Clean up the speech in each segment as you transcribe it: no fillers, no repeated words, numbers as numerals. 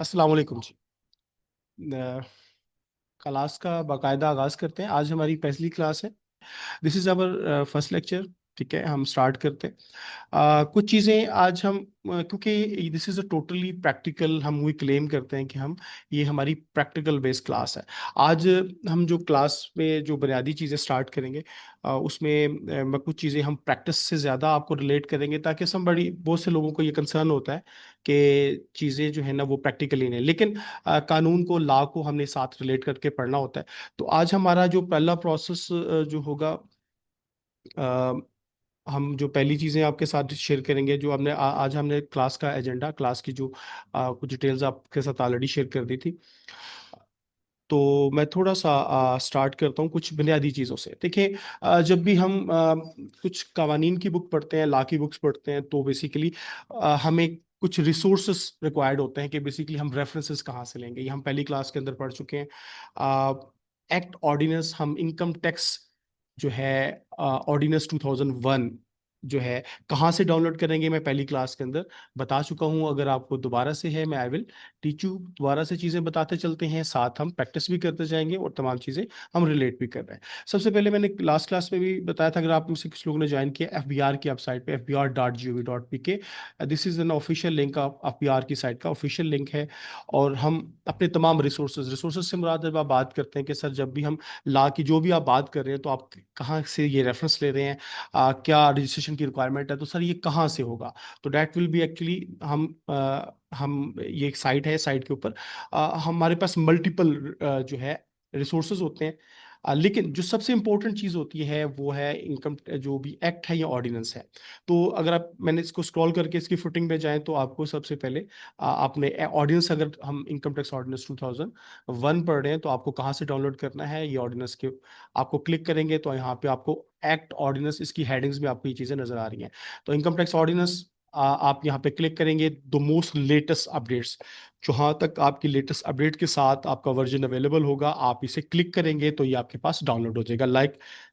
अस्सलाम वालेकुम जी। क्लास का बाकायदा आगाज करते हैं। आज हमारी पहली क्लास है। This is our first lecture. ठीक है, हम स्टार्ट करते हैं। कुछ चीज़ें आज हम क्योंकि this is a totally practical, हम वही क्लेम करते हैं कि हम ये हमारी प्रैक्टिकल बेस्ड क्लास है। आज हम जो क्लास में जो बुनियादी चीज़ें स्टार्ट करेंगे, उसमें कुछ चीज़ें हम प्रैक्टिस से ज़्यादा आपको रिलेट करेंगे, ताकि सब बड़ी बहुत से लोगों को ये कंसर्न होता है कि चीज़ें जो है ना वो प्रैक्टिकली नहीं, लेकिन कानून को, लॉ को हमने साथ रिलेट करके पढ़ना होता है। तो आज हमारा जो पहला प्रोसेस जो होगा, हम जो पहली चीज़ें आपके साथ शेयर करेंगे, जो हमने आज हमने क्लास का एजेंडा, क्लास की जो कुछ डिटेल्स आपके साथ ऑलरेडी शेयर कर दी थी। तो मैं थोड़ा सा स्टार्ट करता हूँ कुछ बुनियादी चीज़ों से। देखिए, जब भी हम कुछ कवानीन की बुक पढ़ते हैं, लॉ की बुक्स पढ़ते हैं, तो बेसिकली हमें कुछ रिसोर्सेस रिक्वायर्ड होते हैं कि बेसिकली हम रेफरेंसेस कहाँ से लेंगे। ये हम पहली क्लास के अंदर पढ़ चुके हैं। एक्ट ऑर्डिनेंस, हम इनकम टैक्स जो है ऑर्डिनेंस 2001 जो है, कहाँ से डाउनलोड करेंगे, मैं पहली क्लास के अंदर बता चुका हूँ। अगर आपको दोबारा से है, मैं आई विल टीच यू। दोबारा से चीज़ें बताते चलते हैं, साथ हम प्रैक्टिस भी करते जाएंगे और तमाम चीज़ें हम रिलेट भी कर रहे हैं। सबसे पहले मैंने लास्ट क्लास में भी बताया था, अगर आप में से कुछ लोगों ने ज्वाइन किया, एफबीआर की वेबसाइट पे fbr.gov.pk, this is an official link, FBR की साइट का ऑफिशियल लिंक है। और हम अपने तमाम रिसोर्सेज से मुराद जब आप बात करते हैं कि सर जब भी हम ला की जो भी आप बात कर रहे हैं, तो आप कहाँ से ये रेफरेंस ले रहे हैं, क्या रजिस्ट्रेशन की रिक्वायरमेंट है, तो सर ये कहाँ से होगा। तो डैट विल बी एक्चुअली, हम ये एक साइट है, साइट के ऊपर हमारे पास मल्टीपल जो है रिसोर्सेज होते हैं। लेकिन जो सबसे इंपॉर्टेंट चीज़ होती है वो है इनकम, जो भी एक्ट है या ऑर्डिनेंस है। तो अगर आप, मैंने इसको स्क्रॉल करके इसकी फुटिंग पे जाएं, तो आपको सबसे पहले आपने ऑर्डिनेंस, अगर हम इनकम टैक्स ऑर्डिनेंस 2001 पढ़ रहे हैं, तो आपको कहाँ से डाउनलोड करना है, ये ऑर्डिनेंस के आपको क्लिक करेंगे तो यहाँ पे आपको एक्ट ऑर्डिनेंस, इसकी हेडिंग्स में आपको ये चीज़ें नजर आ रही हैं। तो इनकम टैक्स ऑर्डिनेंस आप यहाँ पे क्लिक करेंगे, द मोस्ट लेटेस्ट अपडेट्स, जहाँ तक आपकी लेटेस्ट अपडेट के साथ आपका वर्जन अवेलेबल होगा, आप इसे क्लिक करेंगे तो ये आपके पास डाउनलोड हो जाएगा।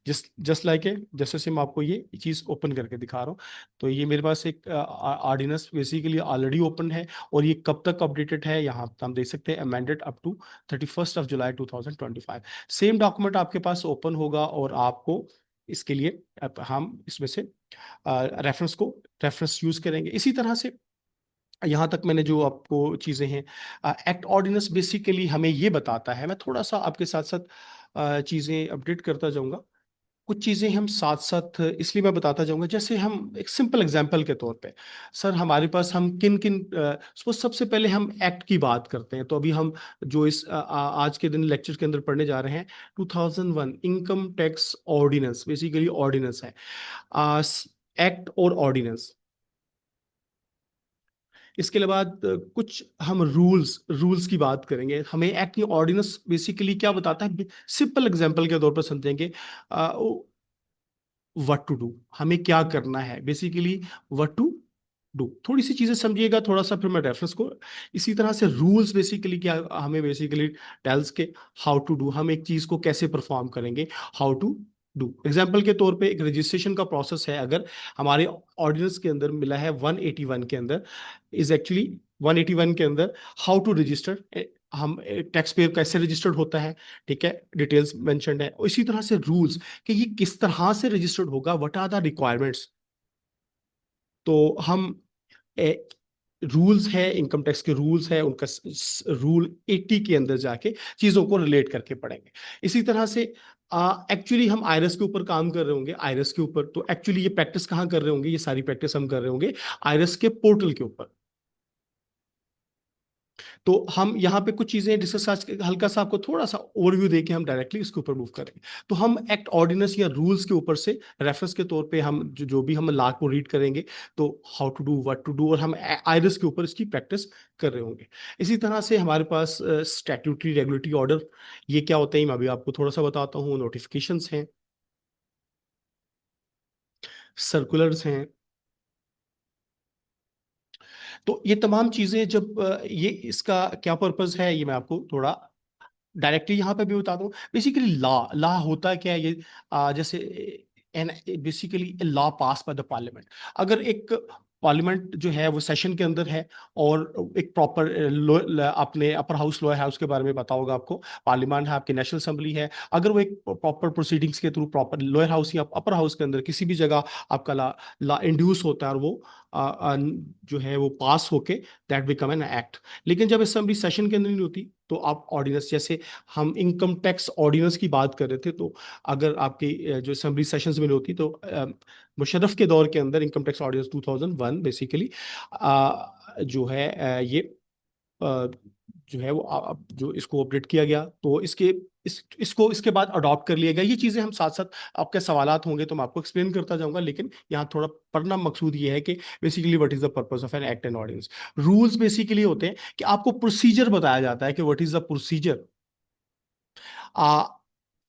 जस्ट लाइक है, जैसे से मैं आपको ये चीज़ ओपन करके दिखा रहा हूँ। तो ये मेरे पास एक ऑर्डिनेंस बेसिकली ऑलरेडी ओपन है, और ये कब तक अपडेटेड है, यहाँ पे हम देख सकते हैं, amended up to 31 July 2025। Same document आपके पास ओपन होगा, और आपको इसके लिए अब हम इसमें से रेफरेंस को रेफरेंस यूज करेंगे। इसी तरह से यहाँ तक मैंने जो आपको चीज़ें हैं, एक्ट ऑर्डिनेंस बेसिकली हमें ये बताता है, मैं थोड़ा सा आपके साथ साथ चीज़ें अपडेट करता जाऊंगा। कुछ चीज़ें हम साथ साथ इसलिए मैं बताता जाऊंगा, जैसे हम एक सिंपल एग्जांपल के तौर पे, सर हमारे पास हम किन किन, सपोज सबसे पहले हम एक्ट की बात करते हैं। तो अभी हम जो इस आज के दिन लेक्चर के अंदर पढ़ने जा रहे हैं, 2001 income tax ordinance, basically ordinance है, एक्ट और ऑर्डिनेंस। इसके बाद कुछ हम रूल्स की बात करेंगे। हमें एक्ट या ऑर्डिनेंस बेसिकली क्या बताता है, सिंपल एग्जांपल के तौर पर समझेंगे। व्हाट टू डू, हमें क्या करना है, बेसिकली व्हाट टू डू। थोड़ी सी चीजें समझिएगा, थोड़ा सा फिर मैं रेफरेंस को। इसी तरह से रूल्स बेसिकली क्या, हमें बेसिकली टेल्स के हाउ टू डू, हम एक चीज को कैसे परफॉर्म करेंगे, हाउ टू डू। एग्जाम्पल के तौर पे एक रजिस्ट्रेशन का प्रोसेस है, अगर हमारे ऑर्डिनेंस के अंदर मिला है 181 के अंदर, इज एक्चुअली 181 के अंदर हाउ टू रजिस्टर, हम टैक्स पेयर कैसे रजिस्टर्ड होता है, ठीक है, डिटेल्स मेंशन्ड है। इसी तरह से रूल्स, कि ये किस तरह से रजिस्टर्ड होगा, व्हाट आर द रिक्वायरमेंट्स। तो हम रूल्स है, इनकम टैक्स के रूल्स है, उनका रूल 80 के अंदर जाके चीजों को रिलेट करके पढ़ेंगे। इसी तरह से एक्चुअली हम आयरस के ऊपर काम कर रहे होंगे, आयरस के ऊपर, तो एक्चुअली ये प्रैक्टिस कहाँ कर रहे होंगे, ये सारी प्रैक्टिस हम कर रहे होंगे आयरस के पोर्टल के ऊपर। तो हम यहाँ पे कुछ चीजें डिस्कस, आज हल्का सा आपको थोड़ा सा ओवरव्यू देके हम डायरेक्टली इसके ऊपर मूव करेंगे। तो हम एक्ट ऑर्डिनेंस या रूल्स के ऊपर से रेफरेंस के तौर पे हम जो भी हम लॉ को रीड करेंगे, तो how to do, what to do, और हम आयरस के ऊपर इसकी प्रैक्टिस कर रहे होंगे। इसी तरह से हमारे पास स्टैट्यूटरी रेगुलेटरी ऑर्डर, ये क्या होते हैं मैं अभी आपको थोड़ा सा बताता हूँ। नोटिफिकेशंस हैं, सर्कुलर्स हैं। तो ये तमाम चीजें जब ये इसका क्या पर्पस है, ये मैं आपको थोड़ा डायरेक्टली यहाँ पे भी बता दूं। बेसिकली लॉ लॉ होता क्या है, ये जैसे an basically law pass by the parliament. अगर एक पार्लियामेंट जो है वो सेशन के अंदर है, और एक प्रॉपर अपने अपर हाउस लोअर हाउस के बारे में पता होगा आपको। पार्लियामेंट है, आपकी नेशनल असेंबली है, अगर वो एक प्रॉपर प्रोसीडिंग्स के थ्रू प्रॉपर लोअर हाउस या अपर हाउस के अंदर किसी भी जगह आपका ला इंड्यूस होता है, और वो जो है वो पास होके दैट बिकम एन एक्ट। लेकिन जब असेंबली सेशन के अंदर नहीं होती तो आप ऑर्डिनेंस, जैसे हम इनकम टैक्स ऑर्डिनेंस की बात कर रहे थे, तो अगर आपकी जो असेंबली सेशंस में होती तो मुशर्रफ के दौर के अंदर इनकम टैक्स ऑर्डिनेंस 2001 बेसिकली जो है ये अ, जो है वो जो इसको अपडेट किया गया, तो इसको इसके बाद अडॉप्ट कर लिया गया। ये चीजें हम साथ साथ, आपके सवालात होंगे तो मैं आपको एक्सप्लेन करता जाऊंगा, लेकिन यहाँ थोड़ा पढ़ना मकसूद ये है कि basically what is the purpose of an act and ordinance. Rules basically होते हैं कि आपको प्रोसीजर बताया जाता है कि व्हाट इज द प्रोसीजर,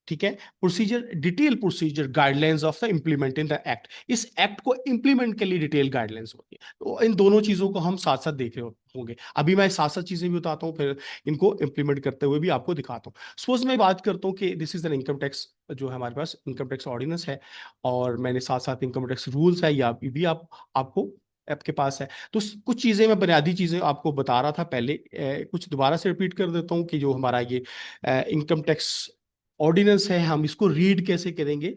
ठीक है। Procedure, detail procedure guidelines of the implementing the act, इस एक्ट को इंप्लीमेंट के लिए डिटेल गाइडलाइंस होती है। तो इन दोनों चीजों को हम साथ साथ देख रहे होंगे। अभी मैं साथ साथ चीजें भी बताता हूँ, फिर इनको इंप्लीमेंट करते हुए भी आपको दिखाता हूँ। सपोज मैं बात करता हूँ कि this is an income tax, जो है हमारे पास इनकम टैक्स ऑर्डिनेंस है, और मैंने साथ साथ इनकम टैक्स रूल्स है, या भी आपको आपके पास है। तो कुछ चीजें, मैं बुनियादी चीजें आपको बता रहा था पहले, कुछ दोबारा से रिपीट कर देता हूँ कि जो हमारा ये इनकम टैक्स ऑर्डिनेंस है, हम इसको रीड कैसे करेंगे।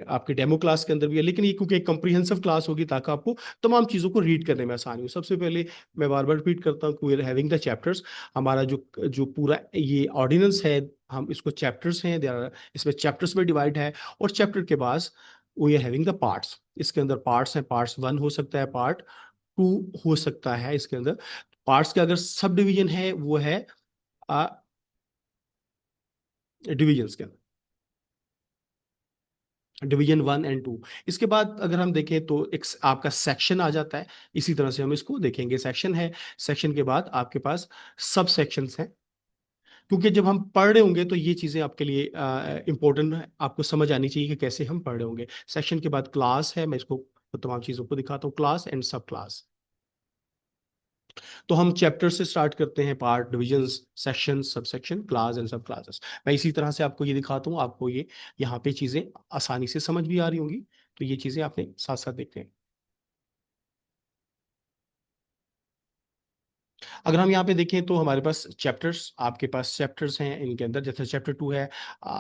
आपके डेमो क्लास के अंदर भी है, लेकिन ये क्योंकि एक कंप्रीहेंसिव क्लास होगी ताकि आपको तमाम चीज़ों को रीड करने में आसानी हो। सबसे पहले मैं बार बार रिपीट करता हूँ, we are having the chapters. हमारा जो जो पूरा ये ऑर्डिनेंस है, हम इसको चैप्टर्स हैं, इसमें चैप्टर्स में डिवाइड है, और चैप्टर के बाद we are having the parts. इसके अंदर पार्ट्स हैं, पार्ट्स 1 हो सकता है, पार्ट 2 हो सकता है। इसके अंदर पार्ट्स के अगर सब डिवीजन है, वो है डिवीजन के अंदर, डिवीजन 1 एंड 2। इसके बाद अगर हम देखें तो एक आपका सेक्शन आ जाता है। इसी तरह से हम इसको देखेंगे, सेक्शन है, सेक्शन के बाद आपके पास सब सेक्शंस हैं। क्योंकि जब हम पढ़ रहे होंगे तो ये चीजें आपके लिए इंपॉर्टेंट है, आपको समझ आनी चाहिए कि कैसे हम पढ़ रहे होंगे। सेक्शन के बाद क्लास है, मैं इसको तमाम चीजों को दिखाता हूँ, क्लास एंड सब क्लास। तो हम चैप्टर से स्टार्ट करते हैं, part, divisions, section, sub section, class and सब क्लासेस। मैं इसी तरह से आपको ये दिखाता हूँ, आपको ये यहाँ पे चीजें आसानी से समझ भी आ रही होंगी, तो ये चीजें आपने साथ साथ देखते हैं। अगर हम यहाँ पे देखें तो हमारे पास चैप्टर्स, आपके पास चैप्टर्स हैं, इनके अंदर जैसे चैप्टर 2 है,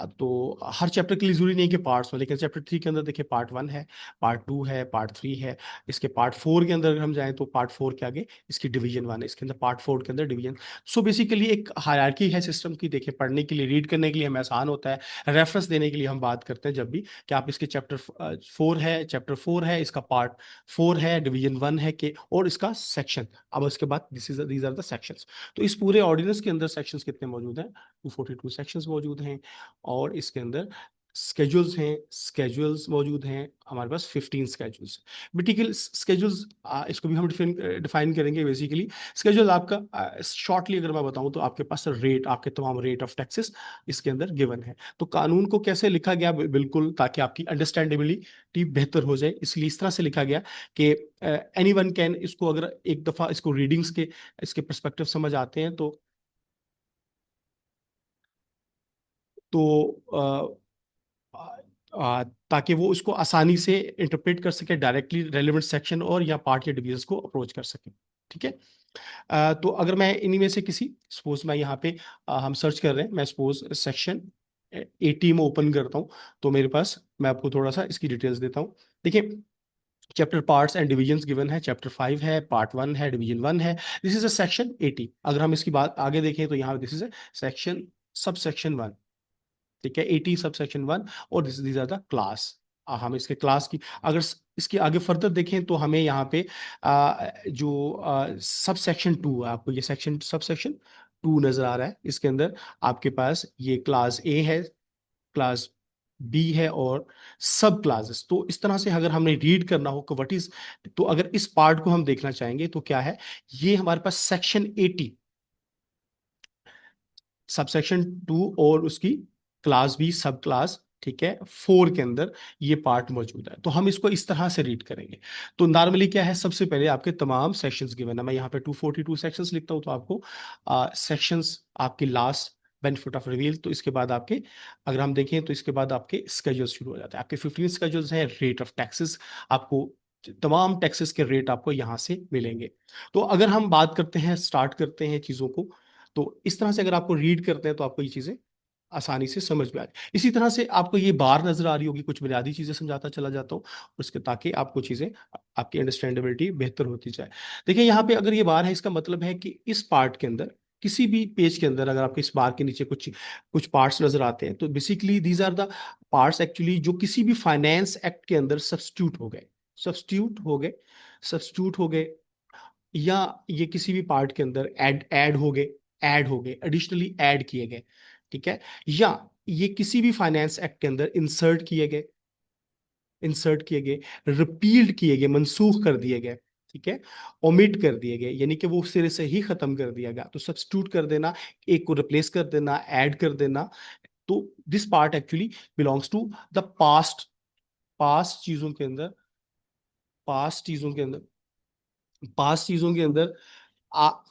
तो हर चैप्टर के लिए जरूरी नहीं कि पार्ट्स हो, लेकिन चैप्टर 3 के अंदर देखिए पार्ट 1 है, पार्ट 2 है, पार्ट 3 है। इसके पार्ट 4 के अंदर अगर हम जाएं तो पार्ट 4 के आगे इसकी डिवीजन 1 है, इसके अंदर पार्ट 4 के अंदर डिवीजन। सो बेसिकली एक हायरार्की है सिस्टम की। देखिए, पढ़ने के लिए, रीड करने के लिए हमें आसान होता है, रेफरेंस देने के लिए हम बात करते हैं जब भी कि आप इसके चैप्टर 4 है, इसका पार्ट 4 है, डिवीजन 1 है के, और इसका सेक्शन। अब उसके बाद दीज आर द सेक्शंस। तो इस पूरे ऑर्डिनेंस के अंदर सेक्शंस कितने मौजूद हैं? 242 सेक्शंस मौजूद हैं, और इसके अंदर स्केड्यूल्स हैं, स्केड्यूल्स मौजूद हैं हमारे पास 15 स्केड्यूल्स। बेटिकल स्केड्यूल्स, इसको भी हम डिफाइन करेंगे। बेसिकली स्केड्यूल आपका, शॉर्टली अगर मैं बताऊं तो आपके पास रेट, आपके तमाम रेट ऑफ टैक्सेस इसके अंदर गिवन है। तो कानून को कैसे लिखा गया, बिल्कुल ताकि आपकी अंडरस्टैंडेबिलिटी बेहतर हो जाए, इसलिए इस तरह से लिखा गया कि एनी वन कैन, इसको अगर एक दफा इसको रीडिंग्स के इसके पर्सपेक्टिव समझ आते हैं तो ताकि वो उसको आसानी से इंटरप्रेट कर सके, डायरेक्टली रेलेवेंट सेक्शन और या पार्ट या डिवीजन को अप्रोच कर सके। ठीक है। तो अगर मैं इन्हीं में से किसी, सपोज मैं यहाँ पे हम सर्च कर रहे हैं, मैं सपोज सेक्शन 80 में ओपन करता हूँ, तो मेरे पास, मैं आपको थोड़ा सा इसकी डिटेल्स देता हूँ। देखिए, chapter parts and divisions given है, चैप्टर 5 है, पार्ट 1 है, डिवीजन 1 है। This is a section 80। अगर हम इसकी बात आगे देखें तो यहाँ this is a section, sub section 1। ठीक है, 80 सब सेक्शन 1, और दीज आर द क्लास। हम इसके क्लास की, अगर इसके आगे फर्दर देखें तो हमें यहाँ पे जो सब सेक्शन 2 है, आपको ये सेक्शन, सब सेक्शन 2 नजर आ रहा है। इसके अंदर आपके पास ये क्लास ए है, क्लास बी है, और सब क्लासेस। तो इस तरह से अगर हमने रीड करना हो कि व्हाट इज, तो अगर इस पार्ट को हम देखना चाहेंगे तो क्या है, ये हमारे पास सेक्शन 80, सबसेक्शन 2 और उसकी क्लास बी सब क्लास, ठीक है, 4 के अंदर ये पार्ट मौजूद है। तो हम इसको इस तरह से रीड करेंगे। तो नॉर्मली क्या है, सबसे पहले आपके तमाम सेक्शंस गिवन है। मैं यहाँ पे 242 सेक्शंस लिखता हूँ, तो आपको सेक्शंस आपकी लास्ट बेनिफिट ऑफ रिवील, तो इसके बाद आपके, अगर हम देखें तो इसके बाद आपके स्केड्यूल्स शुरू हो जाते हैं। आपके 15 स्केड्यूल्स हैं। रेट ऑफ टैक्सेस आपको तमाम टैक्सेस के रेट आपको यहाँ से मिलेंगे। तो अगर हम बात करते हैं, स्टार्ट करते हैं चीज़ों को, तो इस तरह से अगर आपको रीड करते हैं तो आपको ये चीज़ें आसानी से समझ में आ जाए। इसी तरह से आपको ये बार नजर आ रही होगी, कुछ बुनियादी चीजें समझाता चला जाता हूँ उसके, ताकि आपको चीजें, आपकी अंडरस्टैंडेबिलिटी बेहतर होती जाए। देखिए यहाँ पे अगर ये बार है, इसका मतलब है कि इस पार्ट के अंदर, किसी भी पेज के अंदर अगर आपको इस बार के नीचे कुछ कुछ पार्ट्स नजर आते हैं, तो basically these are the parts actually जो किसी भी फाइनेंस एक्ट के अंदर सब्स्टिट्यूट हो गए, सब्स्टिट्यूट हो गए, सब्स्टिट्यूट हो गए, या ये किसी भी पार्ट के अंदर ऐड हो गए, ऐड हो गए, एडिशनली ऐड किए गए, ठीक है, या ये किसी भी फाइनेंस एक्ट के अंदर इंसर्ट किए गए, इंसर्ट किए गए, रिपील्ड किए गए, मनसूख कर दिए गए, ठीक है, ओमिट कर दिए गए, यानी कि वो सिरे से ही खत्म कर दिया गया। तो सब्स्टिट्यूट कर देना, एक को रिप्लेस कर देना, ऐड कर देना, तो this part actually belongs to the past, past चीजों के अंदर, पास्ट चीजों के अंदर, पास्ट चीजों के अंदर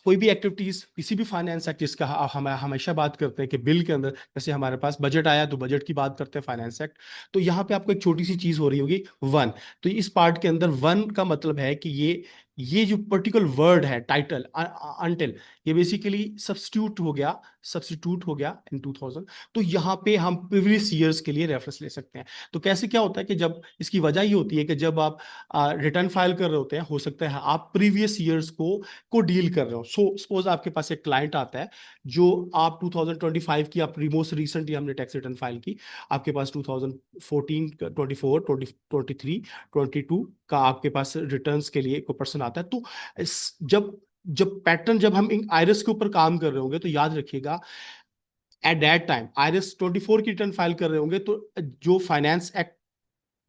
कोई भी एक्टिविटीज, किसी भी फाइनेंस एक्ट, जिसका हम हमेशा बात करते हैं कि बिल के अंदर, जैसे हमारे पास बजट आया तो बजट की बात करते हैं, फाइनेंस एक्ट, तो यहाँ पे आपको एक छोटी सी चीज हो रही होगी, वन। तो इस पार्ट के अंदर वन का मतलब है कि ये जो पर्टिकुलर वर्ड है, टाइटल, अनटिल, ये बेसिकली सब्स्टिट्यूट हो गया, सब्स्टिट्यूट हो गया इन 2000। तो यहाँ पे हम प्रीवियस ईयर्स के लिए रेफरेंस ले सकते हैं। तो कैसे क्या होता है कि जब, इसकी वजह ये होती है कि जब आप रिटर्न फाइल कर रहे होते हैं, हो सकता है आप प्रीवियस ईयर्स को डील कर रहे हो। सो सपोज आपके पास एक क्लाइंट आता है, जो आप 2025 की, आप मोस्ट रिसेंटली हमने टैक्स रिटर्न फाइल की, आपके पास 2014, 24, 23, 22 का आपके पास रिटर्न्स के लिए कोई पर्सन आता है। तो जब जब पैटर्न, जब हम इन आयरस के ऊपर काम कर रहे होंगे, तो याद रखिएगा, एट दैट टाइम आयरस 24 की रिटर्न फाइल कर रहे होंगे, तो जो फाइनेंस एक्ट,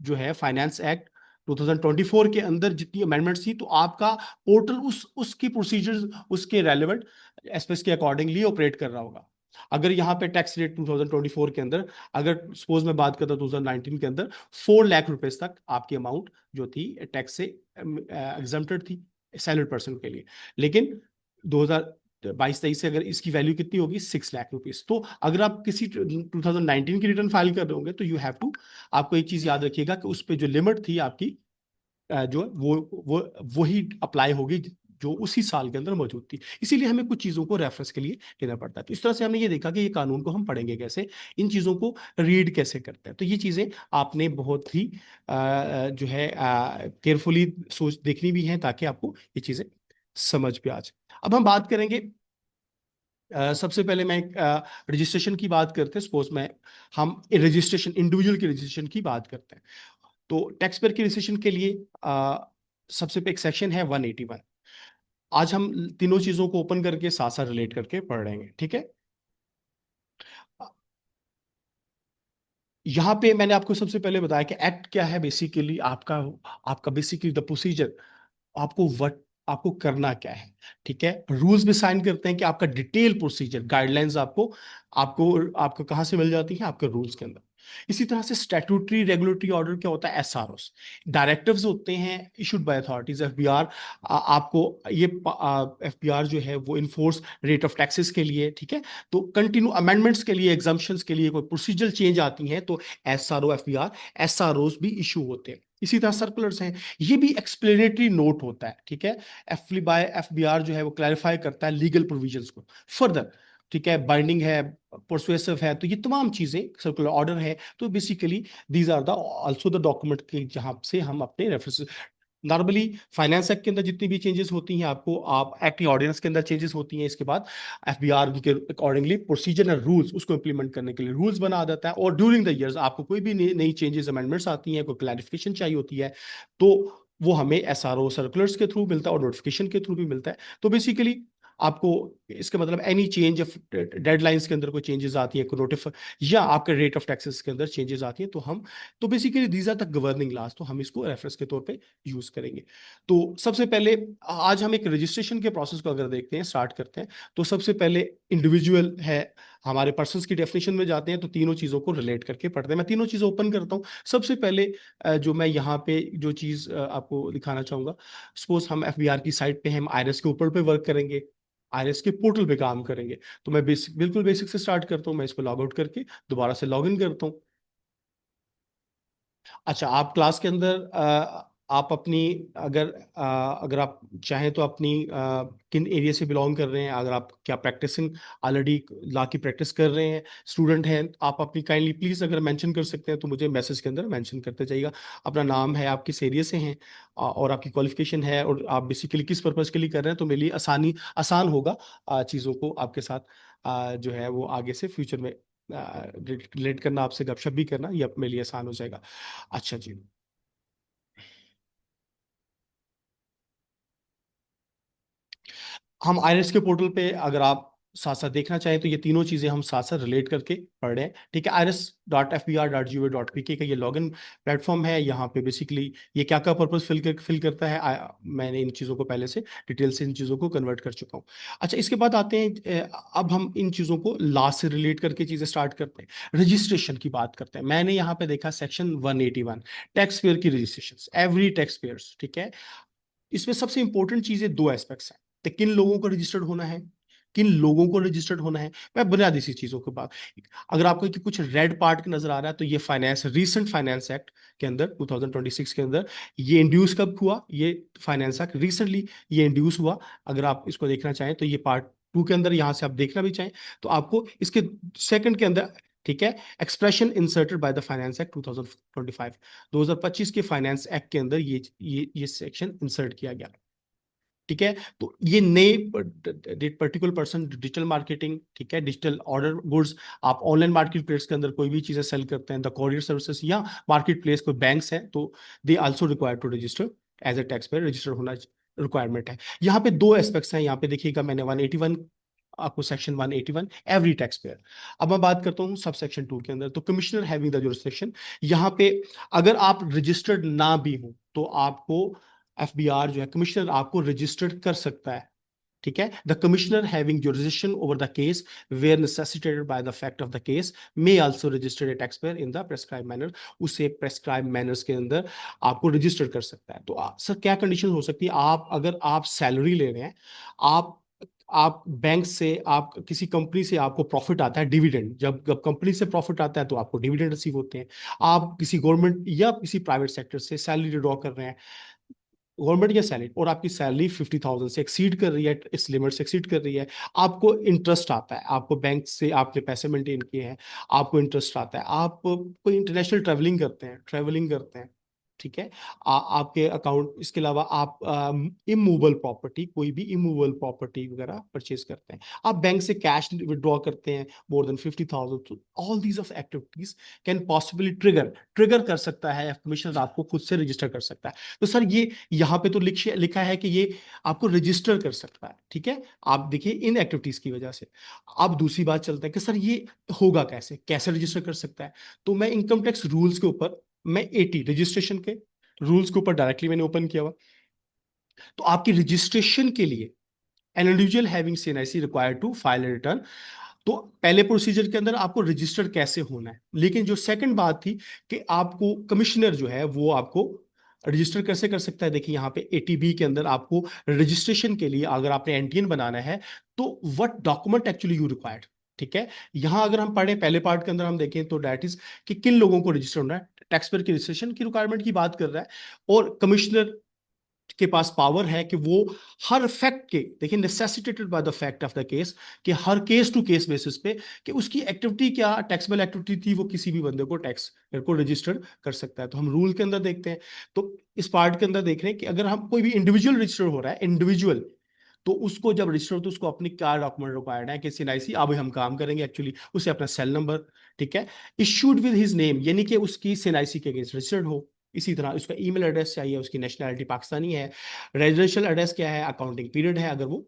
जो है फाइनेंस एक्ट 2024 के अंदर जितनी अमेंडमेंट्स थी, तो आपका पोर्टल उसकी प्रोसीजर्स, उसके रेलेवेंट एस्पेक्ट्स के अकॉर्डिंगली ऑपरेट कर रहा होगा। अगर यहाँ पे टैक्स रेट 2024 के अंदर, अगर सपोज मैं बात करता हूँ 2019 के अंदर, 4 लाख रुपए तक आपकी अमाउंट जो थी टैक्स से एग्जम्प्टेड थी सैलरीड पर्सन के लिए। लेकिन 2022-23 से अगर इसकी वैल्यू कितनी होगी, 6 लाख रुपीज। तो अगर आप किसी 2019 की रिटर्न फाइल कर रहे होंगे, तो यू हैव टू, आपको एक चीज याद रखिएगा कि उस पे जो लिमिट थी आपकी, जो वही अप्लाई होगी जो उसी साल के अंदर मौजूद थी। इसीलिए हमें कुछ चीजों को रेफरेंस के लिए लेना पड़ता है। तो इस तरह से हमने ये देखा कि ये कानून को हम पढ़ेंगे कैसे, इन चीजों को रीड कैसे करते हैं। तो ये चीजें आपने बहुत ही जो है केयरफुली सोच देखनी भी है, ताकि आपको ये चीजें समझ पे आ जाए। अब हम बात करेंगे, सबसे पहले मैं रजिस्ट्रेशन की बात करते हैं। सपोज मैं, हम रजिस्ट्रेशन, इंडिविजुअल की रजिस्ट्रेशन की बात करते हैं, तो टैक्स पेयर की रजिस्ट्रेशन के लिए सबसे पे एक सेक्शन है 181। आज हम तीनों चीजों को ओपन करके साथ साथ रिलेट करके पढ़ रहे हैं, ठीक है। यहाँ पे मैंने आपको सबसे पहले बताया कि एक्ट क्या है, बेसिकली आपका, आपका बेसिकली द प्रोसीजर, आपको वट, आपको करना क्या है, ठीक है। रूल्स भी साइन करते हैं कि आपका डिटेल प्रोसीजर, गाइडलाइंस आपको आपको आपको कहाँ से मिल जाती है, आपके रूल्स के अंदर। इसी तरह से स्टैट्यूटरी रेगुलेटरी ऑर्डर क्या होता है, एसआरओस, डायरेक्टिव्स होते हैं इशूड बाय अथॉरिटीज। एफबीआर, आपको ये एफबीआर जो है वो इन्फोर्स रेट ऑफ टैक्सेस के लिए, ठीक है। तो कंटिन्यू अमेंडमेंट्स के लिए, एग्जाम्पशंस के लिए कोई प्रोसीजर चेंज आती है, तो एसआरओ, एफबीआर, एसआरओस भी इशू होते हैं। इसी तरह सर्कुलर्स हैं, ये भी एक्सप्लेनेटरी नोट होता है, ठीक है। एफबीआर जो है वो क्लैरिफाई करता है लीगल प्रोविजंस को फर्दर, ठीक है, बाइंडिंग है, परसुएसिव है, तो ये तमाम चीजें, सर्कुलर ऑर्डर है, तो basically these are the also the document के जहां से हम अपने रेफरेंस, नॉर्मली फाइनेंस एक्ट के अंदर जितनी भी चेंजेस होती हैं, आपको आप एक्ट ऑर्डिनेंस के अंदर चेंजेस होती हैं, इसके बाद एफबीआर उनके अकॉर्डिंगली प्रोसीजर एंड रूल्स उसको इंप्लीमेंट करने के लिए रूल्स बना देता है। और ड्यूरिंग द ईयर्स आपको कोई भी नई चेंजेस, अमेंडमेंट्स आती हैं, कोई क्लैरिफिकेशन चाहिए होती है, तो वो हमें एसआरओ सर्कुलर्स के थ्रू मिलता है और नोटिफिकेशन के थ्रू भी मिलता है। तो बेसिकली आपको, इसका मतलब एनी चेंज ऑफ डेडलाइंस के अंदर कोई चेंजेस आती है, कोई या आपके रेट ऑफ टैक्सेस के अंदर चेंजेस आती है, तो हम, तो basically these are the governing laws, तो हम इसको रेफरेंस के तौर पे यूज करेंगे। तो सबसे पहले आज हम एक रजिस्ट्रेशन के प्रोसेस को अगर देखते हैं, स्टार्ट करते हैं, तो सबसे पहले इंडिविजुअल है, हमारे पर्सन्स की डेफिनेशन में जाते हैं, तो तीनों चीजों को रिलेट करके पढ़ते हैं। मैं तीनों चीजें ओपन करता हूँ। सबसे पहले जो मैं यहाँ पे जो चीज आपको दिखाना चाहूंगा, सपोज हम एफबीआर की साइट पे हैं, हम आईआरएस के ऊपर पे वर्क करेंगे, आईआरएस के पोर्टल पे काम करेंगे। तो मैं बिल्कुल बेसिक से स्टार्ट करता हूँ, मैं इसको लॉग आउट करके दोबारा से लॉग इन करता हूँ। अच्छा, आप क्लास के अंदर आप अपनी अगर अगर आप चाहें तो अपनी किन एरिया से बिलोंग कर रहे हैं, अगर आप क्या प्रैक्टिसिंग ऑलरेडी लॉ की प्रैक्टिस कर रहे हैं, स्टूडेंट हैं, आप अपनी काइंडली प्लीज अगर मेंशन कर सकते हैं तो मुझे मैसेज के अंदर मेंशन करते जाइएगा। अपना नाम है, आप किस एरिया से हैं, और आपकी क्वालिफिकेशन है, और आप बेसिकली किस पर्पज के लिए कर रहे हैं, तो मेरे लिए आसान होगा चीज़ों को आपके साथ जो है वो आगे से फ्यूचर में रिलेट करना, आपसे गपशप भी करना, ये मेरे लिए आसान हो जाएगा। अच्छा जी। हम आईरिस के पोर्टल पे अगर आप साथ साथ देखना चाहें तो ये तीनों चीजें हम साथ साथ रिलेट करके पढ़ रहे हैं। ठीक है, iris.fbr.gov.pk का ये लॉगिन प्लेटफॉर्म है। यहाँ पे बेसिकली ये क्या क्या पर्पस फिल करता है, मैंने इन चीज़ों को पहले से डिटेल से इन चीज़ों को कन्वर्ट कर चुका हूँ। अच्छा, इसके बाद आते हैं अब हम इन चीज़ों को लॉ से रिलेट करके चीज़ें स्टार्ट करते हैं। रजिस्ट्रेशन की बात करते हैं। मैंने यहाँ पे देखा सेक्शन 181 टैक्स पेयर की रजिस्ट्रेशन, एवरी टैक्स पेयर्स। ठीक है, इसमें सबसे इंपॉर्टेंट चीजें दो एस्पेक्ट्स हैं, तो किन लोगों को रजिस्टर्ड होना है, किन लोगों को रजिस्टर्ड होना है। मैं बुनियादी सी चीजों के बाद, अगर आपको कि कुछ रेड पार्ट नजर आ रहा है तो ये रीसेंट फाइनेंस एक्ट के अंदर 2026 के अंदर ये इंड्यूस कब हुआ, ये फाइनेंस एक्ट रिसेंटली ये इंड्यूस हुआ। अगर आप इसको देखना चाहें तो ये पार्ट 2 के अंदर, यहां से आप देखना भी चाहें तो आपको इसके सेकंड के अंदर, ठीक है, expression inserted by the finance act 2025, 2025 के फाइनेंस एक्ट के अंदर ये सेक्शन इंसर्ट किया गया। ठीक है, तो ये नए पर्टिकुलर पर्सन डिजिटल मार्केटिंग, ठीक है, डिजिटल ऑर्डर गुड्स, आप ऑनलाइन मार्केट प्लेस के अंदर कोई भी चीजें सेल करते हैं, द कोरियर सर्विसेज या मार्केट प्लेस कोई बैंक्स हैं, तो they also require to register as a tax payer, register होना रिक्वायरमेंट है। यहाँ पे दो एस्पेक्ट्स हैं, यहाँ पे देखिएगा मैंने 181 आपको सेक्शन 181 एवरी टैक्स पेयर। अब मैं बात करता हूँ सब सेक्शन 2 के अंदर, तो कमिश्नर हैविंग द जुरिस्डिक्शन, यहाँ पे अगर आप रजिस्टर्ड ना भी हो तो आपको एफबीआर जो है, कमिश्नर आपको रजिस्टर्ड कर सकता है। ठीक है, the commissioner having jurisdiction over the case where necessitated by the fact of the case may also register a tax payer in the prescribe manner, उसे प्रेस्क्राइब मैनर्स के अंदर आपको रजिस्टर कर सकता है। तो सर क्या कंडीशन हो सकती है, आप अगर आप सैलरी ले रहे हैं, आप आप बैंक से, आप किसी कंपनी से आपको प्रॉफिट आता है, डिविडेंड, जब कंपनी से प्रॉफिट आता है तो आपको डिविडेंड रिसीव होते हैं। आप किसी गवर्नमेंट या किसी प्राइवेट सेक्टर से सैलरी ड्रॉ कर रहे हैं, गवर्नमेंट या सैलरी, और आपकी सैलरी 50,000 से एक्सीड कर रही है, इस लिमिट से एक्सीड कर रही है, आपको इंटरेस्ट आता है, आपको बैंक से आपने पैसे मेंटेन किए हैं, आपको इंटरेस्ट आता है, आप कोई इंटरनेशनल ट्रैवलिंग करते हैं, ठीक है, आपके अकाउंट, इसके अलावा आप इमूवेबल प्रॉपर्टी, कोई भी इमूवेबल प्रॉपर्टी वगैरह परचेज करते हैं, आप बैंक से कैश विड्रॉ करते हैं more than 50,000, all these of activities can possibly trigger कर सकता है, कमीशन आपको खुद से रजिस्टर कर सकता है। तो सर ये यहाँ पे तो लिखा है कि ये आपको रजिस्टर कर सकता है। ठीक है, आप देखिए इन एक्टिविटीज की वजह से। अब दूसरी बात चलता है कि सर ये होगा कैसे, कैसे रजिस्टर कर सकता है, तो मैं इनकम टैक्स रूल्स के ऊपर, मैं 80 रजिस्ट्रेशन के रूल्स के ऊपर डायरेक्टली मैंने ओपन किया हुआ। तो आपकी रजिस्ट्रेशन के लिए an individual having CNIC required to file return, तो पहले प्रोसीजर के अंदर आपको रजिस्टर कैसे होना है, लेकिन जो सेकंड बात थी कि आपको कमिश्नर जो है वो आपको रजिस्टर कैसे कर सकता है। देखिए यहाँ पे एटीबी के अंदर आपको रजिस्ट्रेशन के लिए अगर आपने एनटीएन बनाना है तो what document actually you required. ठीक है, यहां अगर हम पढ़े पहले पार्ट के अंदर हम देखें तो दैट इज कि किन लोगों को रजिस्टर होना है, टैक्स पेयर की रजिस्ट्रेशन की रिक्वायरमेंट की बात कर रहा है, और कमिश्नर के पास पावर है कि वो हर फैक्ट के, देखिए necessitated by the fact of the case, कि हर केस टू केस बेसिस पे कि उसकी एक्टिविटी क्या टैक्सेबल एक्टिविटी थी, वो किसी भी बंदे को टैक्स को रजिस्टर कर सकता है। तो हम रूल के अंदर देखते हैं, तो इस पार्ट के अंदर देख रहे हैं कि अगर हम कोई भी इंडिविजुअल रजिस्टर हो रहा है, इंडिविजुअल, तो उसको जब रजिस्टर हो तो उसको अपनी क्या डॉक्यूमेंट रिक्वायर्ड है कि सीएनआईसी, अब हम काम करेंगे एक्चुअली, उसे अपना सेल नंबर, ठीक है, इशूड विद हिज नेम, यानी कि उसकी सीएनआईसी के अगेंस्ट रजिस्टर्ड हो। इसी तरह उसका ईमेल एड्रेस चाहिए, उसकी नेशनैलिटी पाकिस्तानी है, रेजिडेंशियल एड्रेस क्या है, अकाउंटिंग पीरियड है, अगर वो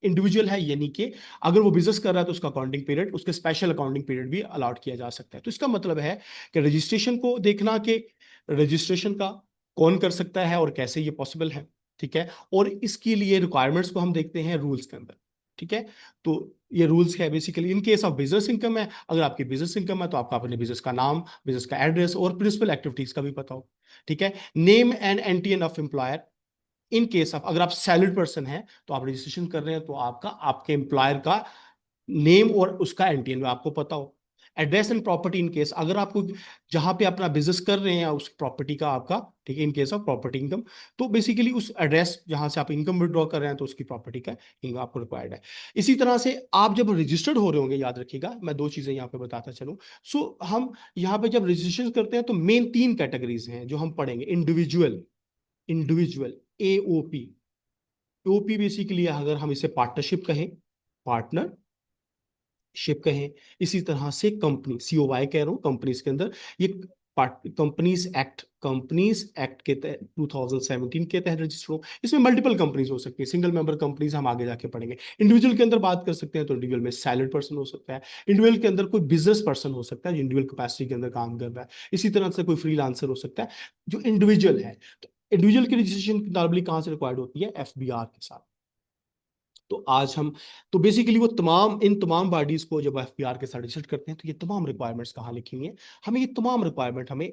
इंडिविजुअल है, यानी कि अगर वो बिजनेस कर रहा है तो उसका अकाउंटिंग पीरियड, उसके स्पेशल अकाउंटिंग पीरियड भी अलॉट किया जा सकता है। तो इसका मतलब है कि रजिस्ट्रेशन को देखना कि रजिस्ट्रेशन का कौन कर सकता है और कैसे ये पॉसिबल है। ठीक है, और इसके लिए रिक्वायरमेंट्स को हम देखते हैं रूल्स के अंदर। ठीक है, तो ये रूल्स है basically in case of business income है, अगर आपकी बिजनेस इनकम है तो आपका अपने बिजनेस का नाम, बिजनेस का एड्रेस और प्रिंसिपल एक्टिविटीज का भी पता हो। ठीक है, name and NTN of employer, in case of अगर आप सैलरीड पर्सन हैं तो आप रजिस्ट्रेशन कर रहे हैं तो आपका आपके एम्प्लॉयर का नेम और उसका एनटीएन आपको पता हो। Address and property in case, अगर आपको जहां पे अपना बिजनेस कर रहे हैं उस प्रॉपर्टी का आपका, ठीक है, in case of property income, तो बेसिकली उस एड्रेस जहां से आप इनकम विड्रॉ कर रहे हैं तो उसकी प्रॉपर्टी का इनकम आपको रिक्वायर्ड है। इसी तरह से आप जब रजिस्टर्ड हो रहे होंगे, याद रखिएगा मैं दो चीजें यहाँ पे बताता चलूं। सो हम यहाँ पे जब रजिस्ट्रेशन करते हैं तो मेन तीन कैटेगरीज हैं जो हम पढ़ेंगे। Individual, individual AOP, OP basically अगर हम इसे पार्टनरशिप कहें, पार्टनर शिप कहें। इसी तरह से कंपनी, सीओवाई कह रहा हूं, कंपनीज के अंदर ये कंपनीज एक्ट के तहत 2017 के तहत रजिस्टर हो। इसमें मल्टीपल कंपनीज हो सकती है, सिंगल मेंबर कंपनीज हम आगे जाके पढ़ेंगे। इंडिविजुअल के अंदर बात कर सकते हैं तो इंडिविजुअल में सैलरीड पर्सन हो सकता है, इंडिविजुअल के अंदर कोई बिजनेस पर्सन हो सकता है जो इंडिविजुअल कैपेसिटी के अंदर काम कर रहा है, इसी तरह से कोई फ्रीलांसर हो सकता है जो इंडिविजुअल है। तो इंडिविजुअल की रजिस्ट्रेशन नॉर्मली कहां से रिक्वायर्ड होती है? एफबीआर के साथ। तो आज हम, तो बेसिकली वो तमाम, इन तमाम बॉडीज को जब एफबीआर के साथ रजिस्टर करते हैं तो ये तमाम रिक्वायरमेंट्स कहाँ लिखी हुई हैं? हमें ये तमाम रिक्वायरमेंट हमें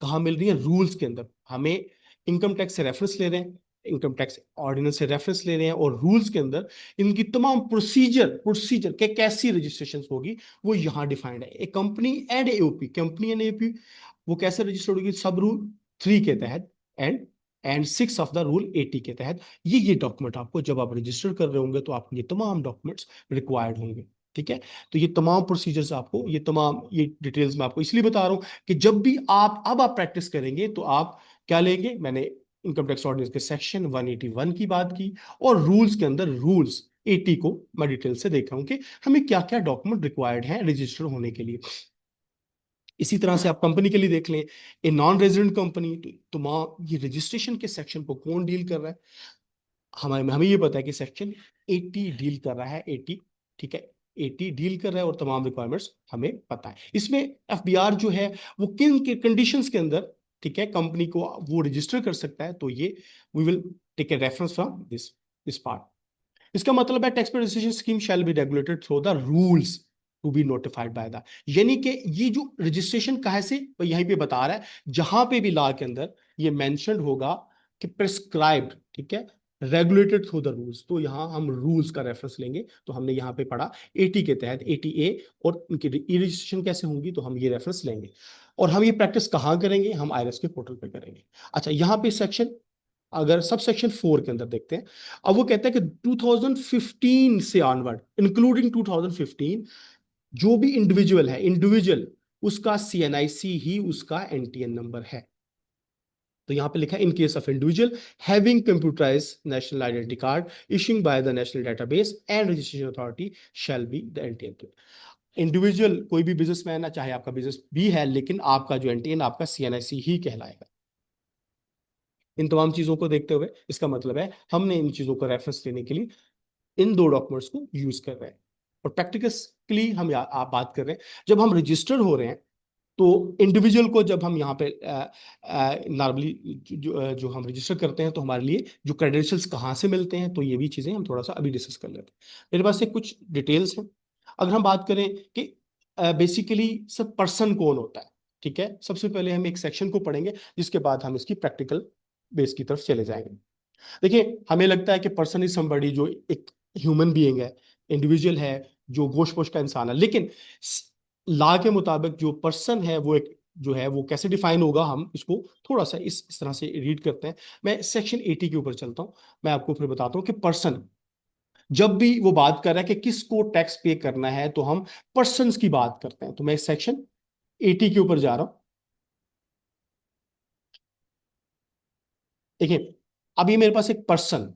कहाँ मिल रही है? रूल्स के अंदर। हमें इनकम टैक्स से रेफरेंस ले रहे हैं, इनकम टैक्स ऑर्डिनेंस से रेफरेंस ले रहे हैं, और रूल्स के अंदर इनकी तमाम प्रोसीजर प्रोसीजर के कैसी रजिस्ट्रेशन होगी वो यहाँ डिफाइंड है। A company and AOP, company and AOP वो कैसे रजिस्टर्ड होगी? सब रूल 3 के तहत एंड 6 ऑफ द रूल 80 के तहत। ये डॉक्यूमेंट आपको जब आप रजिस्टर कर रहे होंगे तो आपको ये तमाम डॉक्यूमेंट्स रिक्वायर्ड होंगे, ठीक है। तो ये तमाम प्रोसीजर्स आपको, ये तमाम ये डिटेल्स मैं आपको इसलिए बता रहा हूं कि जब भी आप प्रैक्टिस करेंगे तो आप क्या लेंगे? मैंने इनकम टैक्स ऑर्डिनेंस के सेक्शन 181 की बात की, और रूल्स के अंदर रूल्स 80 को मैं डिटेल से देख रहा हूं कि हमें क्या क्या डॉक्यूमेंट रिक्वायर्ड हैं रजिस्टर होने के लिए। इसी तरह से आप कंपनी के लिए देख लें, ए नॉन रेजिडेंट कंपनी, तो ये रजिस्ट्रेशन के सेक्शन को कौन डील कर रहा है? हमें हमें ये पता है कि सेक्शन 80 डील कर रहा है, 80, ठीक है, 80 डील कर रहा है, और तमाम रिक्वायरमेंट्स हमें पता है। इसमें एफबीआर जो है वो किन के कंडीशंस के अंदर, ठीक है, कंपनी को वो रजिस्टर कर सकता है, तो ये we will take a reference from this part. इसका मतलब है tax payer registration scheme shall be regulated through the rules to be notified by the, यानी कि ये जो रजिस्ट्रेशन कहाँ से, यहीं पे बता रहा है, जहां पे भी लॉ के अंदर ये मेंशन्ड होगा कि प्रिस्क्राइब्ड, ठीक है, रेगुलेटेड थ्रू द रूल्स, तो यहां हम रूल्स का रेफरेंस लेंगे। तो हमने यहां पे पढ़ा 80 के तहत 80A, और इनकी ई रजिस्ट्रेशन कैसे होंगी तो हम ये रेफरेंस लेंगे। और हम ये प्रैक्टिस कहाँ करेंगे? हम आईआरएस के पोर्टल पे करेंगे। अच्छा, यहाँ पे सेक्शन, अगर सब सेक्शन 4 के अंदर देखते हैं, अब वो कहता है कि 2015 से ऑनवर्ड, इंक्लूडिंग 2015, जो भी इंडिविजुअल है, इंडिविजुअल उसका सीएनआईसी ही उसका एनटीएन नंबर है। तो यहां पे लिखा है in case of individual having computerise national identity card issuing by the national database and registration authority shall be the NTN. Individual कोई भी बिजनेसमैन है, चाहे आपका बिजनेस भी है, लेकिन आपका जो एनटीएन आपका सीएनआईसी ही कहलाएगा। इन तमाम चीजों को देखते हुए इसका मतलब है हमने इन चीजों को रेफरेंस लेने के लिए इन दो डॉक्यूमेंट्स को यूज कर रहे हैं। और प्रैक्टिकली हम आप बात कर रहे हैं, जब हम रजिस्टर्ड हो रहे हैं तो इंडिविजुअल को जब हम यहाँ पे नॉर्मली जो हम रजिस्टर करते हैं तो हमारे लिए जो क्रेडेंशियल्स कहाँ से मिलते हैं, तो ये भी चीज़ें हम थोड़ा सा अभी डिस्कस कर लेते हैं। मेरे पास से कुछ डिटेल्स हैं। अगर हम बात करें कि बेसिकली सब पर्सन कौन होता है, ठीक है, सबसे पहले हम एक सेक्शन को पढ़ेंगे, जिसके बाद हम इसकी प्रैक्टिकल बेस की तरफ चले जाएंगे। देखिए, हमें लगता है कि पर्सन इज समबडी जो एक ह्यूमन बीइंग है, इंडिविजुअल है, जो गोश पोश का इंसान है, लेकिन लॉ के मुताबिक जो पर्सन है वो एक जो है वो कैसे डिफाइन होगा, हम इसको थोड़ा सा इस तरह से रीड करते हैं। मैं सेक्शन 80 के ऊपर चलता हूं, मैं आपको फिर बताता हूं कि पर्सन, जब भी वो बात कर रहा है कि किसको टैक्स पे करना है तो हम पर्सन की बात करते हैं। तो मैं सेक्शन 80 के ऊपर जा रहा हूं। देखिए, अभी मेरे पास एक पर्सन,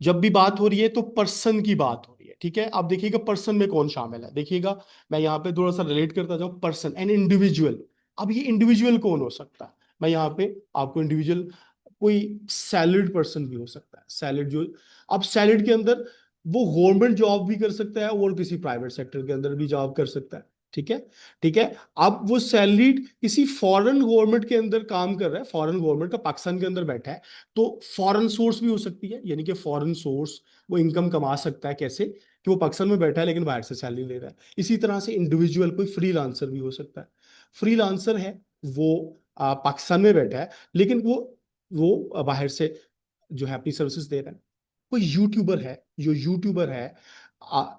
जब भी बात हो रही है तो पर्सन की बात हो रही है, ठीक है। अब देखिएगा पर्सन में कौन शामिल है, देखिएगा मैं यहाँ पे थोड़ा सा रिलेट करता जाऊँ, पर्सन एन इंडिविजुअल। अब ये इंडिविजुअल कौन हो सकता है? मैं यहाँ पे आपको इंडिविजुअल, कोई सैलरीड पर्सन भी हो सकता है, सैलरीड जो, अब सैलरीड के अंदर वो गवर्नमेंट जॉब भी कर सकता है और किसी प्राइवेट सेक्टर के अंदर भी जॉब कर सकता है, ठीक है, ठीक है। अब वो सैलरीड किसी फॉरेन गवर्नमेंट के अंदर काम कर रहा है, फॉरेन गवर्नमेंट का पाकिस्तान के अंदर बैठा है, तो फॉरेन सोर्स भी हो सकती है, यानी कि फॉरेन सोर्स वो इनकम कमा सकता है कैसे, कि वो पाकिस्तान में बैठा है लेकिन बाहर से सैलरी ले रहा है। इसी तरह से इंडिविजुअल कोई फ्रीलांसर भी हो सकता है, फ्रीलांसर है वो पाकिस्तान में बैठा है लेकिन वो बाहर से जो है अपनी सर्विसेज दे रहा है। कोई यूट्यूबर है, जो यूट्यूबर है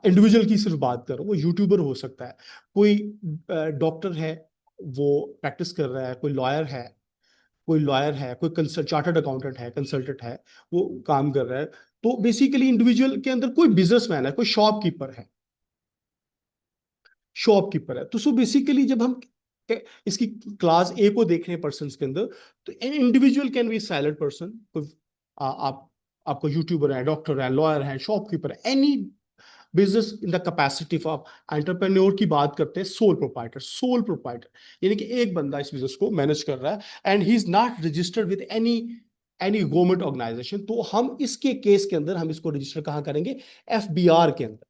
इंडिविजुअल की सिर्फ बात करो, वो यूट्यूबर हो सकता है, कोई डॉक्टर है वो प्रैक्टिस कर रहा है, कोई लॉयर है, कोई कंसल्ट चार्टर्ड अकाउंटेंट है, कंसल्टेंट है, वो काम कर रहा है। तो बेसिकली इंडिविजुअल के अंदर कोई बिजनेसमैन है, कोई शॉपकीपर है। तो सो बेसिकली जब हम इसकी क्लास ए को देख रहे हैं पर्सन के अंदर, तो an individual can be silent person. कोई आप आपको यूट्यूबर है, डॉक्टर है, लॉयर है, शॉपकीपर है, any business in the capacity of entrepreneur की बात करते हैं, सोल प्रोपाइटर यानी कि एक बंदा इस बिजनेस को मैनेज कर रहा है and he is not registered with any government organisation. तो हम इसके केस के अंदर हम इसको रजिस्टर कहां करेंगे? एफबीआर के अंदर।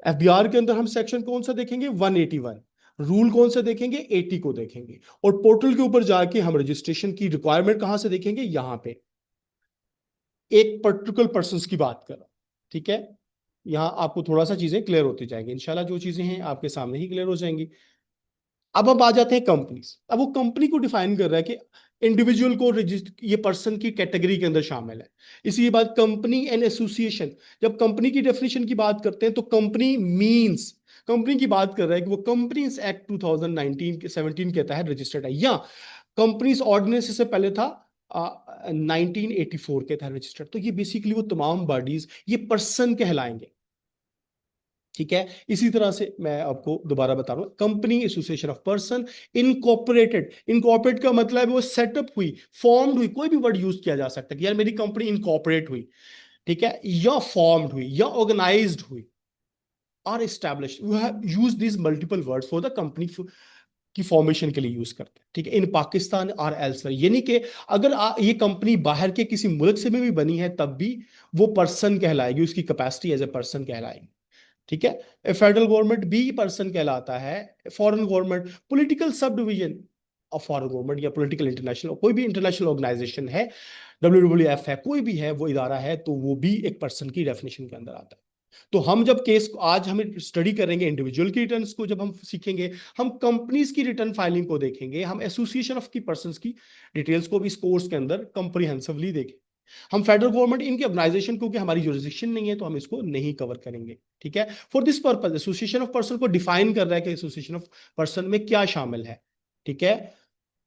एफबीआर के अंदर हम सेक्शन कौन सा देखेंगे? 181। रूल कौन सा देखेंगे? 80 को देखेंगे। और पोर्टल के ऊपर जाके हम रजिस्ट्रेशन की रिक्वायरमेंट कहां से देखेंगे? यहां पे एक पर्टिकुलर पर्सन की बात कर रहा हूं, ठीक है। यहां आपको थोड़ा सा चीजें क्लियर होती जाएंगी, इंशाल्लाह जो चीजें हैं आपके सामने ही क्लियर हो जाएंगी। अब हम आ जाते हैं कंपनीज। अब वो कंपनी को डिफाइन कर रहा है कि इंडिविजुअल को रजिस्टर, ये पर्सन की कैटेगरी के अंदर शामिल है। इसी बात कंपनी एंड एसोसिएशन, जब कंपनी की डेफिनेशन की बात करते हैं तो कंपनी मींस, कंपनी की बात कर रहा है कि वो कंपनीज एक्ट 2019 के 17 के तहत रजिस्टर्ड है, या कंपनीज ऑर्डिनेंस से पहले था 1984 के तहत रजिस्टर्ड। तो ये बेसिकली वो तमाम बॉडीज ये पर्सन कहलाएंगे, ठीक है। इसी तरह से मैं आपको दोबारा बता रहा हूं, company association of person, incorporate का मतलब है वो सेटअप हुई, फॉर्म्ड हुई। कोई भी वर्ड यूज किया जा सकता है कि यार मेरी कंपनी इनकॉर्पोरेट हुई, ठीक है, या फॉर्म्ड हुई, या ऑर्गेनाइज्ड हुई, और establish. You have use this multiple words for the company की फॉर्मेशन के लिए यूज करते हैं, ठीक है, इन पाकिस्तान और एल्सवेयर। यानी कि अगर ये कंपनी बाहर के किसी मुल्क से भी बनी है तब भी वो पर्सन कहलाएगी, उसकी कैपेसिटी एज ए पर्सन कहलाएगी, ठीक है। फेडरल गवर्नमेंट भी पर्सन कहलाता है। Foreign government, political sub division of foreign government, या पॉलिटिकल इंटरनेशनल, कोई भी इंटरनेशनल ऑर्गेनाइजेशन है, WWF है, कोई भी है, वो इदारा है, तो वो भी एक पर्सन की डेफिनेशन के अंदर आता है। तो हम जब केस आज हम स्टडी करेंगे इंडिविजुअल की रिटर्न्स को, जब हम सीखेंगे, हम कंपनीज की रिटर्न फाइलिंग को देखेंगे, हम एसोसिएशन ऑफ की पर्संस की डिटेल्स को भी इस कोर्स के अंदर कंप्रीहेंसिवली देखेंगे। हम फेडरल गवर्नमेंट इनके ऑर्गेनाइजेशन, क्योंकि हमारी जुरिसडिक्शन नहीं है तो हम इसको नहीं कवर करेंगे, ठीक है। For this purpose association of person को डिफाइन कर रहा है कि एसोसिएशन ऑफ पर्सन में क्या शामिल है, ठीक है।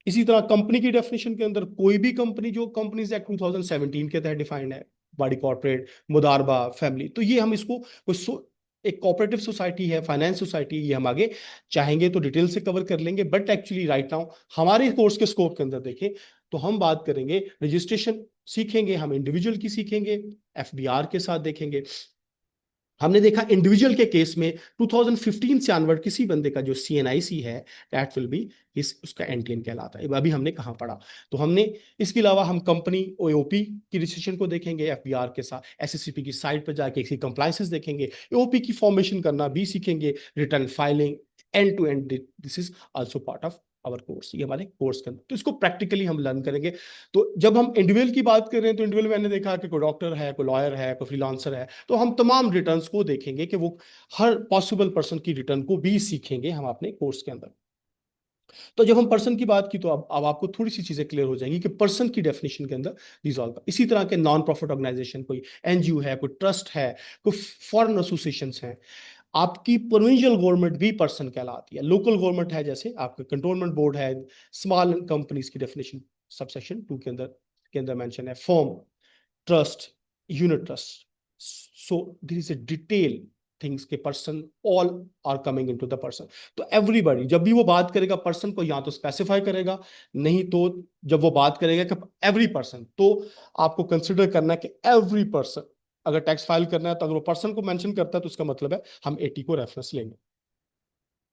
इसी तरह कंपनी की डेफिनेशन के अंदर कोई भी कंपनी जो कंपनीज एक्ट 2017 के तहत डिफाइंड है, बड़ी कॉर्पोरेट, मुदारबा, फैमिली, तो ये हम इसको एक कोऑपरेटिव सोसाइटी है, फाइनेंस सोसाइटी, ये हम आगे चाहेंगे तो डिटेल से कवर कर लेंगे। बट एक्चुअली राइट नाउ हमारे कोर्स के स्कोप के अंदर देखें तो हम बात करेंगे रजिस्ट्रेशन सीखेंगे, हम इंडिविजुअल की सीखेंगे, एफबीआर के साथ देखेंगे। हमने देखा इंडिविजुअल के केस में 2015 से ऑनवर्ड किसी बंदे का जो सीएनआईसी है, दैट विल बी इस उसका एनटीएन कहलाता है। अभी हमने कहाँ पढ़ा, तो हमने इसके अलावा हम कंपनी ओओपी की रजिस्ट्रेशन को देखेंगे, एफबीआर के साथ एसएससीपी की साइट पर जाके इसकी कंप्लायंसेस देखेंगे, एओपी की फॉर्मेशन करना भी सीखेंगे, return filing, and to end. This is also part of our course, ये हमारे कोर्स के अंदर, तो इसको प्रैक्टिकली हम लर्न करेंगे। तो जब हम इंडिविजुअल की बात कर रहे हैं तो इंडिविजुअल मैंने देखा कि कोई डॉक्टर है, कोई लॉयर है, कोई फ्रीलांसर है, तो हम तमाम रिटर्न्स को देखेंगे कि वो हर पॉसिबल पर्सन की रिटर्न को भी सीखेंगे हम अपने कोर्स के अंदर। तो जब हम पर्सन की बात की तो अब आपको थोड़ी सी चीजें क्लियर हो जाएंगी कि पर्सन की डेफिनेशन के अंदर रिजॉल्व का। इसी तरह के नॉन प्रॉफिट ऑर्गेनाइजेशन, कोई एनजीओ है, कोई ट्रस्ट है, कोई फॉरेन एसोसिएशन है, आपकी प्रोविंशियल गवर्नमेंट भी पर्सन कहलाती है, लोकल गवर्नमेंट है, जैसे आपका कंटोनमेंट बोर्ड है, स्मॉल कंपनीज की डेफिनेशन सबसेक्शन 2 के अंदर मेंशन है, firm, trust, unit trust. So this is a detail things के person all are coming into the person. तो एवरीबॉडी जब भी वो बात करेगा पर्सन को या तो स्पेसिफाई करेगा, नहीं तो जब वो बात करेगा कि एवरी पर्सन, तो आपको कंसिडर करना है कि एवरी पर्सन, अगर टैक्स फाइल करना है तो अगर वो पर्सन को मेंशन करता है तो उसका मतलब है हम 80 को रेफरेंस लेंगे।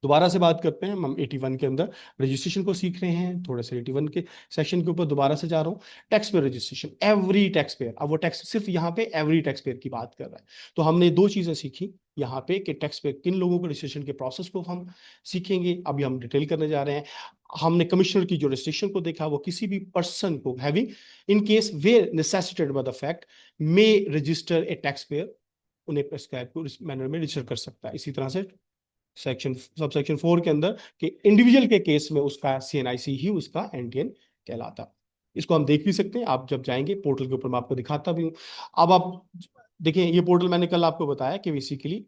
दोबारा से बात करते हैं, हम 81 के अंदर रजिस्ट्रेशन को सीख रहे हैं, थोड़े से 81 के सेक्शन के ऊपर दोबारा से जा रहा हूँ। Tax payer registration, every tax payer, अब वो टैक्स सिर्फ यहाँ पे एवरी टैक्स पेयर की बात कर रहा है। तो हमने दो चीजें सीखी यहाँ पे कि टैक्स पेयर किन लोगों को रजिस्ट्रेशन के प्रोसेस को हम सीखेंगे, अभी हम डिटेल करने जा रहे हैं। हमने कमिश्नर की जो रजिस्ट्रेशन को देखा, वो किसी भी पर्सन को having in case where necessitated by the fact may register a tax payer, उन्हें प्रेस्क्राइब को इस मैनर में रजिस्टर कर सकता है। इसी तरह से सब सेक्शन 4 के अंदर कि इंडिविजुअल के केस में उसका सीएनआईसी ही उसका एनटीएन कहलाता। इसको हम देख भी सकते हैं, आप जब जाएंगे पोर्टल के ऊपर मैं आपको दिखाता भी हूं। अब आप देखिए ये पोर्टल मैंने कल आपको बताया कि बेसिकली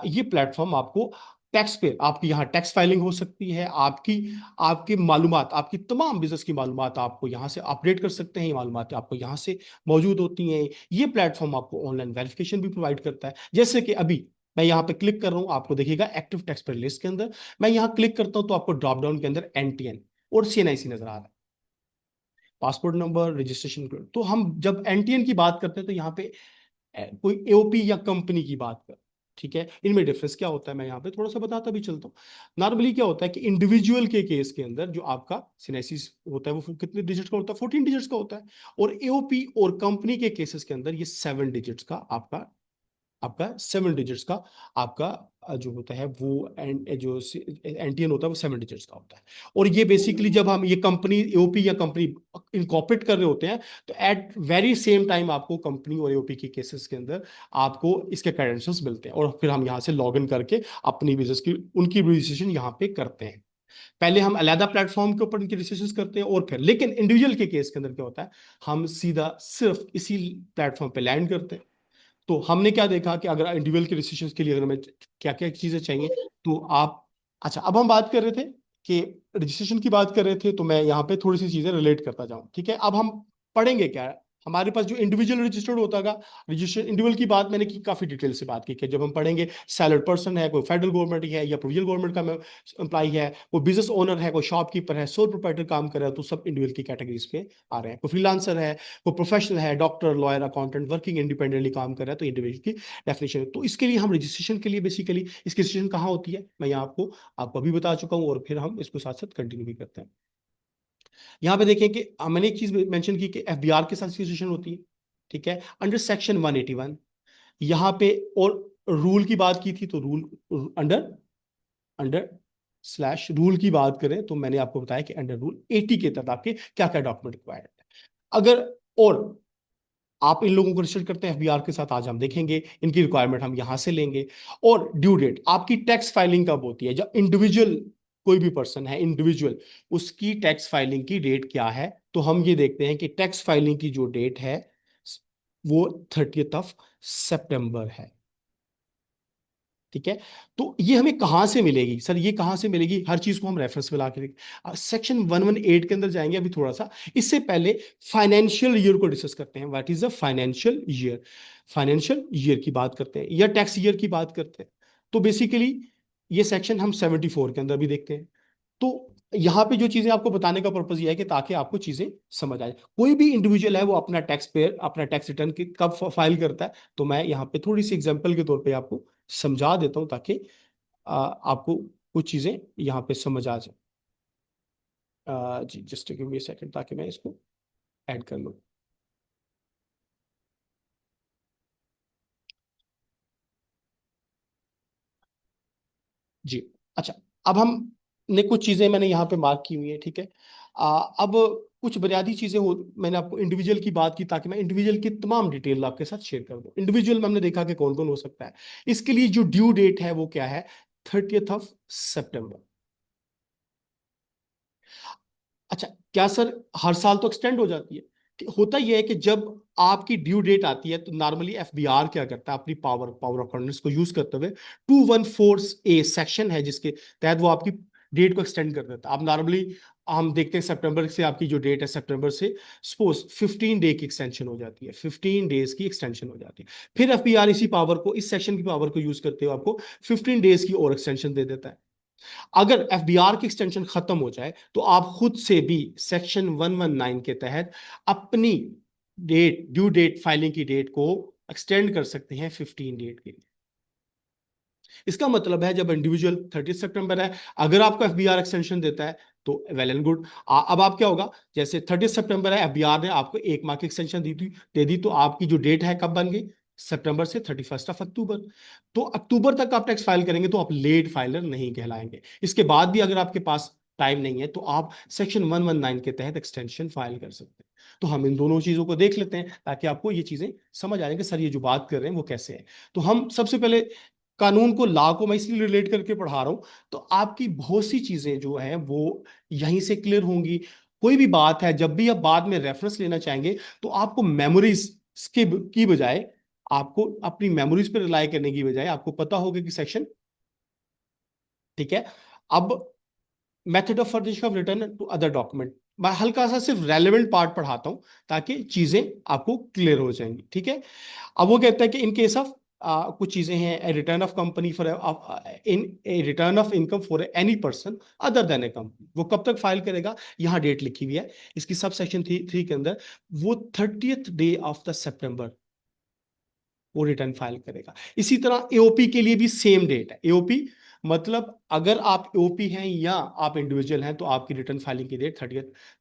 ये प्लेटफॉर्म आपको टैक्स पे, आपकी यहाँ टैक्स फाइलिंग हो सकती है, आपकी आपकी मालूमात, आपकी तमाम बिजनेस की मालूमात आपको यहाँ से अपडेट कर सकते हैं, ये मालूमात आपको यहाँ से मौजूद होती हैं। ये प्लेटफॉर्म आपको ऑनलाइन वेरिफिकेशन भी प्रोवाइड करता है। जैसे कि अभी मैं यहाँ पे क्लिक कर रहा हूँ, आपको देखिएगा एक्टिव टैक्स पेयर लिस्ट के अंदर मैं यहाँ क्लिक करता हूँ तो आपको ड्रॉप डाउन के अंदर एनटीएन और सीएनआईसी नजर आ रहा है, पासपोर्ट नंबर, रजिस्ट्रेशन। तो हम जब एनटीएन की बात करते हैं तो यहाँ पे कोई एओपी या कंपनी की बात कर, ठीक है, इनमें डिफरेंस क्या होता है मैं यहाँ पे थोड़ा सा बताता भी चलता हूँ। नॉर्मली क्या होता है कि इंडिविजुअल के केस के अंदर जो आपका सिनेसिस होता है वो कितने डिजिट का होता है, 14 डिजिट्स का होता है। और एओपी और कंपनी के केसेस के अंदर ये 7 डिजिट्स का आपका आपका 7 डिजिट्स का आपका जो होता है वो जो एनटीएन होता है वो 7 डिजिट्स का होता है। और ये बेसिकली जब हम ये कंपनी एओपी या कंपनी इनकॉर्पोरेट कर रहे होते हैं तो एट वेरी सेम टाइम आपको कंपनी और एओपी के केसेस के अंदर आपको इसके क्रेडेंशियल्स मिलते हैं, और फिर हम यहाँ से लॉग इन करके अपनी बिजनेस की उनकी रजिस्ट्रेशन यहाँ पे करते हैं। पहले हम अलग प्लेटफॉर्म के ऊपर इनकी रजिस्ट्रेशन करते हैं और फिर, लेकिन इंडिविजुअल के केस के अंदर क्या होता है, हम सीधा सिर्फ इसी प्लेटफॉर्म पे लैंड करते हैं। तो हमने क्या देखा कि अगर इंडिविजुअल के डिसीजन के लिए अगर हमें क्या क्या चीजें चाहिए तो आप, अच्छा अब हम बात कर रहे थे कि रजिस्ट्रेशन की बात कर रहे थे, तो मैं यहाँ पे थोड़ी सी चीजें रिलेट करता जाऊं, ठीक है। अब हम पढ़ेंगे क्या, हमारे पास जो इंडिविजुअल रजिस्टर्ड होता है, रजिस्ट्रेशन इंडिविजुअल की बात मैंने की, काफी डिटेल से बात की कि जब हम पढ़ेंगे सैलरी पर्सन है, कोई फेडरल गवर्नमेंट है या प्रोविजनल गवर्नमेंट का एम्प्लॉय है, कोई बिजनेस ओनर है, कोई शॉपकीपर है, सोल प्रोप्राइटर काम कर रहा है, तो सब इंडिविजुअल की कैटेगरीज पे आ रहे हैं। कोई फ्रीलांसर है, कोई प्रोफेशनल है, doctor, lawyer, accountant, working independently काम कर रहा है, तो इंडिविजुअल की डेफिनेशन है। तो इसके लिए हम रजिस्ट्रेशन के लिए बेसिकली इसकी रजिस्ट्रेशन कहाँ होती है मैं यहाँ आपको आपको अभी बता चुका हूँ, और फिर हम इसको साथ साथ कंटिन्यू भी करते हैं। यहाँ पे देखें कि मैंने एक चीज मेंशन की कि एफबीआर के साथ इसकी रजिस्ट्रेशन होती है, ठीक है, अंडर सेक्शन 181। यहाँ पे और रूल की बात की थी तो rule under under slash rule की बात करें तो मैंने आपको बताया कि अंडर रूल 80 के तहत आपके क्या क्या डॉक्यूमेंट रिक्वायर्ड है। अगर और आप इन लोगों को रजिस्टर करते हैं एफबीआर के साथ, आज हम देखेंगे इनकी रिक्वायरमेंट हम यहां से लेंगे। और ड्यू डेट आपकी टैक्स फाइलिंग कब होती है, जब इंडिविजुअल कोई भी पर्सन है इंडिविजुअल, उसकी टैक्स फाइलिंग की डेट क्या है, तो हम ये देखते हैं कि टैक्स फाइलिंग की जो डेट है वो 30th ऑफ सितंबर है, ठीक है। तो ये हमें कहां से मिलेगी सर, ये कहां से मिलेगी, हर चीज को हम रेफरेंस में ला के सेक्शन 118 के अंदर जाएंगे अभी थोड़ा सा। इससे पहले फाइनेंशियल ईयर को डिस्कस करते हैं, what is the financial year. Financial year की बात करते हैं या टैक्स ईयर की बात करते हैं, तो बेसिकली ये सेक्शन हम 74 के अंदर भी देखते हैं। तो यहाँ पे जो चीजें आपको बताने का पर्पज ये है कि ताकि आपको चीजें समझ आए। कोई भी इंडिविजुअल है वो अपना टैक्स पेयर अपना टैक्स रिटर्न कब फाइल करता है, तो मैं यहाँ पे थोड़ी सी एग्जांपल के तौर पे आपको समझा देता हूं ताकि आपको कुछ चीजें यहाँ पे समझ आ जाए। जी जस्ट गिव मी सेकंड ताकि मैं इसको ऐड कर लूँ। जी, अच्छा, अब हम ने कुछ चीजें मैंने यहाँ पे मार्क की हुई है, ठीक है। अब कुछ बुनियादी चीजें हो, मैंने आपको इंडिविजुअल की बात की ताकि मैं इंडिविजुअल की तमाम डिटेल आपके साथ शेयर कर दूं। इंडिविजुअल में हमने देखा कि कौन कौन हो सकता है। इसके लिए जो ड्यू डेट है वो क्या है, 30th ऑफ सितंबर। अच्छा, क्या सर हर साल तो एक्सटेंड हो जाती है, कि होता यह है कि जब आपकी ड्यू डेट आती है तो नॉर्मली एफबीआर क्या करता है, अपनी पावर पावर ऑफ अटॉर्नी को यूज करते हुए 214A सेक्शन है जिसके तहत वो आपकी डेट को एक्सटेंड कर देता है। अब नॉर्मली हम देखते हैं सितंबर से आपकी जो डेट है, सितंबर से सपोज 15 डे की एक्सटेंशन हो जाती है, 15 डेज की एक्सटेंशन हो जाती है। फिर एफबीआर इसी पावर को, इस सेक्शन की पावर को यूज करते हुए आपको 15 डेज की और एक्सटेंशन दे देता है। अगर एफबीआर की एक्सटेंशन खत्म हो जाए तो आप खुद से भी सेक्शन 119 के तहत अपनी डेट ड्यू डेट फाइलिंग की डेट को एक्सटेंड कर सकते हैं 15 डेट के लिए। इसका मतलब है जब इंडिविजुअल 30 सितंबर है, अगर आपको एफबीआर एक्सटेंशन देता है तो वेल एंड गुड। अब आप क्या होगा, जैसे 30 सितंबर है, एफबीआर ने आपको 1 माह की एक्सटेंशन दे दी, तो आपकी जो डेट है कब बन गई, सितंबर से 31 अक्टूबर। तो अक्टूबर तक आप टैक्स फाइल करेंगे तो आप लेट फाइलर नहीं कहलाएंगे। इसके बाद भी अगर आपके पास टाइम नहीं है तो आप सेक्शन 119 के तहत एक्सटेंशन फाइल कर सकते हैं। तो हम इन दोनों चीजों को देख लेते हैं ताकि आपको ये चीजें समझ आ जाएंगे, सर ये जो बात कर रहे हैं वो कैसे है। तो हम सबसे पहले कानून को, लॉ को मैं इसलिए रिलेट करके पढ़ा रहा हूं तो आपकी बहुत सी चीजें जो है वो यहीं से क्लियर होंगी। कोई भी बात है जब भी आप बाद में रेफरेंस लेना चाहेंगे तो आपको मेमोरीज की बजाय आपको अपनी मेमोरीज पे रिलाई करने की बजाय आपको पता होगा कि सेक्शन, ठीक है। अब method of furnishing of return to other document, मैं हल्का सा सिर्फ रेलेवेंट पार्ट पढ़ाता हूं ताकि चीजें आपको क्लियर हो जाएंगी, ठीक है। अब वो कहता है कि इन केस ऑफ कुछ चीजें हैं, return of company for in A return of income for any person other than A company, वो कब तक फाइल करेगा, यहां डेट लिखी हुई है इसकी सब सेक्शन 3 के अंदर, वो 30th day of the September वो रिटर्न फाइल करेगा। इसी तरह एओपी के लिए भी सेम डेट है। एओपी मतलब अगर आप एओपी हैं या आप इंडिविजुअल हैं तो आपकी रिटर्न फाइलिंग की डेट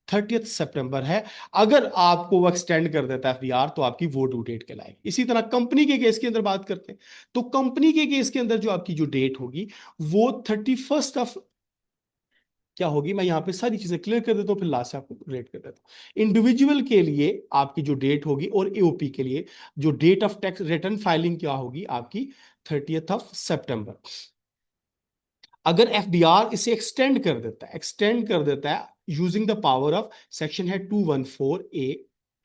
30th सितंबर है। अगर आपको वो एक्सटेंड कर देता है एफडीआर तो आपकी वो ड्यू डेट कहलाएगी। इसी तरह कंपनी के केस के अंदर बात करते हैं, तो कंपनी के केस के अंदर जो आपकी जो डेट होगी वो 31st ऑफ क्या होगी, मैं यहां पे सारी चीजें क्लियर कर देता हूं फिर लास्ट से आपको रेट कर देता हूं। इंडिविजुअल के लिए आपकी जो डेट होगी और एओपी के लिए जो date of tax return filing क्या होगी आपकी 30th ऑफ सितंबर। अगर एफडीआर इसे एक्सटेंड कर देता है using the power of section है 214A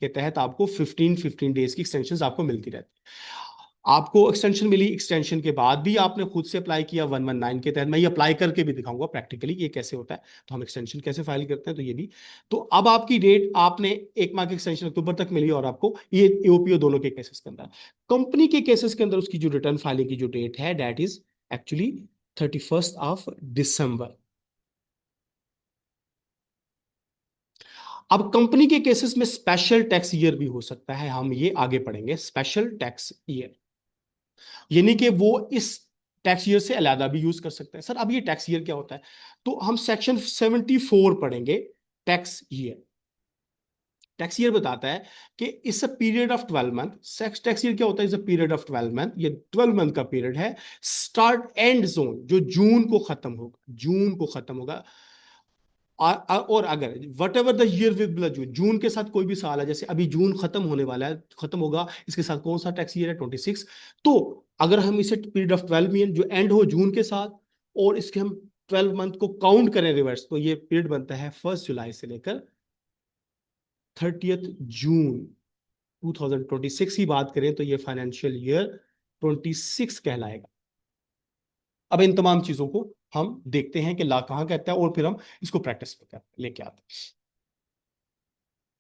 के तहत, आपको 15 डेज की एक्सटेंशन आपको मिलती रहती है। आपको एक्सटेंशन मिली, एक्सटेंशन के बाद भी आपने खुद से अप्लाई किया 119 के तहत, मैं ये अप्लाई करके भी दिखाऊंगा प्रैक्टिकली ये कैसे होता है, तो हम एक्सटेंशन कैसे फाइल करते हैं, तो ये भी। तो अब आपकी डेट आपने 1 माह की एक्सटेंशन अक्टूबर तक मिली और आपको ये एओपीओ दोनों के केसेस के अंदर, कंपनी के केसेस के अंदर उसकी जो रिटर्न फाइलिंग की जो डेट है that is actually 31st of December. अब कंपनी के केसेस में स्पेशल टैक्स ईयर भी हो सकता है, हम ये आगे पढ़ेंगे। स्पेशल टैक्स ईयर यानी कि वो इस टैक्स ईयर से अलग भी यूज कर सकते हैं। सर अब ये टैक्स ईयर क्या होता है, तो हम सेक्शन 74 पढ़ेंगे। टैक्स ईयर, टैक्स ईयर बताता है कि इस a period of 12 month. Tax year क्या होता है, इस अ पीरियड ऑफ 12 मंथ, ये 12 मंथ का पीरियड है। स्टार्ट एंड जोन जो जून को खत्म होगा। और अगर whatever the year with June, जून के साथ कोई भी साल है, जैसे अभी जून खत्म होने वाला है, खत्म होगा, इसके साथ कौन सा टैक्स ईयर है 26, तो अगर हम इसे पीरियड ऑफ 12 ईयर जो एंड हो जून के साथ और इसके हम 12 मंथ को काउंट करें रिवर्स, तो ये पीरियड बनता है 1 जुलाई से लेकर 30th जून 2026 की बात करें तो ये फाइनेंशियल ईयर 26 कहलाएगा। अब इन तमाम चीजों को हम देखते हैं कि ला कहां कहता है और फिर हम इसको प्रैक्टिस पे लेके आते हैं।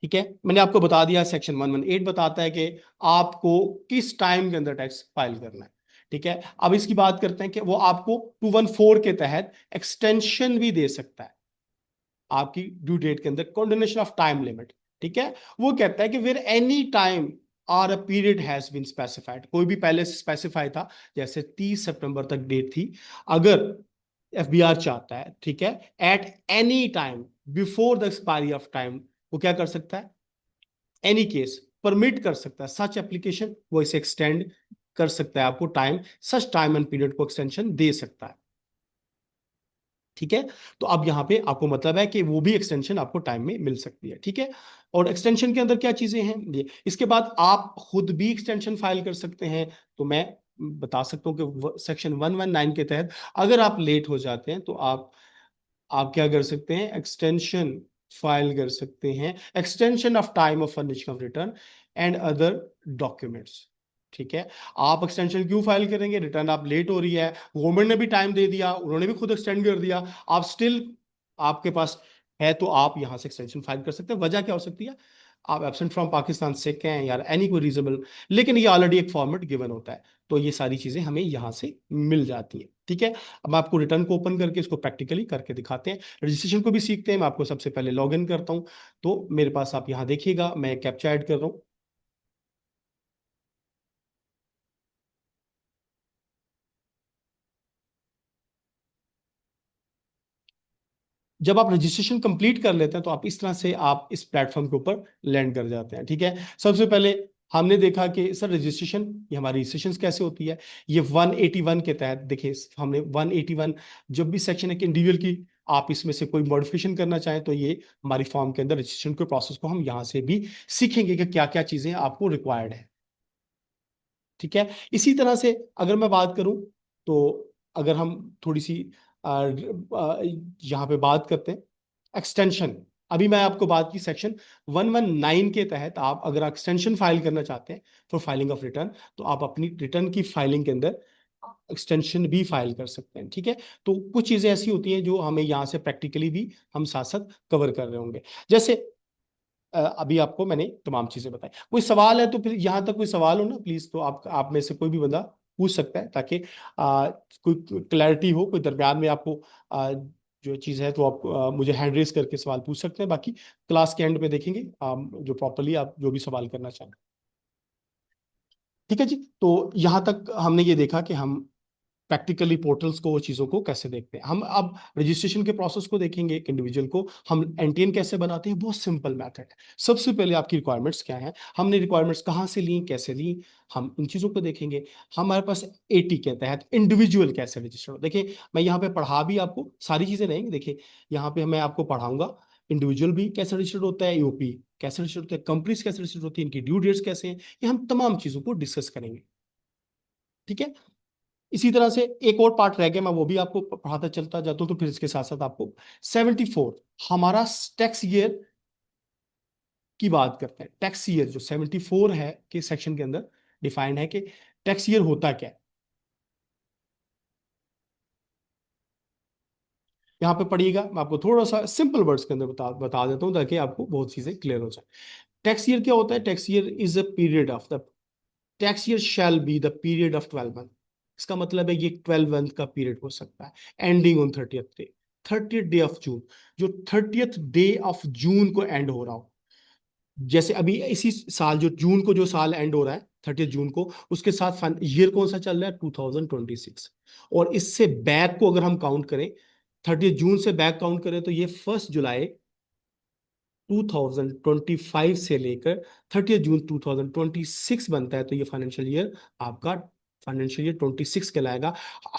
ठीक है, मैंने आपको बता दिया सेक्शन 118 बताता है कि आपको किस टाइम के अंदर टैक्स फाइल करना है। ठीक है, अब इसकी बात करते हैं कि वो आपको 214 के तहत एक्सटेंशन भी दे सकता है आपकी ड्यू डेट के अंदर, कंडोनेशन ऑफ टाइम लिमिट। ठीक है, वो कहता है कि वेर एनी टाइम और a period has been specified, कोई भी पहले से स्पेसिफाई था, जैसे 30 सितंबर तक डेट थी, अगर एफबीआर चाहता है, ठीक है, at any time before the expiry of time, वो क्या कर सकता है, एनी केस परमिट कर सकता है सच एप्लीकेशन, वो इसे एक्सटेंड कर सकता है, आपको time, such time and period को एक्सटेंशन दे सकता है। ठीक है, तो अब यहां पे आपको मतलब है कि वो भी एक्सटेंशन आपको टाइम में मिल सकती है। ठीक है, और एक्सटेंशन के अंदर क्या चीजें हैं ये, इसके बाद आप खुद भी एक्सटेंशन फाइल कर सकते हैं। तो मैं बता सकता हूं कि सेक्शन 119 के तहत अगर आप लेट हो जाते हैं तो आप क्या कर सकते हैं, एक्सटेंशन फाइल कर सकते हैं, extension of time of furnishing of return and other documents. ठीक है, आप एक्सटेंशन क्यों फाइल करेंगे, रिटर्न आप लेट हो रही है, गवर्नमेंट ने भी टाइम दे दिया, उन्होंने भी खुद एक्सटेंड कर दिया, आप स्टिल आपके पास है तो आप यहां से एक्सटेंशन फाइल कर सकते हैं। वजह क्या हो सकती है, आप एब्सेंट फ्रॉम पाकिस्तान सिक हैं या एनी कोई रीजनेबल, लेकिन ये ऑलरेडी एक फॉर्मेट गिवन होता है, तो ये सारी चीजें हमें यहां से मिल जाती हैं। ठीक है, अब आपको रिटर्न को ओपन करके इसको प्रैक्टिकली करके दिखाते हैं, रजिस्ट्रेशन को भी सीखते हैं। मैं आपको सबसे पहले लॉग इन करता हूं, तो मेरे पास आप यहां देखिएगा मैं कैप्चा ऐड कर रहा हूं। जब आप रजिस्ट्रेशन कंप्लीट कर लेते हैं तो आप इस तरह से आप इस प्लेटफॉर्म के ऊपर लैंड कर जाते हैं। ठीक है, सबसे पहले हमने देखा कि सर रजिस्ट्रेशन, ये हमारी रजिस्ट्रेशन कैसे होती है, ये 181 के तहत देखिए, हमने 181 जब भी सेक्शन है कि इंडिविजुअल की आप इसमें से कोई मॉडिफिकेशन करना चाहें तो ये हमारी फॉर्म के अंदर रजिस्ट्रेशन के प्रोसेस को हम यहाँ से भी सीखेंगे कि क्या क्या चीजें आपको रिक्वायर्ड है। ठीक है, इसी तरह से अगर मैं बात करूं तो अगर हम थोड़ी सी यहाँ पे बात करते हैं एक्सटेंशन। अभी मैं आपको बात की सेक्शन 119 के तहत, आप अगर एक्सटेंशन फाइल करना चाहते हैं फॉर फाइलिंग ऑफ रिटर्न, तो आप अपनी रिटर्न की फाइलिंग के अंदर एक्सटेंशन भी फाइल कर सकते हैं। ठीक है, तो कुछ चीजें ऐसी होती हैं जो हमें यहाँ से प्रैक्टिकली भी हम साथ साथ कवर कर रहे होंगे। जैसे अभी आपको मैंने तमाम चीजें बताई। कोई सवाल है तो फिर, यहाँ तक कोई सवाल हो ना प्लीज, तो आप में से कोई भी बंदा पूछ सकता है, ताकि कोई क्लैरिटी हो, कोई दरमियान में आपको जो चीज़ है, तो आप मुझे हैंड रेस करके सवाल पूछ सकते हैं। बाकी क्लास के एंड में देखेंगे जो प्रॉपरली आप जो भी सवाल करना चाहें। ठीक है जी, तो यहाँ तक हमने ये देखा कि हम प्रैक्टिकली पोर्टल्स को, चीज़ों को कैसे देखते हैं। हम अब रजिस्ट्रेशन के प्रोसेस को देखेंगे। एक इंडिविजुअल को हम एनटीएन कैसे बनाते हैं, बहुत सिंपल मेथड है। सबसे पहले आपकी रिक्वायरमेंट्स क्या है, हमने रिक्वायरमेंट्स कहाँ से ली, कैसे ली, हम इन चीज़ों को देखेंगे। हमारे पास एटी के तहत इंडिविजुअल कैसे रजिस्टर हो, देखिए मैं यहाँ पे पढ़ा भी आपको सारी चीज़ें रहेंगी। देखिए यहाँ पे मैं आपको पढ़ाऊंगा इंडिविजुअल भी कैसे रजिस्टर्ड होता है, यूपी कैसे रजिस्टर्ड होता है, कंपनीज कैसे रजिस्टर्ड होती है, इनकी ड्यू डेट्स कैसे हैं, ये हम तमाम चीज़ों को डिस्कस करेंगे। ठीक है, इसी तरह से एक और पार्ट रह गया, मैं वो भी आपको पढ़ाता चलता जाता हूं। तो फिर इसके साथ साथ आपको 74 हमारा टैक्स ईयर की बात करते हैं। टैक्स ईयर जो 74 है के सेक्शन के अंदर डिफाइंड है कि टैक्स ईयर होता क्या है। यहाँ पे पढ़िएगा, मैं आपको थोड़ा सा सिंपल वर्ड्स के अंदर बता बता देता हूँ, ताकि आपको बहुत चीजें क्लियर हो जाए। टैक्स ईयर क्या होता है, tax year is a period of the, tax year shell be the period of 12 month. इसका मतलब है ये 12 मंथ का पीरियड हो सकता है, ending on 30th day, 30th day of June, जो 30th डे ऑफ जून को एंड हो रहा हो। जैसे अभी इसी साल जो जून को जो साल एंड हो रहा है 30 जून को, उसके साथ ईयर कौन सा चल रहा है, 2026। और इससे बैक को अगर हम काउंट करें, 30 जून से बैक काउंट करें, तो ये 1 जुलाई 2025 से लेकर 30 जून 2026 बनता है। तो ये फाइनेंशियल ईयर आपका फाइनेंशियल ईयर 26 कहलाएगा।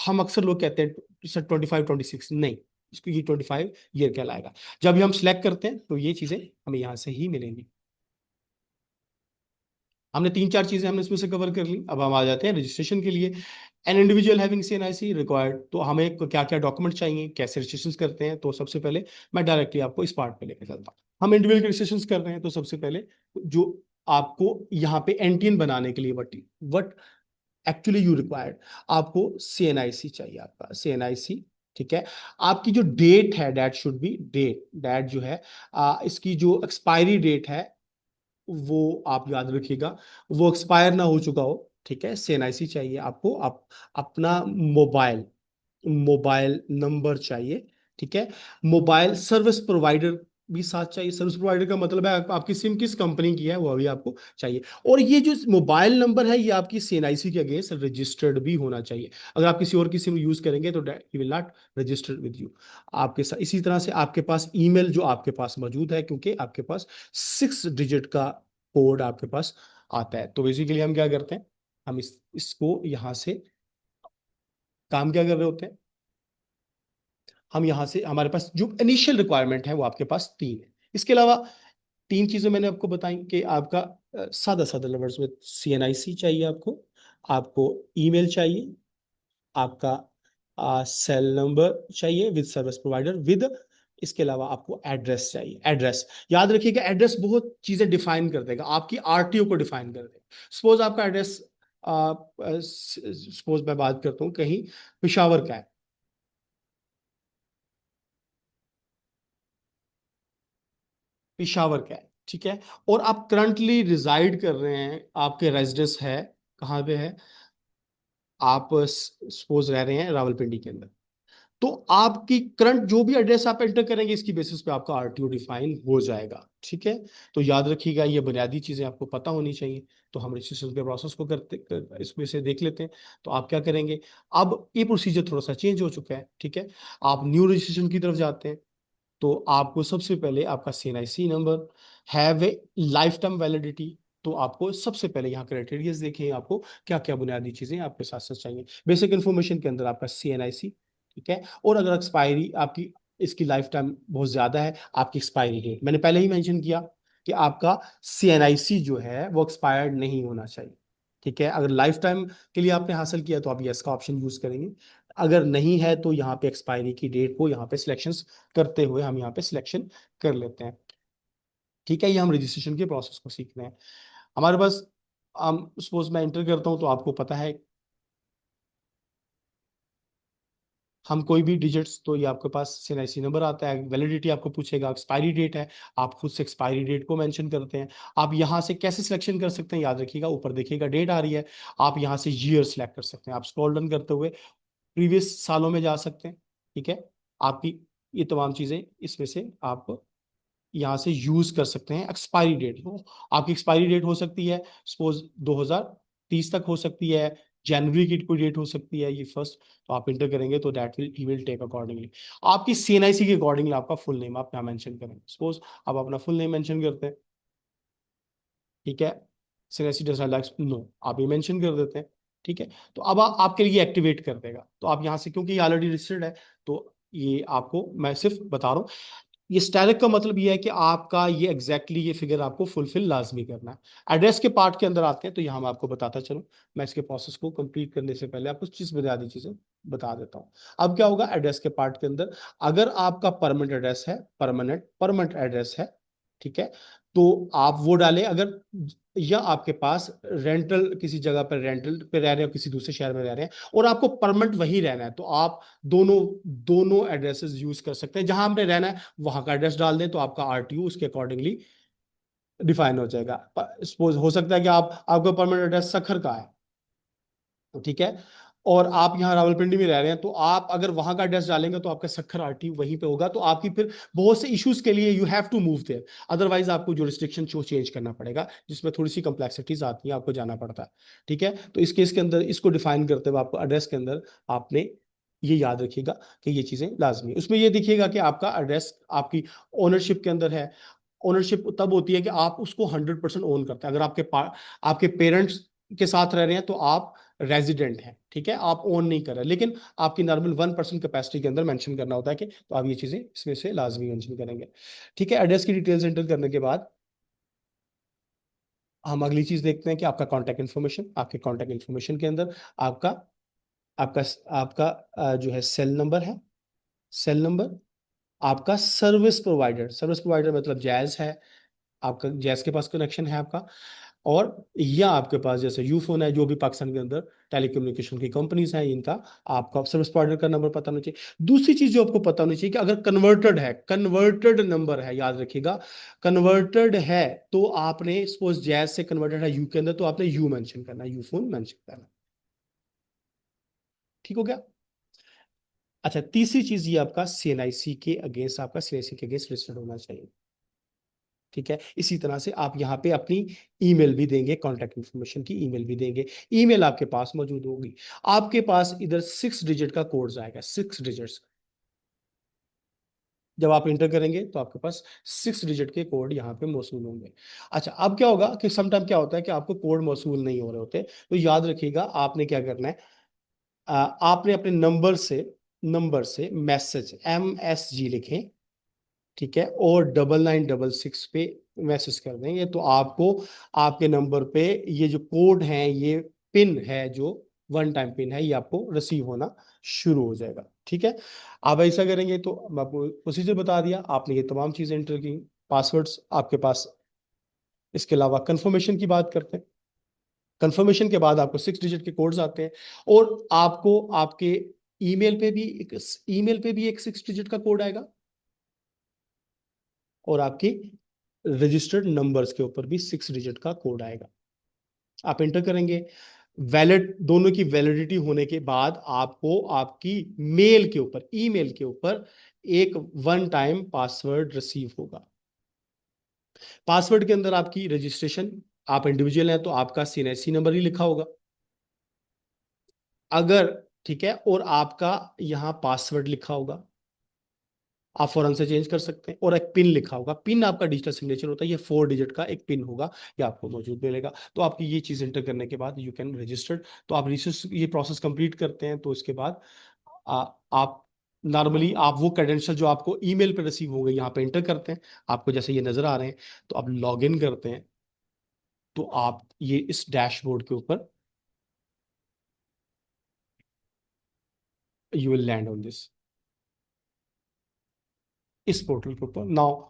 हम अक्सर लोग कहते हैं सर 25 26, नहीं, इसको ये 25 ईयर कहलाएगा। जब भी हम सिलेक्ट करते हैं तो ये चीजें हमें यहाँ से ही मिलेंगी। हमने तीन चार चीजें हमने इसमें से कवर कर ली। अब हम आ जाते हैं रजिस्ट्रेशन के लिए। An individual having CNIC required, तो हमें क्या क्या डॉक्यूमेंट चाहिए, कैसे रजिस्ट्रेशन करते हैं। तो सबसे पहले मैं डायरेक्टली आपको इस पार्ट पे लेकर चलता हूँ। हम इंडिविजुअल रजिस्ट्रेशन कर रहे हैं, तो सबसे पहले जो आपको यहाँ पे एनटीएन बनाने के लिए वट एक्चुअली यू रिक्वायर्ड, आपको सीएनआईसी चाहिए, आपका सीएनआईसी। ठीक है, आपकी जो डेट है, date should be date, date जो है इसकी जो एक्सपायरी डेट है, वो आप याद रखिएगा, वो एक्सपायर ना हो चुका हो। ठीक है, सीएनआईसी चाहिए आपको, आप अपना मोबाइल मोबाइल नंबर चाहिए। ठीक है, मोबाइल सर्विस प्रोवाइडर भी साथ चाहिए। सर्विस प्रोवाइडर का मतलब है आपकी सिम किस कंपनी की है, वो भी आपको चाहिए। और ये जो मोबाइल नंबर है, ये आपकी सीएनआईसी के अगेंस्ट रजिस्टर्ड भी होना चाहिए। अगर आप किसी और की सिम यूज करेंगे तो he will not registered with you आपके साथ। इसी तरह से आपके पास ईमेल जो आपके पास मौजूद है, क्योंकि आपके पास 6 डिजिट का कोड आपके पास आता है। तो बेसिकली हम क्या करते हैं, हम इसको यहां से काम क्या कर रहे होते हैं, हम यहां से, हमारे पास जो इनिशियल रिक्वायरमेंट है वो आपके पास तीन है। इसके अलावा तीन चीजें मैंने आपको बताई कि आपका सादा सादा लफ्ज में सीएनआईसी चाहिए आपको, आपको ईमेल चाहिए, आपका सेल नंबर चाहिए विद सर्विस प्रोवाइडर विद, इसके अलावा आपको एड्रेस चाहिए। एड्रेस याद रखिएगा, एड्रेस बहुत चीजें डिफाइन कर देगा, आपकी आरटीओ को डिफाइन कर देगा। सपोज आपका एड्रेस, सपोज मैं बात करता हूँ कहीं पिशावर का है, पिशावर का है, ठीक है, और आप करंटली रिजाइड कर रहे हैं, आपके रेजिडेंस है कहाँ पे है, आप सपोज रह रहे हैं रावलपिंडी के अंदर, तो आपकी करंट जो भी एड्रेस आप एंटर करेंगे, इसकी बेसिस पे आपका आरटीओ डिफाइन हो जाएगा। ठीक है, तो याद रखिएगा, ये बुनियादी चीजें आपको पता होनी चाहिए। तो हम रजिस्ट्रेशन के प्रोसेस को इसमें से देख लेते हैं। तो आप क्या करेंगे, अब ये प्रोसीजर थोड़ा सा चेंज हो चुका है। ठीक है, आप न्यू रजिस्ट्रेशन की तरफ जाते हैं। तो आपको सबसे पहले आपका CNIC number have a life time validity. तो आपको सबसे पहले यहाँ क्राइटेरिया देखें, आपको क्या क्या बुनियादी चीजें आपके साथ साथ चाहिए। बेसिक इन्फॉर्मेशन के अंदर आपका सीएनआईसी, ठीक है, और अगर एक्सपायरी आपकी, इसकी लाइफ टाइम बहुत ज्यादा है, आपकी एक्सपायरी डेट मैंने पहले ही मेंशन किया कि आपका सीएनआईसी जो है वो एक्सपायर्ड नहीं होना चाहिए। ठीक है, अगर लाइफ टाइम के लिए आपने हासिल किया तो आप यस का ऑप्शन यूज करेंगे। अगर नहीं है तो यहाँ पे एक्सपायरी की डेट को यहाँ पे सिलेक्शन करते हुए हम यहाँ पे सिलेक्शन कर लेते हैं। ठीक है, ये हम रजिस्ट्रेशन के प्रोसेस को सीख रहे हैं। हमारे पास, हम सपोज मैं एंटर करता हूँ तो आपको पता है हम कोई भी डिजिट्स, तो ये आपके पास सीएनआईसी नंबर आता है, वैलिडिटी आपको पूछेगा, एक्सपायरी डेट है, आप खुद से एक्सपायरी डेट को मेंशन करते हैं। आप यहाँ से कैसे सिलेक्शन कर सकते हैं, याद रखिएगा, ऊपर देखिएगा डेट आ रही है, आप यहाँ से ईयर सिलेक्ट कर सकते हैं। आप स्क्रॉल डाउन करते हुए प्रीवियस सालों में जा सकते हैं। ठीक है, आपकी ये तमाम चीजें इसमें से आप यहाँ से यूज कर सकते हैं। एक्सपायरी डेट, तो आपकी एक्सपायरी डेट हो सकती है सपोज 2030 तक हो सकती है, जनवरी की कोई डेट हो सकती है, ये फर्स्ट, तो आप इंटर करेंगे तो that will he will take accordingly. आपकी सीएनआईसी के अकॉर्डिंगली आपका फुल नेम आप यहाँ मेंशन करेंगे। सपोज आप अपना फुल नेम मेंशन करते हैं। ठीक है, CNIC does not like no, आप ये मेंशन कर देते हैं। ठीक है, तो अब आपके लिए एक्टिवेट कर देगा। तो आप यहाँ से, क्योंकि ये ऑलरेडी रजिस्टर्ड है, तो ये आपको मैं सिर्फ बता रहा हूँ, ये स्टैटिक का मतलब ये है कि आपका ये एग्जैक्टली ये फिगर आपको फुलफिल लाजमी करना है। एड्रेस के पार्ट के अंदर आते हैं, तो यहाँ मैं आपको बताता चलूँ, मैं इसके प्रोसेस को कंप्लीट करने से पहले आपको चीज बुनियादी चीजें बता देता हूँ। अब क्या होगा एड्रेस के पार्ट के अंदर, अगर आपका परमानेंट एड्रेस है, परमानेंट परमानेंट एड्रेस है, ठीक है, तो आप वो डालें। अगर या आपके पास रेंटल किसी जगह पर रेंटल पे रह रहे हो, किसी दूसरे शहर में रह रहे हैं और आपको परमानेंट वही रहना है, तो आप दोनों दोनों एड्रेसेस यूज कर सकते हैं। जहां आपने रहना है वहां का एड्रेस डाल दें, तो आपका आरटीयू उसके अकॉर्डिंगली डिफाइन हो जाएगा। सपोज हो सकता है कि आपका परमानेंट एड्रेस सखर का है, तो ठीक है, और आप यहाँ रावलपिंडी में रह रहे हैं, तो आप अगर वहां का एड्रेस डालेंगे तो आपका सखर आरटीयू वहीं पे होगा। तो आपकी फिर बहुत से इश्यूज के लिए you have to move there, otherwise आपको जुरिस्डिक्शन चेंज करना पड़ेगा, जिसमें थोड़ी सी कम्प्लेक्सिटीज आती है, आपको जाना पड़ता है। ठीक है, तो इस केस के अंदर इसको डिफाइन करते हुए आपको एड्रेस के अंदर आपने ये याद रखिएगा कि ये चीजें लाजमी, उसमें ये देखिएगा कि आपका एड्रेस आपकी ओनरशिप के अंदर है। ओनरशिप तब होती है कि आप उसको 100% ओन करते हैं। अगर आपके पेरेंट्स के साथ रह रहे हैं तो आप रेजिडेंट हैं, ठीक है, आप ओन नहीं कर रहे, लेकिन आपकी नॉर्मल 1% कैपेसिटी के अंदर मेंशन करना होता है कि, तो आप ये चीजें इसमें से लाजमी मेंशन करेंगे। ठीक है, एड्रेस की डिटेल्स एंटर करने के बाद हम अगली चीज देखते हैं कि आपका कॉन्टैक्ट इन्फॉर्मेशन, आपके कॉन्टैक्ट इन्फॉर्मेशन के अंदर आपका आपका आपका जो है सेल नंबर है, सेल नंबर, आपका सर्विस प्रोवाइडर मतलब जैज है, आपका जैस के पास कनेक्शन है आपका, और या आपके पास जैसे यूफोन है, जो भी पाकिस्तान के अंदर टेलीकम्युनिकेशन की कंपनीज हैं, इनका आपका सर्विस प्रोवाइडर का नंबर पता होना चाहिए। दूसरी चीज जो आपको पता होनी चाहिए कि अगर कन्वर्टेड है, कन्वर्टेड नंबर है, याद रखिएगा, कन्वर्टेड है, तो आपने सपोज जैस से कन्वर्टेड है यू के अंदर, तो आपने यू मेंशन करना है, यूफोन मेंशन करना है। ठीक हो गया। अच्छा, तीसरी चीज ये आपका सीएनआईसी के अगेंस्ट, आपका सीएनआईसी के अगेंस्ट रजिस्टर्ड होना चाहिए। ठीक है, इसी तरह से आप यहाँ पे अपनी ईमेल भी देंगे, कॉन्टैक्ट इन्फॉर्मेशन की ईमेल भी देंगे, ईमेल आपके पास मौजूद होगी। आपके पास इधर 6 डिजिट का कोड आएगा, 6 डिजिट्स, जब आप इंटर करेंगे तो आपके पास 6 डिजिट के कोड यहाँ पे मौसूल होंगे। अच्छा, अब क्या होगा कि समटाइम क्या होता है कि आपको कोड मौसूल नहीं हो रहे होते, तो याद रखिएगा आपने क्या करना है, आपने अपने नंबर से मैसेज MSG लिखें, ठीक है, और 9966 पे मैसेज कर देंगे, तो आपको आपके नंबर पे ये जो कोड है, ये पिन है, जो वन टाइम पिन है, ये आपको रिसीव होना शुरू हो जाएगा। ठीक है, आप ऐसा करेंगे तो मैं आपको प्रोसीजर बता दिया, आपने ये तमाम चीजें एंटर की, पासवर्ड्स आपके पास। इसके अलावा कंफर्मेशन की बात करते हैं। कंफर्मेशन के बाद आपको 6 डिजिट के कोड्स आते हैं, और आपको आपके ईमेल पे भी एक 6 डिजिट का कोड आएगा, और आपकी रजिस्टर्ड नंबर्स के ऊपर भी 6 डिजिट का कोड आएगा। आप एंटर करेंगे, वैलिड, दोनों की वैलिडिटी होने के बाद आपको आपकी मेल के ऊपर, ईमेल के ऊपर एक वन टाइम पासवर्ड रिसीव होगा। पासवर्ड के अंदर आपकी रजिस्ट्रेशन, आप इंडिविजुअल हैं तो आपका सीएनआईसी नंबर ही लिखा होगा, अगर, ठीक है, और आपका यहाँ पासवर्ड लिखा होगा, आप फौरन से चेंज कर सकते हैं, और एक पिन लिखा होगा, पिन आपका डिजिटल सिग्नेचर होता है, ये 4 डिजिट का एक पिन होगा, ये आपको मौजूद मिलेगा। तो आपकी ये चीज एंटर करने के बाद यू कैन रजिस्टर्ड, तो आप रजिस्टर ये प्रोसेस कंप्लीट करते हैं, तो इसके बाद आप नॉर्मली आप वो क्रेडेंशियल जो आपको ईमेल पे रिसीव हो गए यहाँ पे एंटर करते हैं, आपको जैसे ये नजर आ रहे हैं, तो आप लॉग इन करते हैं, तो आप ये इस डैशबोर्ड के ऊपर you will land on this, इस पोर्टल के ऊपर। नाउ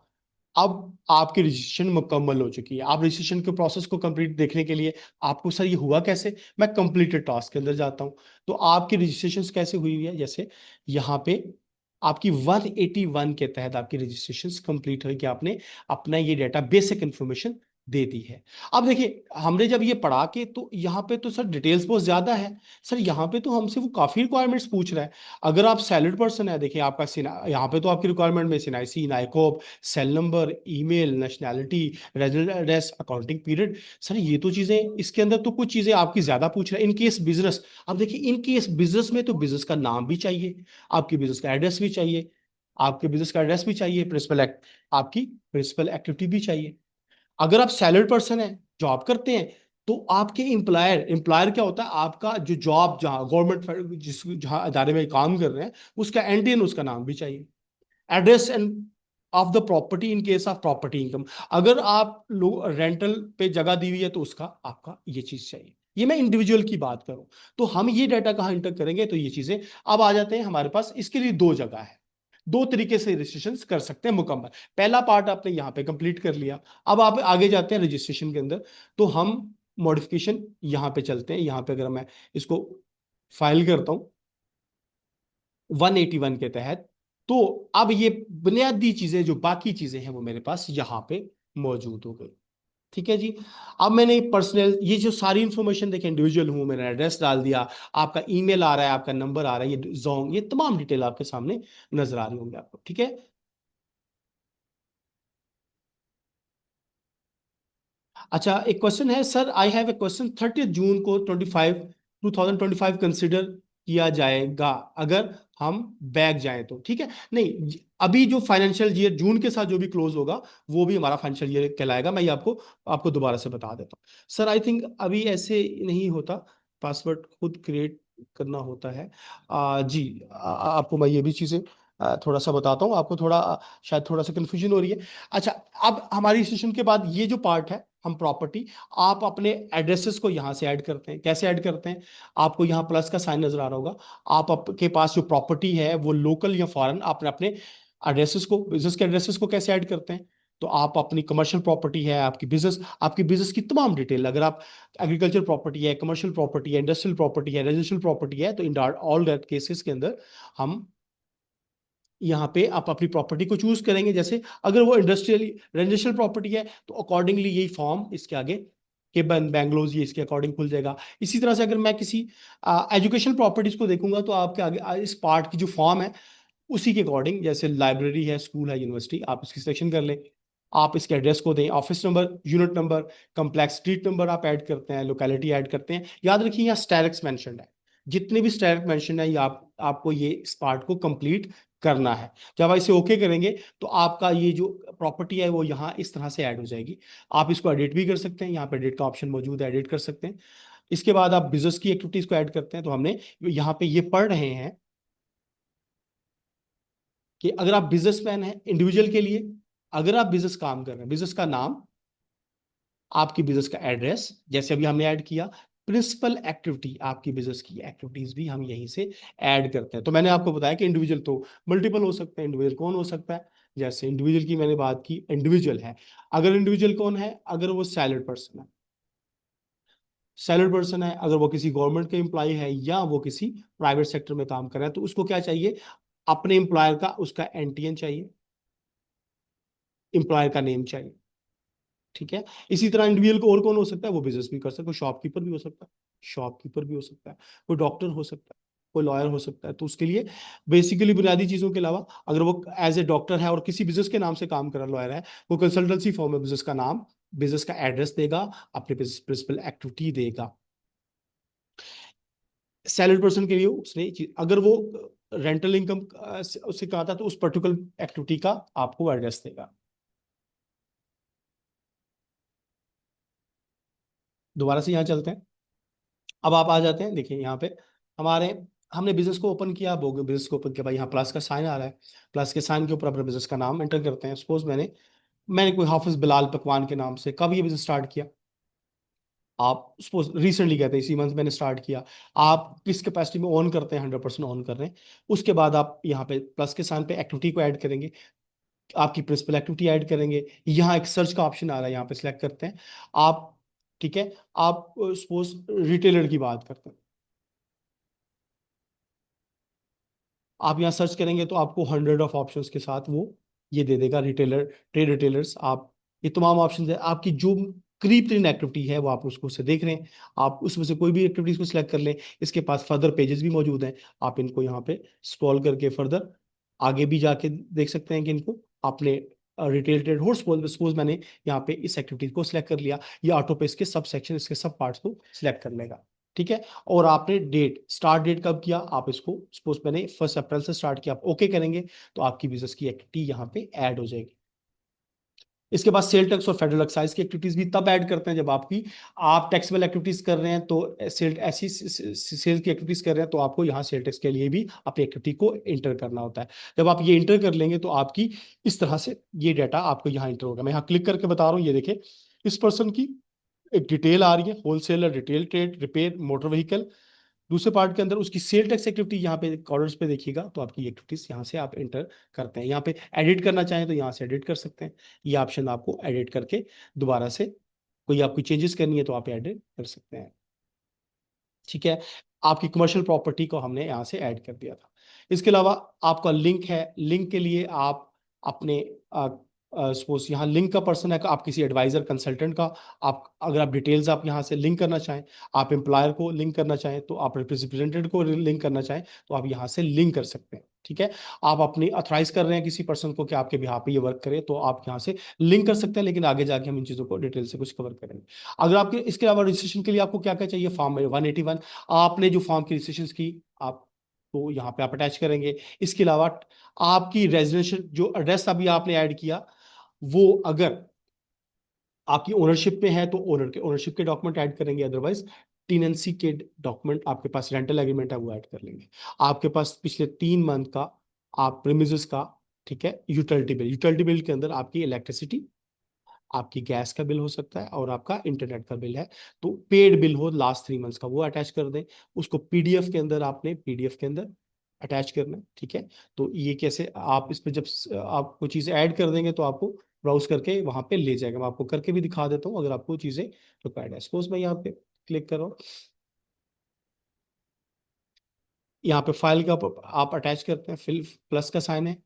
अब आपकी रजिस्ट्रेशन मुकम्मल हो चुकी है। आप रजिस्ट्रेशन के प्रोसेस को कंप्लीट देखने के लिए आपको, सर ये हुआ कैसे, मैं कंप्लीटेड टास्क के अंदर जाता हूं। तो आपकी रजिस्ट्रेशन कैसे हुई हुई है, जैसे यहाँ पे आपकी 181 के तहत आपकी रजिस्ट्रेशन कंप्लीट हुई कि आपने अपना ये डाटा बेसिक इंफॉर्मेशन दे दी है। अब देखिए हमने जब ये पढ़ा के, तो यहाँ पे तो सर डिटेल्स बहुत ज्यादा है। सर यहाँ पे तो हमसे वो काफी रिक्वायरमेंट्स पूछ रहा है। अगर आप सैलरी पर्सन है, देखिए आपका यहाँ पे तो आपकी रिक्वायरमेंट में CNIC, NICOP, cell number, email, nationality, resident address, accounting period. Sir ये तो चीजें, इसके अंदर तो कुछ चीजें आपकी ज्यादा पूछ रहा है। इन केस बिजनेस, अब देखिए इन केस बिजनेस में तो बिजनेस का नाम भी चाहिए, आपके बिजनेस का एड्रेस भी चाहिए, आपके बिजनेस का एड्रेस भी चाहिए, प्रिंसिपल एक्ट, आपकी प्रिंसिपल एक्टिविटी भी चाहिए। अगर आप सैलरीड पर्सन है, जॉब करते हैं, तो आपके एम्प्लॉयर, एम्प्लॉयर क्या होता है, आपका जो जॉब जहां गवर्नमेंट जिस जहां अदारे में काम कर रहे हैं, उसका एनटीएन, उसका नाम भी चाहिए, address end of the property in case of property income. अगर आप लोग रेंटल पे जगह दी हुई है, तो उसका आपका ये चीज चाहिए। ये मैं इंडिविजुअल की बात करूं, तो हम ये डाटा कहां इंटर करेंगे, तो ये चीजें अब आ जाते हैं हमारे पास। इसके लिए दो जगह है, दो तरीके से रजिस्ट्रेशन कर सकते हैं मुकम्मल। पहला पार्ट आपने यहाँ पे कंप्लीट कर लिया, अब आप आगे जाते हैं रजिस्ट्रेशन के अंदर। तो हम मॉडिफिकेशन यहाँ पे चलते हैं। यहाँ पे अगर मैं इसको फाइल करता हूं 181 के तहत, तो अब ये बुनियादी चीजें, जो बाकी चीजें हैं, वो मेरे पास यहाँ पे मौजूद हो गई। ठीक है जी। अब मैंने पर्सनल, ये जो सारी इंफॉर्मेशन देखें, इंडिविजुअल हूं, मैंने एड्रेस डाल दिया, आपका ईमेल आ रहा है, आपका नंबर आ रहा है, ये जोंग, ये तमाम डिटेल आपके सामने नजर आ रही होंगी आपको। ठीक है। अच्छा, एक क्वेश्चन है sir, I have a question, 30 जून को 2025 कंसिडर किया जाएगा अगर हम बैक जाएं तो? ठीक है, नहीं अभी जो फाइनेंशियल ईयर जून के साथ जो भी क्लोज होगा, वो भी हमारा फाइनेंशियल ईयर कहलाएगा। मैं ये आपको आपको दोबारा से बता देता हूँ। सर आई थिंक अभी ऐसे नहीं होता, पासवर्ड खुद क्रिएट करना होता है। जी, आपको मैं ये भी चीजें थोड़ा सा बताता हूँ आपको, थोड़ा शायद थोड़ा सा कंफ्यूजन हो रही है। अच्छा, अब हमारी सेशन के बाद ये जो पार्ट है, हम प्रॉपर्टी, आप अपने एड्रेसेस को यहां से ऐड करते हैं। कैसे ऐड करते हैं, आपको यहाँ प्लस का साइन नजर आ रहा होगा। आप आपके पास जो प्रॉपर्टी है वो लोकल या फॉरेन, आपने अपने एड्रेसेस को, बिजनेस के एड्रेसेस को कैसे ऐड करते हैं, तो आप अपनी कमर्शियल प्रॉपर्टी है, आपकी बिजनेस की तमाम डिटेल, अगर आप एग्रीकल्चर प्रॉपर्टी है, कमर्शियल प्रॉपर्टी है, इंडस्ट्रियल प्रॉपर्टी है, रेजिडेंशियल प्रॉपर्टी है, तो इन ऑल दैट केसेस के अंदर हम यहाँ पे आप अपनी प्रॉपर्टी को चूज करेंगे। जैसे अगर वो इंडस्ट्रियल रेजिडेंशियल प्रॉपर्टी है, तो अकॉर्डिंगली यही फॉर्म इसके आगे के बैंगलोज, ये इसके अकॉर्डिंग खुल जाएगा। इसी तरह से अगर मैं किसी एजुकेशन प्रॉपर्टीज को देखूंगा, तो आपके आगे इस पार्ट की जो फॉर्म है, उसी के अकॉर्डिंग, जैसे लाइब्रेरी है, स्कूल है, यूनिवर्सिटी, आप इसकी सिलेक्शन कर लें। आप इसके एड्रेस को दें, office number, unit number, complex street number आप ऐड करते हैं, लोकेलिटी ऐड करते हैं। याद रखिए यहाँ स्टैरिक्स मेंशन है, जितने भी स्टैरिक मेंशन है, ये आपको ये इस पार्ट को कंप्लीट करना है। जब आप इसे ओके करेंगे, तो आपका ये जो प्रॉपर्टी है वो यहाँ इस तरह से ऐड हो जाएगी। आप इसको एडिट भी कर सकते हैं, यहाँ पे एडिट का ऑप्शन मौजूद है, एडिट कर सकते हैं। इसके बाद आप बिजनेस की एक्टिविटीज को ऐड करते हैं। तो हमने यहाँ पे ये पढ़ रहे हैं कि अगर आप बिजनेसमैन हैं, इंडिविजुअल के लिए, अगर आप बिजनेस काम कर रहे हैं, बिजनेस का नाम, आपकी बिजनेस का एड्रेस, जैसे अभी हमने ऐड किया, प्रिंसिपल एक्टिविटी, आपकी बिजनेस की एक्टिविटीज भी हम यहीं से ऐड करते हैं। तो मैंने आपको बताया कि इंडिविजुअल तो मल्टीपल हो सकते हैं। इंडिविजुअल कौन हो सकता है, जैसे इंडिविजुअल की मैंने बात की, इंडिविजुअल है। अगर इंडिविजुअल कौन है, अगर वो सैलरीड पर्सन है, सैलरीड पर्सन है, अगर वो किसी गवर्नमेंट के एम्प्लॉय है, या वो किसी प्राइवेट सेक्टर में काम कर रहा है, तो उसको क्या चाहिए, अपने एम्प्लॉयर का उसका एनटीएन चाहिए, एम्प्लॉयर का नेम चाहिए। ठीक है। इसी तरह इंडिविजुअल को और कौन हो सकता है, वो बिजनेस भी कर सकता है, कोई शॉपकीपर भी हो सकता है, शॉपकीपर भी हो सकता है, कोई डॉक्टर हो सकता है, कोई लॉयर हो सकता है। तो उसके लिए बेसिकली बुनियादी चीजों के अलावा, अगर वो एज ए डॉक्टर है और किसी बिजनेस के नाम से काम कर रहा, लॉयर है, वो कंसल्टेंसी फॉर्म में बिजनेस का नाम, बिजनेस का एड्रेस देगा, अपने प्रिंसिपल एक्टिविटी देगा। सैलरी पर्सन के लिए उसने अगर वो रेंटल इनकम उससे कहा था, तो उस पर्टिकुलर एक्टिविटी का आपको एड्रेस देगा। दोबारा से यहाँ चलते हैं। अब आप आ जाते हैं, देखिए यहाँ पे हमारे, हमने बिजनेस को ओपन किया, बिजनेस को ओपन किया, भाई यहाँ प्लस का साइन आ रहा है, प्लस के साइन के ऊपर अपने बिजनेस का नाम एंटर करते हैं। सपोज मैंने मैंने कोई हाफिज बिलाल पकवान के नाम से कब ये बिजनेस स्टार्ट किया, आप सपोज रिसेंटली कहते हैं इसी मंथ मैंने स्टार्ट किया, आप किस कैपेसिटी में ऑन करते हैं, 100% ऑन कर रहे हैं, उसके बाद आप यहाँ पे प्लस के साइन पे एक्टिविटी को ऐड करेंगे, आपकी प्रिंसिपल एक्टिविटी ऐड करेंगे, यहाँ एक सर्च का ऑप्शन आ रहा है, यहाँ पे सिलेक्ट करते हैं आप। ठीक है, आप सपोज रिटेलर की बात करते हैं, आप यहाँ सर्च करेंगे तो आपको 100 ऑफ ऑप्शंस के साथ वो ये दे देगा, रिटेलर, ट्रेड रिटेलर्स, आप ये तमाम ऑप्शन है, आपकी जो करीब तरीन एक्टिविटी है वो आप उसको से देख रहे हैं, आप उसमें से कोई भी एक्टिविटीज को सिलेक्ट कर लें। इसके पास फर्दर पेजेस भी मौजूद हैं, आप इनको यहाँ पे स्क्रॉल करके फर्दर आगे भी जाके देख सकते हैं कि इनको आपने रिटेल ट्रेड हो, सपोज सपोज मैंने यहाँ पे इस एक्टिविटी को सिलेक्ट कर लिया, ये ऑटो पे इसके सब सेक्शन, इसके सब पार्ट्स को सिलेक्ट कर लेगा। ठीक है, और आपने डेट, स्टार्ट डेट कब किया, आप इसको सपोज मैंने 1 अप्रैल से स्टार्ट किया, आप ओके करेंगे तो आपकी बिजनेस की एक्टिविटी यहाँ पे ऐड हो जाएगी। इसके बाद सेल टैक्स और फेडरल एक्साइज की एक्टिविटीज भी तब ऐड करते हैं जब आपकी, आप टैक्सेबल एक्टिविटीज कर रहे हैं, तो सेल ऐसी सेल की एक्टिविटीज कर रहे हैं तो आपको यहाँ सेल टैक्स के लिए भी अपनी एक्टिविटी को इंटर करना होता है। जब आप ये इंटर कर लेंगे तो आपकी इस तरह से ये डाटा आपको यहाँ इंटर होगा। मैं यहाँ क्लिक करके बता रहा हूँ, ये देखें इस पर्सन की एक डिटेल आ रही है, wholesaler, retail trade, repair, motor vehicle. दूसरे पार्ट के अंदर उसकी सेल टैक्स एक्टिविटी यहाँ पे कॉर्नर्स पे देखिएगा, तो आपकी एक्टिविटीज यहाँ से आप एंटर करते हैं। यहाँ पे एडिट करना चाहें तो यहाँ से एडिट कर सकते हैं, ये ऑप्शन आपको एडिट करके दोबारा से कोई आपकी चेंजेस करनी है तो आप एडिट कर सकते हैं। ठीक है, आपकी कमर्शियल प्रॉपर्टी को हमने यहाँ से ऐड कर दिया था। इसके अलावा आपका लिंक है, लिंक के लिए आप अपने सपोज यहाँ लिंक का पर्सन है, आप किसी एडवाइजर कंसल्टेंट का, आप अगर आप डिटेल्स आप यहाँ से लिंक करना चाहें, आप एम्प्लॉयर को लिंक करना चाहें, तो आप रिप्रेजेंटेटिव को लिंक करना चाहें तो आप यहाँ से लिंक कर सकते हैं। ठीक है, आप अपनी अथराइज कर रहे हैं किसी पर्सन को कि आपके बिहाफ पे ये वर्क करे, तो आप यहाँ से लिंक कर सकते हैं, लेकिन आगे जाके हम इन चीज़ों को डिटेल से कुछ कवर करेंगे। अगर आपके इसके अलावा रजिस्ट्रेशन के लिए आपको क्या क्या चाहिए, फॉर्म 181, आपने जो फॉर्म की रजिस्ट्रेशन की आप तो यहाँ पे आप अटैच करेंगे। इसके अलावा आपकी रेजिडेंशियल जो एड्रेस अभी आपने ऐड किया, वो अगर आपकी ओनरशिप में है तो ओनरशिप के डॉक्यूमेंट ऐड करेंगे, अदरवाइज टेनेंसी के डॉक्यूमेंट, आपके पास रेंटल एग्रीमेंट है वो ऐड कर लेंगे। आपके पास पिछले 3 मंथ का आप प्रीमिसेस का, ठीक है, यूटिलिटी बिल के अंदर आपकी इलेक्ट्रिसिटी, आपकी गैस का बिल हो सकता है और आपका इंटरनेट का बिल है, तो पेड बिल हो लास्ट 3 मंथ्स का वो अटैच कर दें। उसको पीडीएफ के अंदर आपने पीडीएफ के अंदर अटैच करना है। ठीक है, तो ये कैसे आप इस पे जब आप कोई चीज़ें ऐड कर देंगे तो आपको ब्राउज करके वहां पे ले जाएगा। मैं आपको करके भी दिखा देता हूँ अगर आपको चीज़ें रिक्वायर्ड है। सपोज मैं यहाँ पे क्लिक कर रहा हूँ, यहाँ पे फाइल का आप अटैच करते हैं, फिल प्लस का साइन है,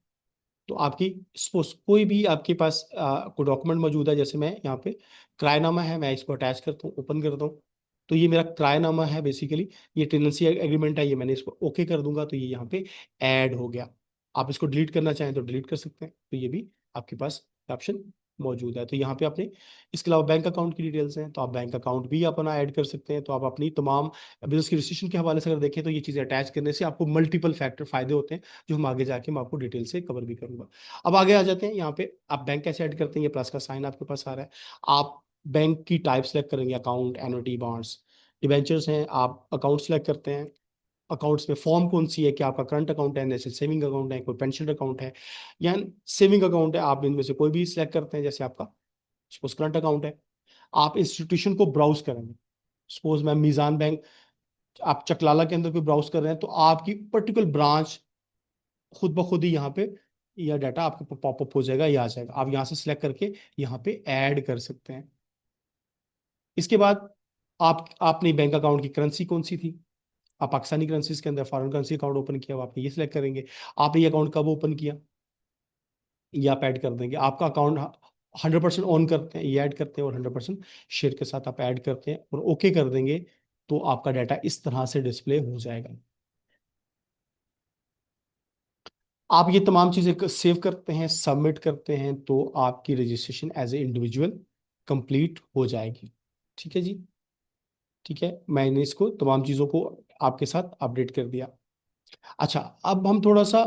तो आपकी सपोज कोई भी आपके पास कोई डॉक्यूमेंट मौजूद है, जैसे मैं यहाँ पे किरायनामा है, मैं इसको अटैच करता हूँ, ओपन करता हूँ, तो ये मेरा किरायनामा है बेसिकली, ये टेनेंसी एग्रीमेंट है, ये मैंने इसको ओके कर दूंगा तो ये यहाँ पे ऐड हो गया। आप इसको डिलीट करना चाहें तो डिलीट कर सकते हैं, तो ये भी आपके पास ऑप्शन मौजूद है। तो यहाँ पे आपने इसके अलावा बैंक अकाउंट की डिटेल्स हैं, तो आप बैंक अकाउंट भी अपना ऐड कर सकते हैं। तो आप अपनी तमाम बिजनेस की रजिस्ट्रेशन के हवाले से अगर देखें तो ये चीज़ें अटैच करने से आपको मल्टीपल फैक्टर फायदे होते हैं, जो हम आगे जाके मैं आपको डिटेल से कवर भी करूंगा। अब आगे आ जाते हैं, यहाँ पे आप बैंक कैसे ऐड करते हैं, ये प्लस का साइन आपके पास आ रहा है। आप बैंक की टाइप सेलेक्ट करेंगे, अकाउंट, एन्युटी, बॉन्ड्स, डिबेंचर्स हैं, आप अकाउंट सेलेक्ट करते हैं। अकाउंट्स में फॉर्म कौन सी है, कि आपका करंट अकाउंट है, नेशनल सेविंग अकाउंट है, कोई पेंशन अकाउंट है या सेविंग अकाउंट है, आप इनमें से कोई भी सिलेक्ट करते हैं। जैसे आपका सपोज करंट अकाउंट है, आप इंस्टीट्यूशन को ब्राउज करेंगे, सपोज मैं मीजान बैंक, आप चकलाला के अंदर कोई ब्राउज कर रहे हैं, तो आपकी पर्टिकुलर ब्रांच खुद ब खुद ही यहाँ पे यह डाटा आपके पॉपअप हो जाएगा, ये आ जाएगा, आप यहाँ से सिलेक्ट करके यहाँ पे ऐड कर सकते हैं। इसके बाद आप आपने बैंक अकाउंट की करेंसी कौन सी थी, आप पाकिस्तानी करेंसीज के अंदर फॉरेन करेंसी अकाउंट ओपन किया, आप ये सिलेक्ट करेंगे। आपने ये अकाउंट कब ओपन किया, ये आप ऐड कर देंगे। आपका अकाउंट 100% ऑन करते हैं, ये ऐड करते हैं, और 100% शेयर के साथ आप ऐड करते हैं और ओके कर देंगे, तो आपका डाटा इस तरह से डिस्प्ले हो जाएगा। आप ये तमाम चीज़ें सेव करते हैं, सबमिट करते हैं, तो आपकी registration as a individual complete हो जाएगी। ठीक है जी, ठीक है, मैंने इसको तमाम चीज़ों को आपके साथ अपडेट कर दिया। अच्छा, अब हम थोड़ा सा,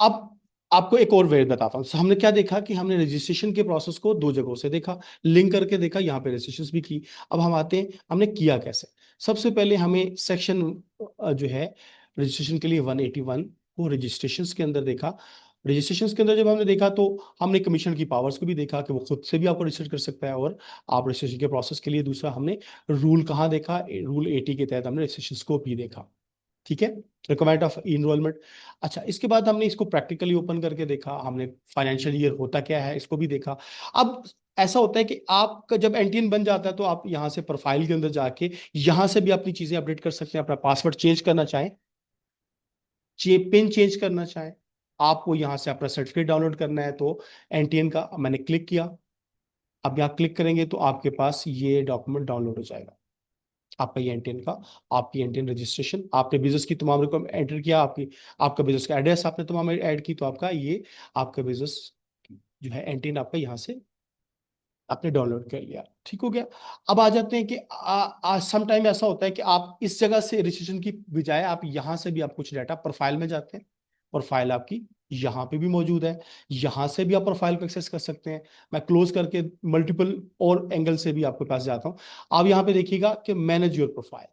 अब आपको एक और वे बताता हूँ। हमने क्या देखा कि हमने रजिस्ट्रेशन के प्रोसेस को 2 जगहों से देखा, लिंक करके देखा, यहाँ पे रजिस्ट्रेशन भी की। अब हम आते हैं हमने किया कैसे। सबसे पहले हमें सेक्शन जो है रजिस्ट्रेशन के लिए 181 को रजिस्ट्रेशन के अंदर देखा, रजिस्ट्रेशन के अंदर जब हमने देखा तो हमने कमीशन की पावर्स को भी देखा कि वो खुद से भी आपको रजिस्टर कर सकता है, और आप रजिस्ट्रेशन के प्रोसेस के लिए दूसरा हमने रूल कहाँ देखा, रूल 80 के तहत हमने रजिस्ट्रेशन स्कोप भी देखा। ठीक है, रिक्वायरमेंट ऑफ इनरोलमेंट। अच्छा, इसके बाद हमने इसको प्रैक्टिकली ओपन करके देखा, हमने फाइनेंशियल ईयर होता क्या है इसको भी देखा। अब ऐसा होता है कि आपका जब एनटीएन बन जाता है तो आप यहाँ से प्रोफाइल के अंदर जाके यहाँ से भी अपनी चीजें अपडेट कर सकते हैं। अपना पासवर्ड चेंज करना चाहें, पिन चेंज करना चाहें, आपको यहाँ से अपना सर्टिफिकेट डाउनलोड करना है तो एनटीएन का मैंने क्लिक किया। अब यहाँ क्लिक करेंगे तो आपके पास ये डॉक्यूमेंट डाउनलोड हो जाएगा, आपका ये एनटीएन का, आपकी एनटीएन रजिस्ट्रेशन, आपने बिजनेस की तमाम रकम एंटर किया, आपकी आपका बिजनेस का एड्रेस आपने तमाम ऐड की, तो आपका ये आपका बिजनेस जो है एनटीएन आपका यहाँ से आपने डाउनलोड कर लिया। ठीक हो गया। अब आ जाते हैं कि सम टाइम ऐसा होता है कि आप इस जगह से रजिस्ट्रेशन की बजाय आप यहाँ से भी आप कुछ डाटा प्रोफाइल में जाते हैं, प्रोफाइल आपकी यहाँ पे भी मौजूद है, यहाँ से भी आप प्रोफाइल को एक्सेस कर सकते हैं। मैं क्लोज करके मल्टीपल और एंगल से भी आपके पास जाता हूँ। आप यहाँ पे देखिएगा कि manage your profile,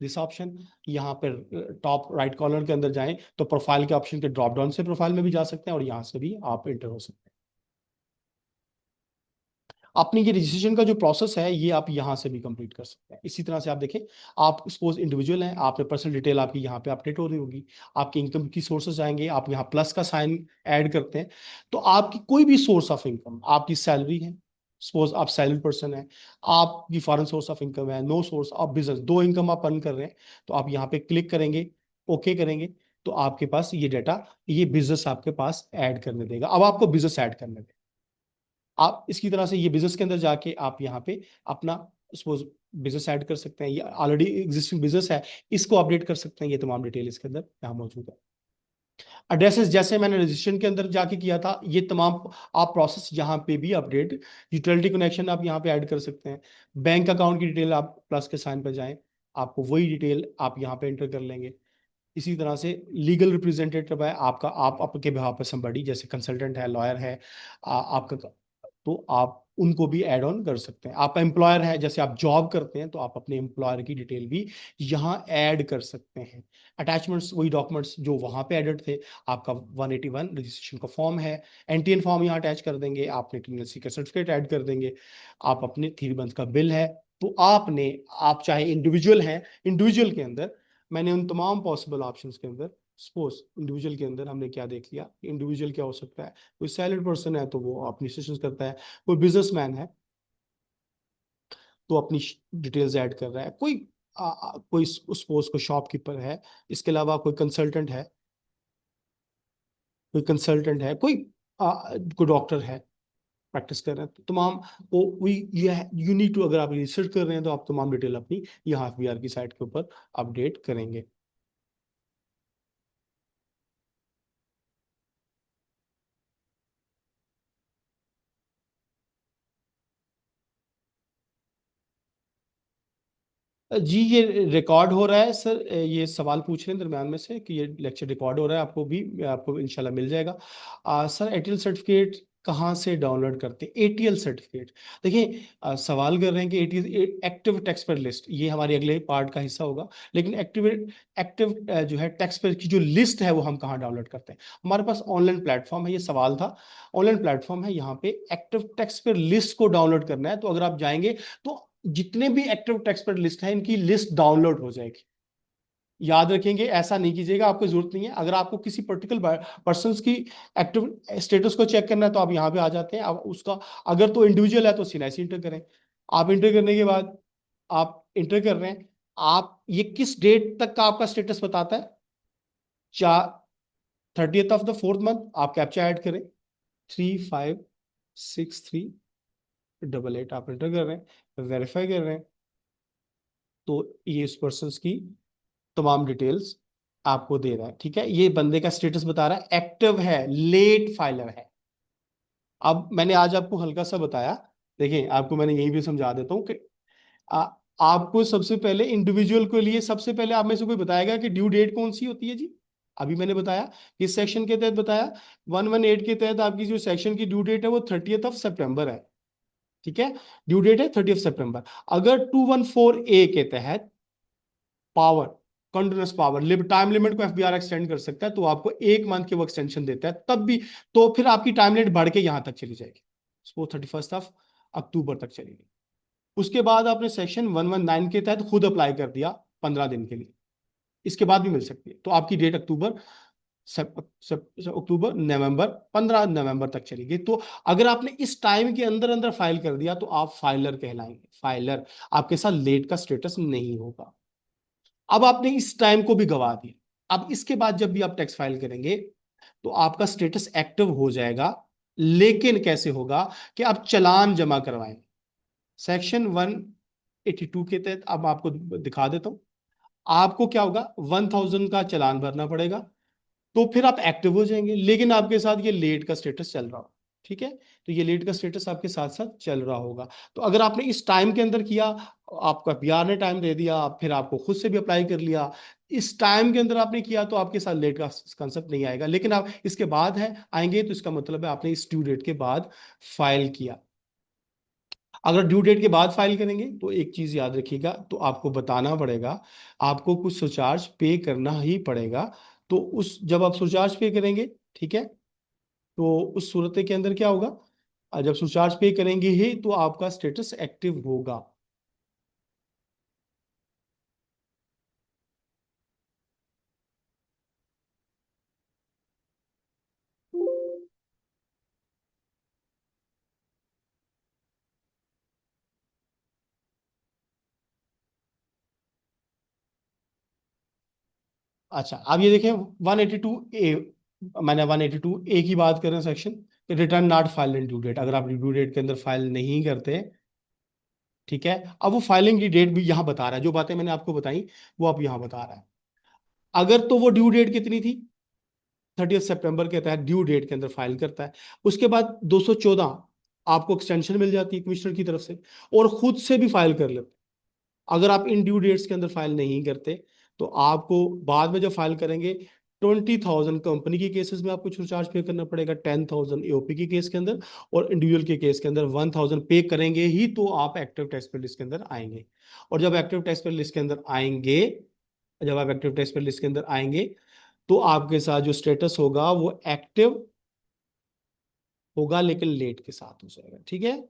this option, यहाँ पर टॉप राइट कॉर्नर के अंदर जाएं तो प्रोफाइल के ऑप्शन के ड्रॉप डाउन से प्रोफाइल में भी जा सकते हैं और यहाँ से भी आप एंटर हो सकते हैं। अपनी ये रजिस्ट्रेशन का जो प्रोसेस है ये आप यहाँ से भी कंप्लीट कर सकते हैं। इसी तरह से आप देखें, आप सपोज इंडिविजुअल हैं, आपने पर्सनल डिटेल आपकी यहाँ पे अपडेट हो रही होगी, आपकी इनकम की सोर्सेज आएंगे, आप यहाँ प्लस का साइन ऐड करते हैं तो आपकी कोई भी सोर्स ऑफ इनकम, आपकी सैलरी है, सपोज आप सैलरी पर्सन है, आपकी फॉरेन सोर्स ऑफ इनकम है, नो सोर्स ऑफ बिजनेस, दो इनकम आप अर्न कर रहे हैं, तो आप यहाँ पे क्लिक करेंगे, ओके करेंगे, तो आपके पास ये डाटा, ये बिजनेस आपके पास ऐड करने देगा। अब आपको बिजनेस ऐड करने देगा, आप इसकी तरह से ये बिजनेस के अंदर जाके आप यहाँ पे अपना सपोज बिजनेस ऐड कर सकते हैं, ये ऑलरेडी एग्जिस्टिंग बिजनेस है, इसको अपडेट कर सकते हैं, ये तमाम डिटेल इसके अंदर यहाँ मौजूद है। एड्रेसेस जैसे मैंने रजिस्ट्रेशन के अंदर जाके किया था, ये तमाम आप प्रोसेस यहाँ पे भी अपडेट, यूटिलिटी कनेक्शन आप यहाँ पे ऐड कर सकते हैं, बैंक अकाउंट की डिटेल आप प्लस के साइन पर जाएं, आपको वही डिटेल आप यहाँ पे एंटर कर लेंगे। इसी तरह से लीगल रिप्रेजेंटेटिव है आपका, आप आपके बिहाफ पे समबडी जैसे कंसल्टेंट है, लॉयर है, आपका, तो आप उनको भी ऐड ऑन कर सकते हैं। आप एम्प्लॉयर है, जैसे आप जॉब करते हैं तो आप अपने एम्प्लॉयर की डिटेल भी यहाँ ऐड कर सकते हैं। अटैचमेंट्स वही डॉक्यूमेंट्स जो वहाँ पे एडिट थे, आपका 181 रजिस्ट्रेशन का फॉर्म है, एनटीएन फॉर्म यहाँ अटैच कर देंगे, आपने टीएनएलसी का सर्टिफिकेट ऐड कर देंगे, आप अपने 3 मंथ का बिल है, तो आपने, आप चाहे इंडिविजुअल हैं, इंडिविजुअल के अंदर मैंने उन तमाम पॉसिबल ऑप्शंस के अंदर, सपोज इंडिविजुअल के अंदर हमने क्या देख लिया, इंडिविजुअल क्या हो सकता है, कोई सैलरी पर्सन है तो वो अपनी सेशंस करता है, कोई बिजनेसमैन है तो अपनी डिटेल्स ऐड कर रहा है, कोई सपोज कोई शॉपकीपर है, इसके अलावा कोई डॉक्टर है, प्रैक्टिस कर रहे हैं, तो तमाम वो यू नीड टू, अगर आप रिसर्च कर रहे हैं तो आप तमाम डिटेल अपनी यहाँ एफबीआर की साइट के ऊपर अपडेट करेंगे। जी, ये रिकॉर्ड हो रहा है सर, ये सवाल पूछ रहे हैं दरम्यान में से कि ये लेक्चर रिकॉर्ड हो रहा है, आपको इंशाल्लाह मिल जाएगा। सर एटीएल सर्टिफिकेट कहाँ से डाउनलोड करते हैं? एटीएल सर्टिफिकेट, देखिए सवाल कर रहे हैं कि ATL active tax payer list, ये हमारे अगले पार्ट का हिस्सा होगा, लेकिन एक्टिव एक्टिव जो है टैक्स पेयर की जो लिस्ट है वो हम कहाँ डाउनलोड करते हैं? हमारे पास ऑनलाइन प्लेटफॉर्म है, ये सवाल था, ऑनलाइन प्लेटफॉर्म है, यहाँ पे एक्टिव टैक्स पेयर लिस्ट को डाउनलोड करना है, तो अगर आप जाएंगे तो जितने भी एक्टिव टैक्स पेयर लिस्ट है इनकी लिस्ट डाउनलोड हो जाएगी। याद रखेंगे, ऐसा नहीं कीजिएगा, आपको जरूरत नहीं है। अगर आपको किसी पर्टिकुलर पर्सन की एक्टिव स्टेटस को चेक करना है तो आप यहाँ पे आ जाते हैं, अब उसका अगर तो इंडिविजुअल है तो सीएनआईसी इंटर करें। आप इंटर करने के बाद आप इंटर कर रहे हैं, आप ये किस डेट तक का आपका स्टेटस बताता है, 30th of the 4th month, आप कैप्चा ऐड करें 356388, आप इंटर कर रहे हैं, वेरीफाई कर रहे हैं, तो ये इस पर्सन की तमाम डिटेल्स आपको दे रहा है। ठीक है, ये बंदे का स्टेटस बता रहा है एक्टिव है, लेट फाइलर है। अब मैंने आज आपको हल्का सा बताया, देखिए आपको मैंने यही भी समझा देता हूँ कि आ, आपको सबसे पहले इंडिविजुअल के लिए सबसे पहले आप में से कोई बताएगा कि ड्यू डेट कौन सी होती है जी? अभी मैंने बताया, किस सेक्शन के तहत बताया, 118 के तहत आपकी जो सेक्शन की ड्यू डेट है वो 30th ऑफ सितंबर है। ठीक है, ड्यू डेट है 30th सितंबर। अगर 214A के तहत power continuous power time limit को एफबीआर एक्सटेंड कर सकता है, तो आपको 1 मंथ की वो एक्सटेंशन देता है तब भी। तो फिर आपकी टाइम लिमिट बढ़ के यहां तक चली जाएगी, वो 31 ऑफ अक्टूबर तक चलेगी। उसके बाद आपने सेक्शन 119 के तहत खुद अप्लाई कर दिया 15 दिन के लिए, इसके बाद भी मिल सकती है। तो आपकी डेट अक्टूबर, अक्टूबर, नवंबर, 15 नवंबर तक चलेगी। तो अगर आपने इस टाइम के अंदर अंदर फाइल कर दिया तो आप फाइलर कहलाएंगे, फाइलर। आपके साथ लेट का स्टेटस नहीं होगा। अब आपने इस टाइम को भी गवा दिया, अब इसके बाद जब भी आप टैक्स फाइल करेंगे तो आपका स्टेटस एक्टिव हो जाएगा। लेकिन कैसे होगा कि आप चालान जमा करवाएंगे सेक्शन 182 के तहत। अब आपको दिखा देता हूं, आपको क्या होगा, 1000 का चालान भरना पड़ेगा, तो फिर आप एक्टिव हो जाएंगे। लेकिन आपके साथ ये लेट का स्टेटस चल रहा हो, ठीक है, तो ये लेट का स्टेटस आपके साथ साथ चल रहा होगा। तो अगर आपने इस टाइम के अंदर किया, आपका पीआर ने टाइम दे दिया, फिर आपको खुद से भी अप्लाई कर लिया, इस टाइम के अंदर आपने किया, तो आपके साथ लेट का कंसेप्ट नहीं आएगा। लेकिन आप इसके बाद है आएंगे, तो इसका मतलब है आपने इस ड्यू डेट के बाद फाइल किया। अगर ड्यू डेट के बाद फाइल करेंगे तो एक चीज याद रखिएगा, तो आपको बताना पड़ेगा, आपको कुछ सरचार्ज पे करना ही पड़ेगा। तो उस जब आप सरचार्ज पे करेंगे, ठीक है, तो उस सूरत के अंदर क्या होगा, जब सरचार्ज पे करेंगे ही तो आपका स्टेटस एक्टिव होगा। अच्छा, अब ये देखें 182 ए, मैंने 182 ए की बात कर रहे हैं section, return not file in due date. अगर आप ड्यू डेट के अंदर फाइल नहीं करते, ठीक है, अब वो फाइलिंग की डेट भी यहां बता रहा है, जो बातें मैंने आपको बताई वो आप यहां बता रहा है। अगर तो वो ड्यू डेट कितनी थी, 30 सितंबर के तहत ड्यू डेट के अंदर फाइल करता है। उसके बाद 214 आपको एक्सटेंशन मिल जाती है कमिश्नर की तरफ से, और खुद से भी फाइल कर लेते। अगर आप इन ड्यू डेट्स के अंदर फाइल नहीं करते तो आपको बाद में जब फाइल करेंगे 20,000 कंपनी के केसेस में आपको चार्ज पे करना पड़ेगा, 10,000 एओपी के केस के अंदर, और इंडिविजुअल के केस के अंदर 1,000 पे करेंगे ही तो आप एक्टिव टैक्स पे लिस्ट के अंदर आएंगे। और जब एक्टिव टैक्स पे लिस्ट के अंदर आएंगे, जब आप एक्टिव टैक्स पे लिस्ट के अंदर आएंगे तो आपके साथ जो स्टेटस होगा वो एक्टिव होगा, लेकिन लेट के साथ हो जाएगा, ठीक है।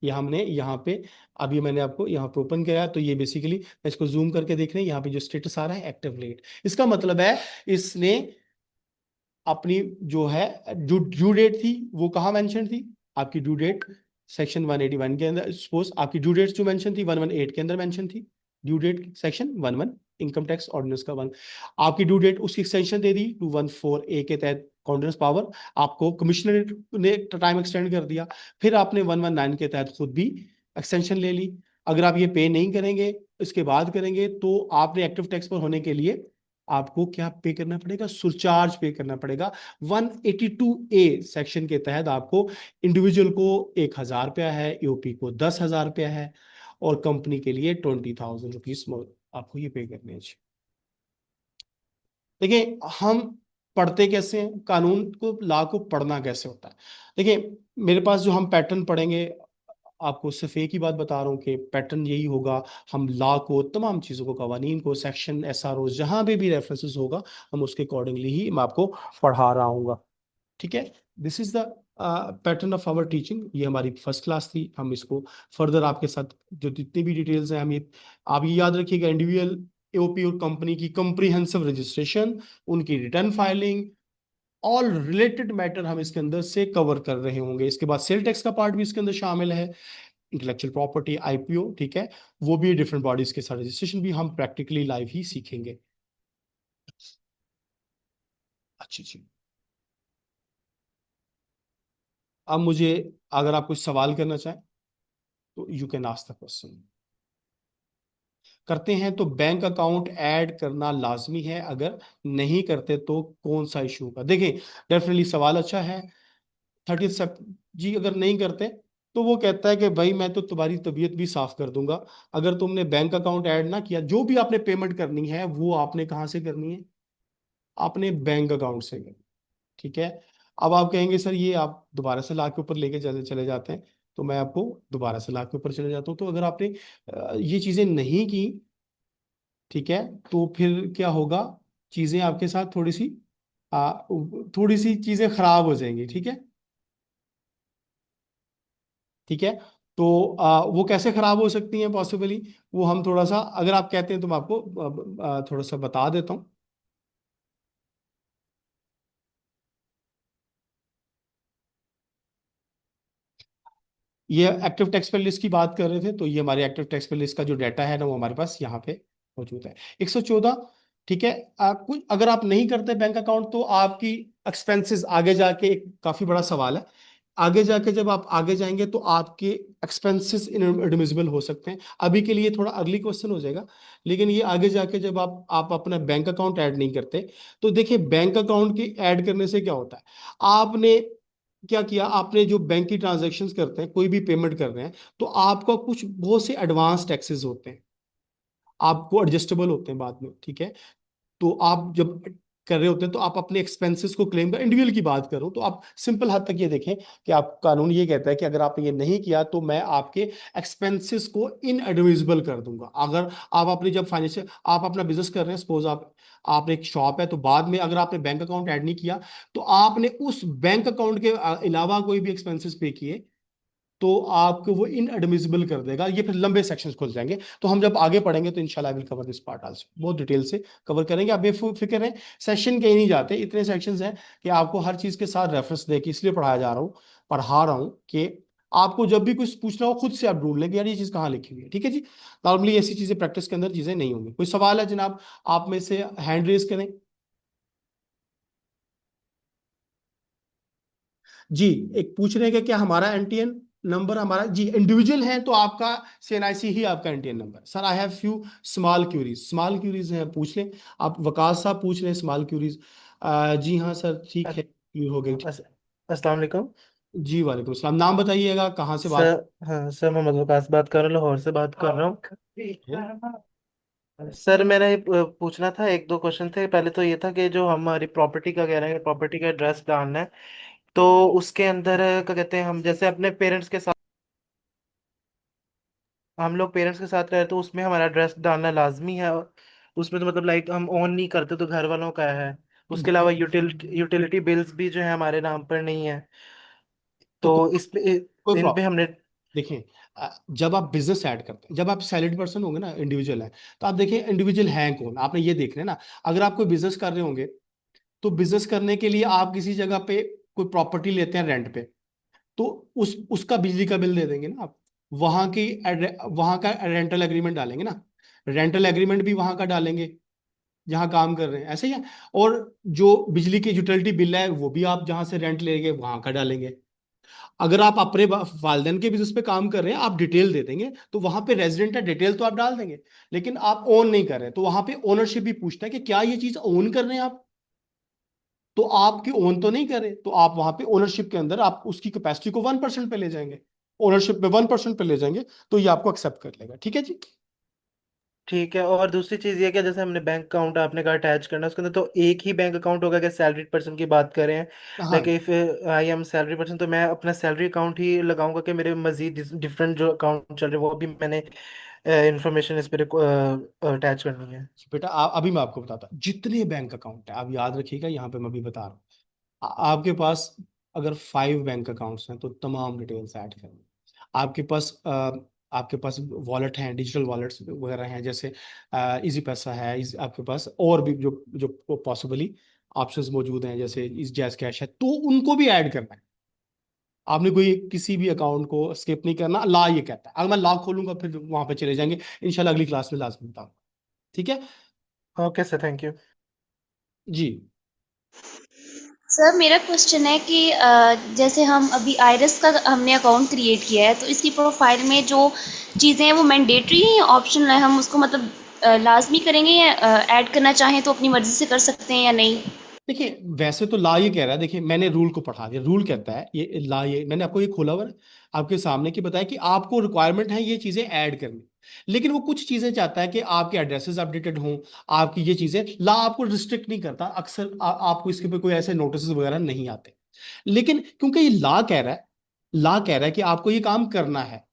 ये हमने यहाँ पे, अभी मैंने आपको यहाँ पे ओपन किया है, तो ये बेसिकली मैं इसको जूम करके देख रहे हैं, यहाँ पे जो स्टेटस आ रहा है एक्टिव लेट, इसका मतलब है इसने अपनी जो है जो ड्यू डेट थी वो कहाँ मेंशन थी, आपकी ड्यू डेट सेक्शन 181 के अंदर। सपोज आपकी ड्यू डेट जो मेंशन थी 118 के अंदर मेंशन थी, due date section 11 income tax ordinance का 1, आपकी ड्यू डेट उसकी एक्सटेंशन दे दी 214 ए के तहत कॉन्टिन्यूस पावर, आपको कमिश्नर ने टाइम एक्सटेंड कर दिया। फिर आपने 119 के तहत खुद भी एक्सटेंशन ले ली। अगर आप ये पे नहीं करेंगे, इसके बाद करेंगे, तो आपने एक्टिव टैक्स पर होने के लिए आपको क्या पे करना पड़ेगा, सुरचार्ज पे करना पड़ेगा। 182 ए सेक्शन के तहत आपको इंडिविजुअल को 1,000 रुपया है, यूपी को 10,000 रुपया है, और कंपनी के लिए 20,000 रुपीज आपको ये पे करने हैं। देखिए, हम पढ़ते कैसे हैं कानून को, लॉ को पढ़ना कैसे होता है। देखिए, मेरे पास जो हम पैटर्न पढ़ेंगे, आपको सिर्फ एक ही बात बता रहा हूँ कि पैटर्न यही होगा। हम लॉ को, तमाम चीज़ों को, कवानीन को, सेक्शन, एसआरओ, जहाँ भी रेफरेंसेस होगा, हम उसके अकॉर्डिंगली ही मैं आपको पढ़ा रहा हूँ, ठीक है। This is the pattern of our teaching. ये हमारी फर्स्ट क्लास थी, हम इसको फर्दर आपके साथ जो जितनी भी डिटेल्स हैं हम ये, आप ये याद रखिएगा, इंडिविजुअल एओपी और कंपनी की कंप्रीहेंसिव रजिस्ट्रेशन, उनकी return filing, all related matter हम इसके अंदर से कवर कर रहे होंगे। इसके बाद सेल टैक्स का पार्ट भी इसके अंदर शामिल है, इंटेलेक्चुअल प्रॉपर्टी, आईपीओ, ठीक है, वो भी डिफरेंट बॉडीज के साथ रजिस्ट्रेशन भी हम प्रैक्टिकली लाइव ही सीखेंगे। अच्छी अच्छी। अब मुझे, अगर आप कुछ सवाल करना चाहें तो you can ask the question. करते हैं तो बैंक अकाउंट ऐड करना लाजमी है, अगर नहीं करते तो कौन सा इशू होगा। देखिए, डेफिनेटली सवाल अच्छा है। 30 जी, अगर नहीं करते तो वो कहता है कि भाई मैं तो तुम्हारी तबीयत भी साफ कर दूंगा। अगर तुमने बैंक अकाउंट ऐड ना किया, जो भी आपने पेमेंट करनी है वो आपने कहाँ से करनी है, आपने बैंक अकाउंट से करनी, ठीक है। अब आप कहेंगे सर ये आप दोबारा से लाख के ऊपर लेके चले चले जाते हैं, तो मैं आपको दोबारा से लाख के ऊपर चले जाता हूँ। तो अगर आपने ये चीजें नहीं की, ठीक है, तो फिर क्या होगा, चीजें आपके साथ आ, थोड़ी सी चीजें खराब हो जाएंगी। ठीक है, ठीक है। तो वो कैसे खराब हो सकती हैं पॉसिबली, वो हम थोड़ा सा, अगर आप कहते हैं तो मैं आपको थोड़ा सा बता देता हूँ। ये एक्टिव टैक्स पे लिस्ट की बात कर रहे थे, तो ये हमारे एक्टिव टैक्स पे लिस्ट का जो डाटा है ना, वो हमारे पास यहाँ पे मौजूद है 114। ठीक है, कुछ अगर आप नहीं करते बैंक अकाउंट तो आपकी एक्सपेंसेस आगे जाके एक काफी बड़ा सवाल है। आगे जाके जब आप आगे जाएंगे तो आपके एक्सपेंसेस इनएडमिसिबल हो सकते हैं। अभी के लिए थोड़ा अर्ली क्वेश्चन हो जाएगा, लेकिन ये आगे जाके जब आप अपना बैंक अकाउंट ऐड नहीं करते, तो देखिए बैंक अकाउंट की ऐड करने से क्या होता है, आपने क्या किया, आपने जो बैंक की ट्रांजैक्शंस करते हैं, कोई भी पेमेंट कर रहे हैं, तो आपका कुछ बहुत से एडवांस टैक्सेस होते हैं, आपको एडजस्टेबल होते हैं बाद में। ठीक है, तो आप जब कर रहे होते हैं तो आप अपने एक्सपेंसेस को क्लेम कर, इंडिविजुअल की बात करूं तो आप सिंपल हद तक ये देखें कि आप, कानून ये कहता है कि अगर आपने ये नहीं किया तो मैं आपके एक्सपेंसेस को इनएडमिसिबल कर दूंगा। अगर आप अपनी जब फाइनेंशियल, आप अपना बिजनेस कर रहे हैं, सपोज आपने एक शॉप है, तो बाद में अगर आपने बैंक अकाउंट ऐड नहीं किया, तो आपने उस बैंक अकाउंट के अलावा कोई भी एक्सपेंसेस पे किए, तो आपको वो इनएडमिसिबल कर देगा। ये फिर लंबे सेक्शंस खुल जाएंगे, तो हम जब आगे पढ़ेंगे तो इंशाल्लाह will cover this part also, बहुत डिटेल से कवर करेंगे। आप बेफिक्र हैं, सेशन कहीं नहीं जाते, इतने सेक्शंस हैं कि आपको हर चीज के साथ रेफरेंस देके इसलिए पढ़ा रहा हूँ कि आपको जब भी कुछ पूछना हो खुद से आप ढूंढ लेंगे यार ये चीज कहाँ लिखी हुई है। ठीक है जी, नॉर्मली ऐसी चीजें प्रैक्टिस के अंदर चीजें नहीं होंगी। कोई सवाल है जनाब, आप में से हैंड रेज करें। जी, एक पूछ रहे हैं कि क्या हमारा एनटीएन नंबर, हमारा जी इंडिविजुअल है तो आपका सीएनआईसी ही आपका NTN number. Sir I have few small queries हैं, पूछ लें। आप वकास साहब पूछ लें स्मॉल क्यूरीज। जी हाँ सर, ठीक है, ये हो गई। अस्सलाम वालेकुम। जी वालेकुम सलाम, नाम बताइएगा, कहाँ से बात सर, हाँ सर, मैं मोहम्मद वकास बात कर रहा हूँ, लाहौर से बात कर रहा है? हूँ। सर, मेरा ये पूछना था, एक दो क्वेश्चन थे। पहले तो ये था कि जो हमारी प्रॉपर्टी का कह रहे हैं, प्रॉपर्टी का एड्रेस डालना है, तो उसके अंदर क्या कहते हैं, हम जैसे अपने पेरेंट्स के साथ, हम लोग पेरेंट्स के साथ रहे तो उसमें हमारा एड्रेस डालना लाजमी है। उसमें तो मतलब लाइक हम ओन नहीं करते तो घर वालों का है। उसके अलावा यूटिलिटी बिल्स भी जो है हमारे नाम पर नहीं है। तो तो इस पे, कोई इन पे प्रॉब्लम, हमने। देखिए, जब आप बिजनेस ऐड करते हैं, जब आप सैलरी पर्सन होंगे ना, इंडिविजुअल है, तो आप देखिए इंडिविजुअल हैं कौन, आपने ये देखना है ना। अगर आप कोई बिजनेस कर रहे होंगे, तो बिजनेस करने के लिए आप किसी जगह पे कोई प्रॉपर्टी लेते हैं रेंट पे, तो उसका बिजली का बिल दे देंगे ना आप, वहां का रेंटल एग्रीमेंट डालेंगे ना, रेंटल एग्रीमेंट भी वहां का डालेंगे जहां काम कर रहे हैं, ऐसे ही है। और जो बिजली की यूटिलिटी बिल है वो भी आप जहां से रेंट लेंगे वहां का डालेंगे। अगर आप अपने वालदेन के बिजनेस पे काम कर रहे हैं, आप डिटेल दे देंगे, तो वहां पे रेजिडेंट है, डिटेल तो आप डाल देंगे। लेकिन आप ओन नहीं कर रहे, तो वहां पे ओनरशिप भी पूछता है कि क्या ये चीज ओन कर रहे हैं आप, तो आपकी ओन तो नहीं करे, तो आप वहां पे ओनरशिप के अंदर आप उसकी कैपेसिटी को 1% पे ले जाएंगे, ओनरशिप पे 1% पे ले जाएंगे, तो ये आपको एक्सेप्ट कर लेगा। ठीक है जी। ठीक है। और दूसरी चीज ये कि जैसे हमने बैंक अकाउंट आपने कहा अटैच करना, उसके अंदर तो एक ही बैंक अकाउंट होगा कि सैलरीड पर्सन की बात करें? हाँ, like if I am salary person तो मैं अपना सैलरी अकाउंट ही लगाऊंगा कि मेरे मजीद डिफरेंट जो अकाउंट चल रहे हैं वो भी मैंने इंफॉर्मेशन इस पर अटैच करनी है? बेटा अभी मैं आपको बताता हूँ जितने बैंक अकाउंट है, आप याद रखिएगा, यहाँ पे मैं भी बता रहा हूँ। आपके पास अगर 5 बैंक अकाउंट्स हैं तो तमाम डिटेल्स ऐड करेंगे। आपके पास आपके पास वॉलेट हैं, डिजिटल वॉलेट्स वगैरह हैं, जैसे इजी पैसा है, आपके पास और भी जो पॉसिबली ऑप्शंस मौजूद हैं, जैसे इस जैज कैश है, तो उनको भी ऐड करना है। आपने कोई किसी भी अकाउंट को स्किप नहीं करना, लॉ ये कहता है। अगर मैं लॉ खोलूंगा फिर वहां पे चले जाएंगे, इंशाल्लाह अगली क्लास में लाजमी बताऊंगा। ठीक है ओके सर, थैंक यू। जी। सर मेरा क्वेश्चन है कि जैसे हम अभी आइरिस का हमने अकाउंट क्रिएट किया है, तो इसकी प्रोफाइल में जो चीज़ें हैं वो मैंडेटरी हैं या ऑप्शनल है? हम उसको मतलब लाजमी करेंगे या ऐड करना चाहें तो अपनी मर्जी से कर सकते हैं या नहीं? देखिए, वैसे तो ला ये कह रहा है, देखिए मैंने रूल को पढ़ा दिया, रूल कहता है ये ला, ये मैंने आपको ये खोला हुआ है, आपके सामने की बताया कि आपको रिक्वायरमेंट है ये चीजें ऐड करनी, लेकिन वो कुछ चीजें चाहता है कि आपके एड्रेसेस अपडेटेड हों, आपकी ये चीजें, ला आपको रिस्ट्रिक्ट नहीं करता, अक्सर आपको इसके ऊपर कोई ऐसे नोटिस वगैरह नहीं आते। लेकिन क्योंकि ये ला कह रहा है, ला कह रहा है कि आपको ये काम करना है,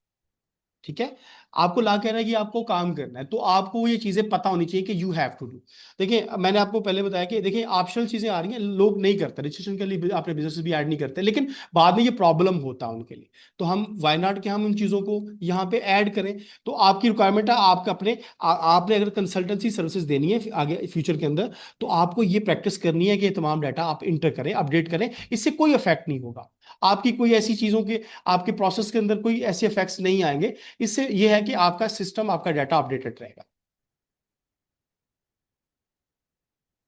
ठीक है, आपको ला कह रहा है कि आपको काम करना है, तो आपको ये चीजें पता होनी चाहिए कि यू हैव टू डू। देखिए मैंने आपको पहले बताया कि देखिए ऑप्शनल चीजें आ रही हैं, लोग नहीं करते, रजिस्ट्रेशन के लिए अपने बिजनेस भी ऐड नहीं करते, लेकिन बाद में ये प्रॉब्लम होता है उनके लिए। तो हम वाई नॉट के हम उन चीजों को यहाँ पे ऐड करें। तो आपकी रिक्वायरमेंट है, आपका अपने आपने अगर कंसल्टेंसी सर्विसेज देनी है आगे फ्यूचर के अंदर, तो आपको ये प्रैक्टिस करनी है कि ये तमाम डाटा आप इंटर करें, अपडेट करें। इससे कोई इफेक्ट नहीं होगा आपकी, कोई ऐसी चीजों के आपके प्रोसेस के अंदर कोई ऐसे इफेक्ट्स नहीं आएंगे। इससे यह है कि आपका सिस्टम, आपका डाटा अपडेटेड रहेगा।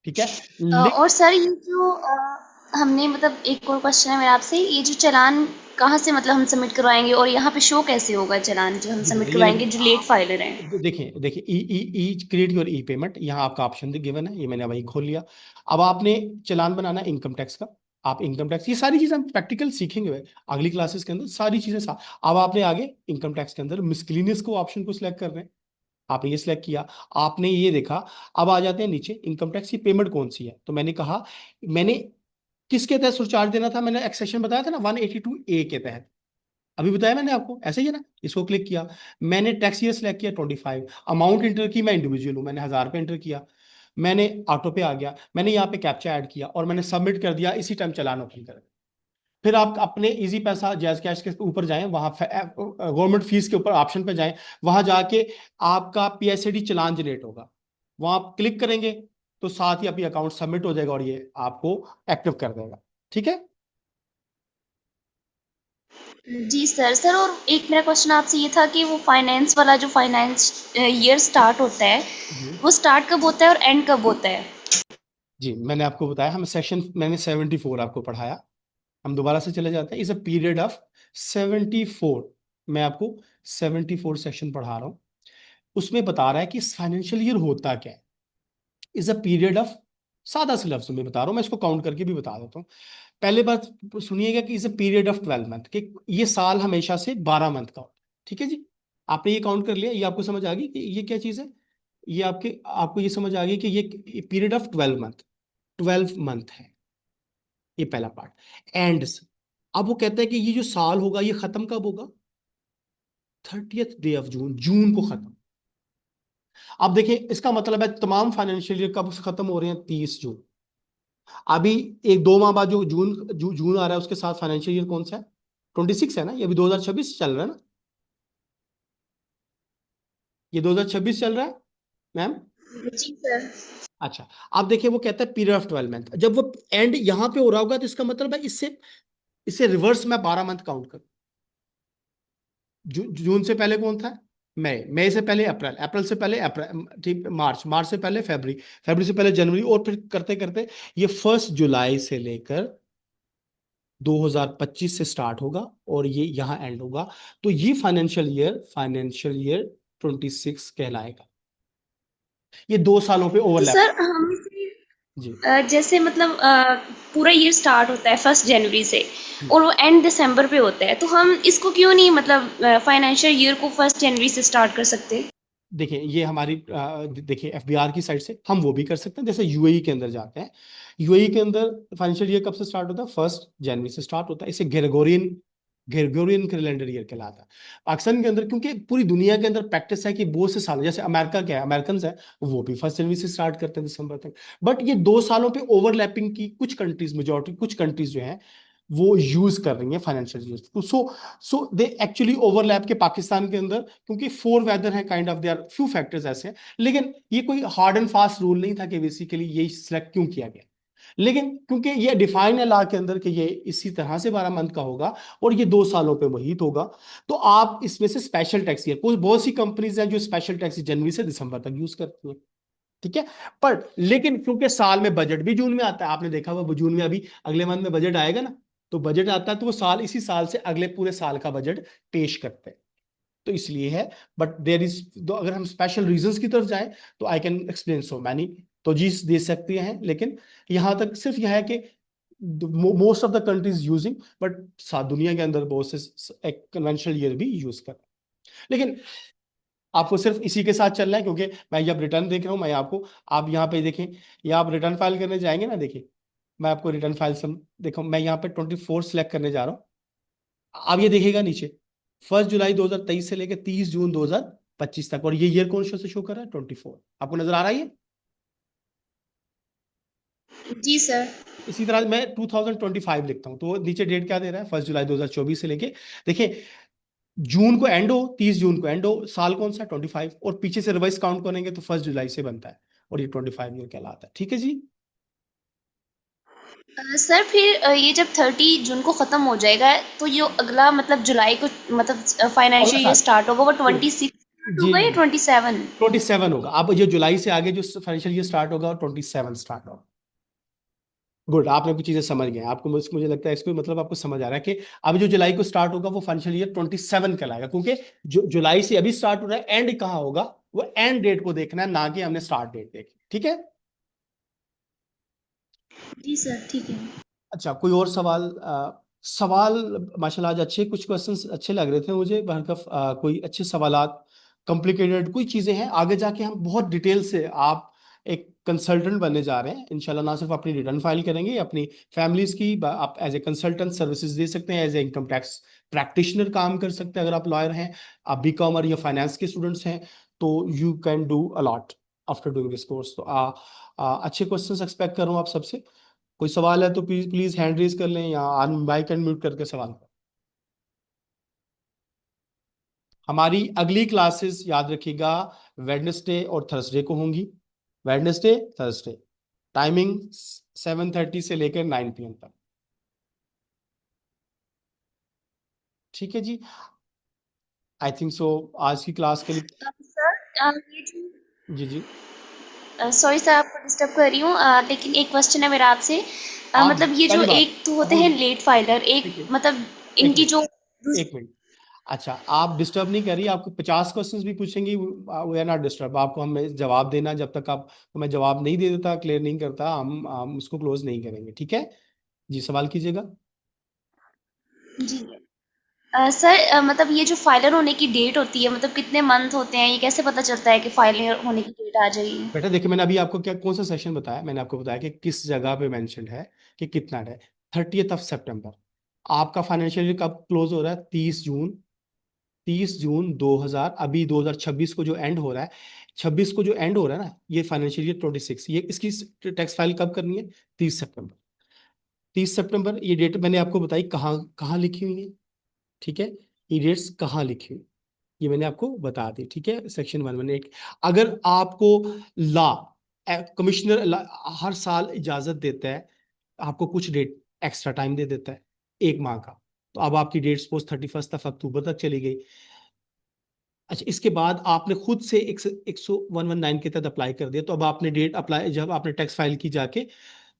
ठीक है। और सर ये जो हमने मतलब एक और क्वेश्चन है मेरा आपसे, ये जो चालान कहाँ से मतलब हम सबमिट करवाएंगे और यहाँ पे शो कैसे होगा चालान जो हम सबमिट ये करवाएंगे जो लेट फाइलर हैं? देखिए देखिए ई ई ई क्रिएट योर ई पेमेंट, यहाँ आपका ऑप्शन गिवन है, ये मैंने वही खोल लिया। अब आपने चालान बनाना है इनकम टैक्स का। आप इनकम टैक्स, ये सारी चीजें हम प्रैक्टिकल सीखेंगे अगली क्लासेस के अंदर, सारी चीजें अब आपने आगे इनकम टैक्स के अंदर मिसक्लिनियस को ऑप्शन को सिलेक्ट कर रहे हैं, आपने ये सिलेक्ट किया, आपने ये देखा। अब आ जाते हैं नीचे, इनकम टैक्स की पेमेंट कौन सी है, तो मैंने कहा मैंने किसके तहत सुरचार्ज देना था, मैंने एक्सेशन बताया था ना 182A के तहत, अभी बताया मैंने आपको, ऐसे ही है ना। इसको क्लिक किया, मैंने टैक्स ईयर सेलेक्ट किया 25, अमाउंट इंटर की, मैं इंडिविजुअल हूं, मैंने 1000 रुपये इंटर किया, मैंने ऑटो पे आ गया, मैंने यहाँ पे कैप्चा ऐड किया और मैंने सबमिट कर दिया, इसी टाइम चालान ओपन कर। फिर आप अपने इजी पैसा जैज कैश के ऊपर जाएं, वहां गवर्नमेंट फीस के ऊपर ऑप्शन पे जाएं, वहां जाके आपका PSAD चालान जनरेट होगा, वहां आप क्लिक करेंगे तो साथ ही आपकी अकाउंट सबमिट हो जाएगा और ये आपको एक्टिव कर देगा। ठीक है। जी सर और एक मेरा क्वेश्चन आपसे ये था कि वो फाइनेंस वाला जो फाइनेंस ईयर स्टार्ट होता है, जी वो स्टार्ट कब होता है और एंड कब होता है? जी, मैंने आपको बताया, हम सेशन मैंने 74 आपको पढ़ाया, हम दोबारा से चले जाते हैं। इज अ पीरियड ऑफ 74, मैं आपको 74 सेशन पढ़ा रहा हूँ, उसमें बता रहा है कि फाइनेंशियल ईयर होता क्या है। इज अ पीरियड ऑफ, सादा से लफ्ज में बता रहा हूँ, मैं इसको काउंट करके भी बता देता हूँ। पहले बात सुनिएगा कि is a period of 12 month, कि ये साल हमेशा से 12 मंथ का होता है। ठीक है जी, आपने ये काउंट कर लिया, ये आपको समझ आ गई कि ये क्या चीज है, ये आपको ये समझ आ गई कि ये पीरियड ऑफ 12 मंथ, 12 मंथ है, ये पहला पार्ट। एंड अब वो कहता है कि ये जो साल होगा ये खत्म कब होगा, 30th डे ऑफ जून, जून को खत्म। अब देखिए इसका मतलब है तमाम फाइनेंशियल ईयर कब से खत्म हो रहे हैं, 30 जून। अभी एक 2 माह बाद जो जून आ रहा है, उसके साथ फाइनेंशियल ईयर कौन सा है, 26 है ना, ये अभी 2026 चल रहा है ना, ये 2026 चल रहा है मैम। जी सर। अच्छा, अब देखिए वो कहता है पीरियड ऑफ 12 मंथ, जब वो एंड यहां पे हो रहा होगा तो इसका मतलब है इससे इससे रिवर्स में 12 मंथ काउंट करूं। जून से पहले कौन था, मई से पहले अप्रैल, अप्रैल से पहले अप्रैल, ठीक, मार्च से पहले फरवरी, फरवरी से पहले जनवरी, और फिर करते करते ये 1 जुलाई से लेकर 2025 से स्टार्ट होगा और ये यहाँ एंड होगा। तो ये फाइनेंशियल ईयर 26 कहलाएगा। ये 2 सालों पे तो ओवरलैप। सर हम इसे जी जैसे मतलब पूरा ईयर स्टार्ट होता है 1 जनवरी से जी, और वो एंड दिसंबर पे होता है, तो हम इसको क्यों नहीं मतलब फाइनेंशियल ईयर को 1 जनवरी से स्टार्ट कर सकते? देखिए ये हमारी देखिए FBR की साइड से हम वो भी कर सकते हैं, जैसे UAE के अंदर जाते हैं। UAE के अंदर फाइनेंशियल ईयर कब से स्टार्ट होता है, 1 जनवरी से स्टार्ट होता है, इसे ग्रेगोरियन ग्रेगोरियन कैलेंडर ईयर कहलाता है। पाकिस्तान के अंदर क्योंकि पूरी दुनिया के अंदर प्रैक्टिस है कि बहुत से साल, जैसे अमेरिका क्या है, अमेरिकन है, वो भी 1 जनवरी से स्टार्ट करते हैं दिसंबर तक। बट ये 2 सालों पे ओवरलैपिंग की कुछ कंट्रीज, मेजोरिटी कुछ कंट्रीज जो हैं वो यूज कर रही हैं financial year. So they actually overlap के पाकिस्तान के अंदर, क्योंकि 4 वेदर है kind of, they are few factors ऐसे हैं, लेकिन ये कोई हार्ड एंड फास्ट रूल नहीं था कि बेसिकली ये सिलेक्ट क्यों किया गया। लेकिन क्योंकि ये डिफाइन है लॉ के अंदर कि ये इसी तरह से 12 मंथ का होगा और ये 2 सालों पे मुहित होगा, तो आप इसमें से स्पेशल टैक्स ईयर, कोई बहुत सी कंपनीज हैं जो स्पेशल टैक्स जनवरी से दिसंबर तक यूज करती हैं। ठीक है। पर लेकिन क्योंकि साल में बजट भी जून में आता है, आपने देखा हुआ जून में, अभी अगले मंथ में बजट आएगा ना, तो बजट आता है तो वो साल, इसी साल से अगले पूरे साल का बजट पेश करते हैं, तो इसलिए है। बट देर इज, अगर हम स्पेशल रीजंस की तरफ जाएं तो I can explain so many, तो जी दे सकते हैं, लेकिन यहां तक सिर्फ यह है कि most of the countries using, but दुनिया के अंदर बहुत से एक कन्वेंशनल ईयर भी यूज कर, लेकिन आपको सिर्फ इसी के साथ चलना है, क्योंकि मैं जब रिटर्न देख रहा हूं, मैं आपको, आप यहाँ पे देखें, या आप रिटर्न फाइल करने जाएंगे ना, देखिए मैं आपको रिटर्न फाइल देखो, मैं यहाँ पे 24 सेलेक्ट करने जा रहा हूँ। आप ये देखिएगा नीचे, 1 जुलाई 2023 से लेकर 30 जून 25 तक। और ये ईयर कौन सा से शो कर रहा है? 24। आपको नजर आ रहा है ये? जी सर। इसी तरह मैं 2025 लिखता हूँ, तो नीचे डेट क्या दे रहा है? 1 जुलाई 2024 से लेके, देखिए, जून को एंड हो, 30 जून को एंड हो, साल कौन सा? 25। और पीछे से रिवाइज काउंट करेंगे तो 1 जुलाई से बनता है, और ये 25 ईयर कहलाता है। ठीक है जी। सर फिर ये जब 30 जून को ख़त्म हो जाएगा तो ये अगला मतलब जुलाई को मतलब अगला फाइनेंशियल ईयर साल, स्टार्ट होगा वो जी 26 जी होगा या जी, 27? 27 होगा। अब ये जुलाई से आगे जो फाइनेंशियल ईयर स्टार्ट होगा, 27 स्टार्ट होगा। गुड, आपने कुछ चीजें समझ गए हैं। आपको मुझे लगता है इसको मतलब आपको समझ आ रहा है कि अब जो जुलाई को स्टार्ट होगा वो फाइनेंशियल ईयर 27 कहलाएगा, क्योंकि जो जुलाई से अभी स्टार्ट हो रहा है, एंड कहाँ होगा? वो एंड डेट को देखना है, ना कि हमने स्टार्ट डेट देखी। ठीक है। जी सर ठीक है। अच्छा, कोई और सवाल? सवाल माशाल्लाह आज अच्छे, कुछ क्वेश्चंस अच्छे लग रहे थे मुझे बहरकफ। कोई अच्छे सवालात, कॉम्प्लिकेटेड कोई चीज़ें हैं, आगे जाके हम बहुत डिटेल से, आप एक कंसल्टेंट बनने जा रहे हैं इंशाल्लाह। ना सिर्फ अपनी रिटर्न फाइल करेंगे, अपनी फैमिलीज की आप एज ए कंसल्टेंट सर्विसेज दे सकते हैं, as a income tax practitioner काम कर सकते हैं। अगर आप लॉयर हैं, आप बीकॉम और या फाइनेंस के स्टूडेंट्स हैं, तो you can do allot after doing this course. तो अच्छे क्वेश्चंस एक्सपेक्ट कर रहा हूँ आप सबसे। कोई सवाल है तो प्लीज प्लीज हैंड रेज कर लें, या ऑन माइक एंड म्यूट करके सवाल करें। हमारी अगली क्लासेस याद रखिएगा, वेडनेसडे और थर्सडे को होंगी। वेडनेसडे, थर्सडे, टाइमिंग 7:30 से लेकर 9 PM तक। ठीक है जी। आई थिंक सो आज की क्लास के लिए। सर ये जी जी। जो सॉरी सर आपको डिस्टर्ब कर रही हूँ लेकिन एक क्वेश्चन है मेरा आपसे। आप मतलब ये जो पहली बात, एक तो होते होल्ड, हैं लेट फाइलर एक ठीक है, मतलब एक इनकी मिनट, जो एक मिनट। अच्छा, आप डिस्टर्ब नहीं कर रही, आपको 50 क्वेश्चंस भी पूछेंगी, वी आर नॉट डिस्टर्ब। आपको हमें जवाब देना, जब तक आप मैं जवाब नहीं दे देता, क्लियर नहीं करता, हम उसको क्लोज नहीं करेंगे। ठीक है जी, सवाल कीजिएगा। जी सर मतलब ये जो फाइलर होने की डेट होती है मतलब कितने मंथ होते हैं ये कैसे पता चलता है कि फाइलर होने की डेट आ गई है? बेटा देखिए, मैंने अभी आपको क्या कौन सा सेशन बताया? मैंने आपको बताया कि किस जगह पे मेंशन है कि कितना है। 30 सितंबर आपका फाइनेंशियल ईयर कब क्लोज हो रहा है? 30 जून। 30 जून 2000, अभी 2026 को जो एंड हो रहा है, 26 को जो एंड हो रहा है ना, ये फाइनेंशियल ईयर 26, ये इसकी टैक्स फाइल कब करनी है? 30 सितंबर। 30 सितंबर ये डेट मैंने आपको बताई, कहाँ कहाँ लिखी हुई है। ठीक है, ये डेट्स कहाँ लिखी हुई, ये मैंने आपको बता दी। ठीक है, सेक्शन 118। अगर आपको लॉ, कमिश्नर हर साल इजाजत देता है, आपको कुछ डेट एक्स्ट्रा टाइम दे देता है, 1 माह का, तो अब आपकी डेट सपोज 31 अक्टूबर तक चली गई। अच्छा, इसके बाद आपने खुद से एक सौ 119 के तहत अप्लाई कर दिया, तो अब आपने डेट अप्लाई, जब आपने टैक्स फाइल की जाके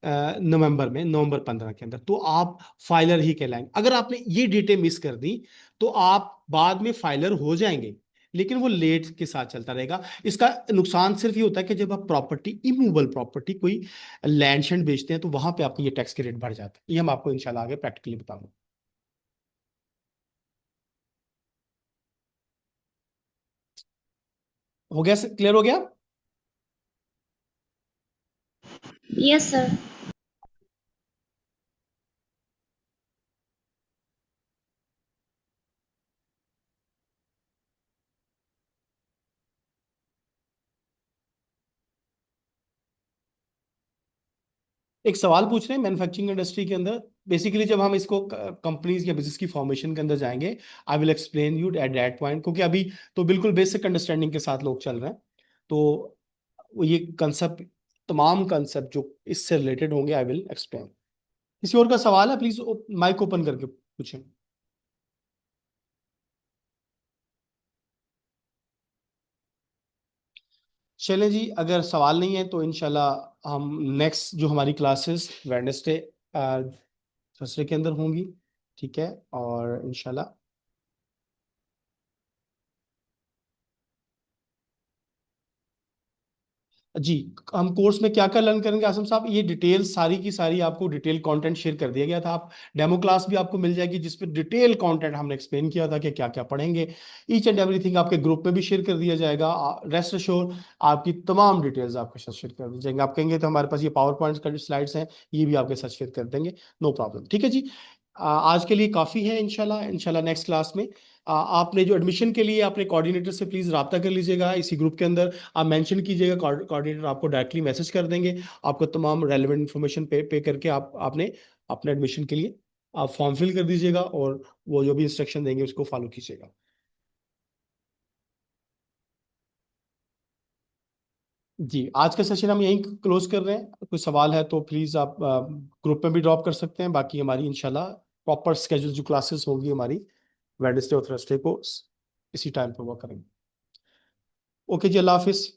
नवंबर में, नवंबर 15 के अंदर, तो आप फाइलर ही कहलाएंगे। अगर आपने ये डेटें मिस कर दी तो आप बाद में फाइलर हो जाएंगे, लेकिन वो लेट के साथ चलता रहेगा। इसका नुकसान सिर्फ ये होता है कि जब आप प्रॉपर्टी, इमूवेबल प्रॉपर्टी, कोई लैंड शैंड बेचते हैं, तो वहां पे आपका ये टैक्स के रेट बढ़ जाता है। ये हम आपको इंशाल्लाह आगे प्रैक्टिकली बताऊंगा। हो गया? क्लियर हो गया? Yes sir. एक सवाल पूछ रहे हैं मैन्युफैक्चरिंग इंडस्ट्री के अंदर। बेसिकली जब हम इसको कंपनीज या बिजनेस की फॉर्मेशन के अंदर जाएंगे, I will explain you at that point, क्योंकि अभी तो बिल्कुल बेसिक अंडरस्टैंडिंग के साथ लोग चल रहे हैं। तो वो ये कंसेप्ट, तमाम कंसेप्ट जो इससे रिलेटेड होंगे, आई विल एक्सप्लेन। किसी और का सवाल है? प्लीज माइक ओपन करके पूछें। चलें जी, अगर सवाल नहीं है तो इंशाल्लाह हम नेक्स्ट जो हमारी क्लासेस वेडनेसडे, थर्सडे के अंदर होंगी। ठीक है, और इंशाल्लाह जी, हम कोर्स में क्या क्या लर्न करेंगे आसम साहब, ये डिटेल सारी की सारी आपको डिटेल कंटेंट शेयर कर दिया गया था। आप डेमो क्लास भी आपको मिल जाएगी, जिसपे डिटेल कंटेंट हमने एक्सप्लेन किया था कि क्या क्या पढ़ेंगे। ईच एंड एवरीथिंग आपके ग्रुप में भी शेयर कर दिया जाएगा। रेस्ट अश्योर, आपकी तमाम डिटेल्स आपके साथ शेयर कर दी जाएंगी। आप कहेंगे तो हमारे पास ये पावर पॉइंट का स्लाइड्स हैं, ये भी आपके साथ शेयर कर देंगे, नो प्रॉब्लम। ठीक है जी, आज के लिए काफ़ी है। इंशाल्लाह इंशाल्लाह नेक्स्ट क्लास में आपने जो एडमिशन के लिए अपने कोऑर्डिनेटर से प्लीज रब्ता कर लीजिएगा। इसी ग्रुप के अंदर आप मेंशन कीजिएगा, कोऑर्डिनेटर आपको डायरेक्टली मैसेज कर देंगे, आपको तमाम रेलेवेंट इन्फॉर्मेशन पे करके आपने अपने एडमिशन के लिए आप फॉर्म फिल कर दीजिएगा और वो जो भी इंस्ट्रक्शन देंगे उसको फॉलो कीजिएगा। जी, आज का सेशन हम यहीं क्लोज कर रहे हैं। कोई सवाल है तो प्लीज आप ग्रुप में भी ड्रॉप कर सकते हैं। बाकी हमारी इंशाल्लाह प्रॉपर स्केड्यूल जो क्लासेस होगी हमारी वेडनेसडे और थर्सडे को इसी टाइम पर हुआ करेंगे। ओके जी, अल्लाह हाफिज।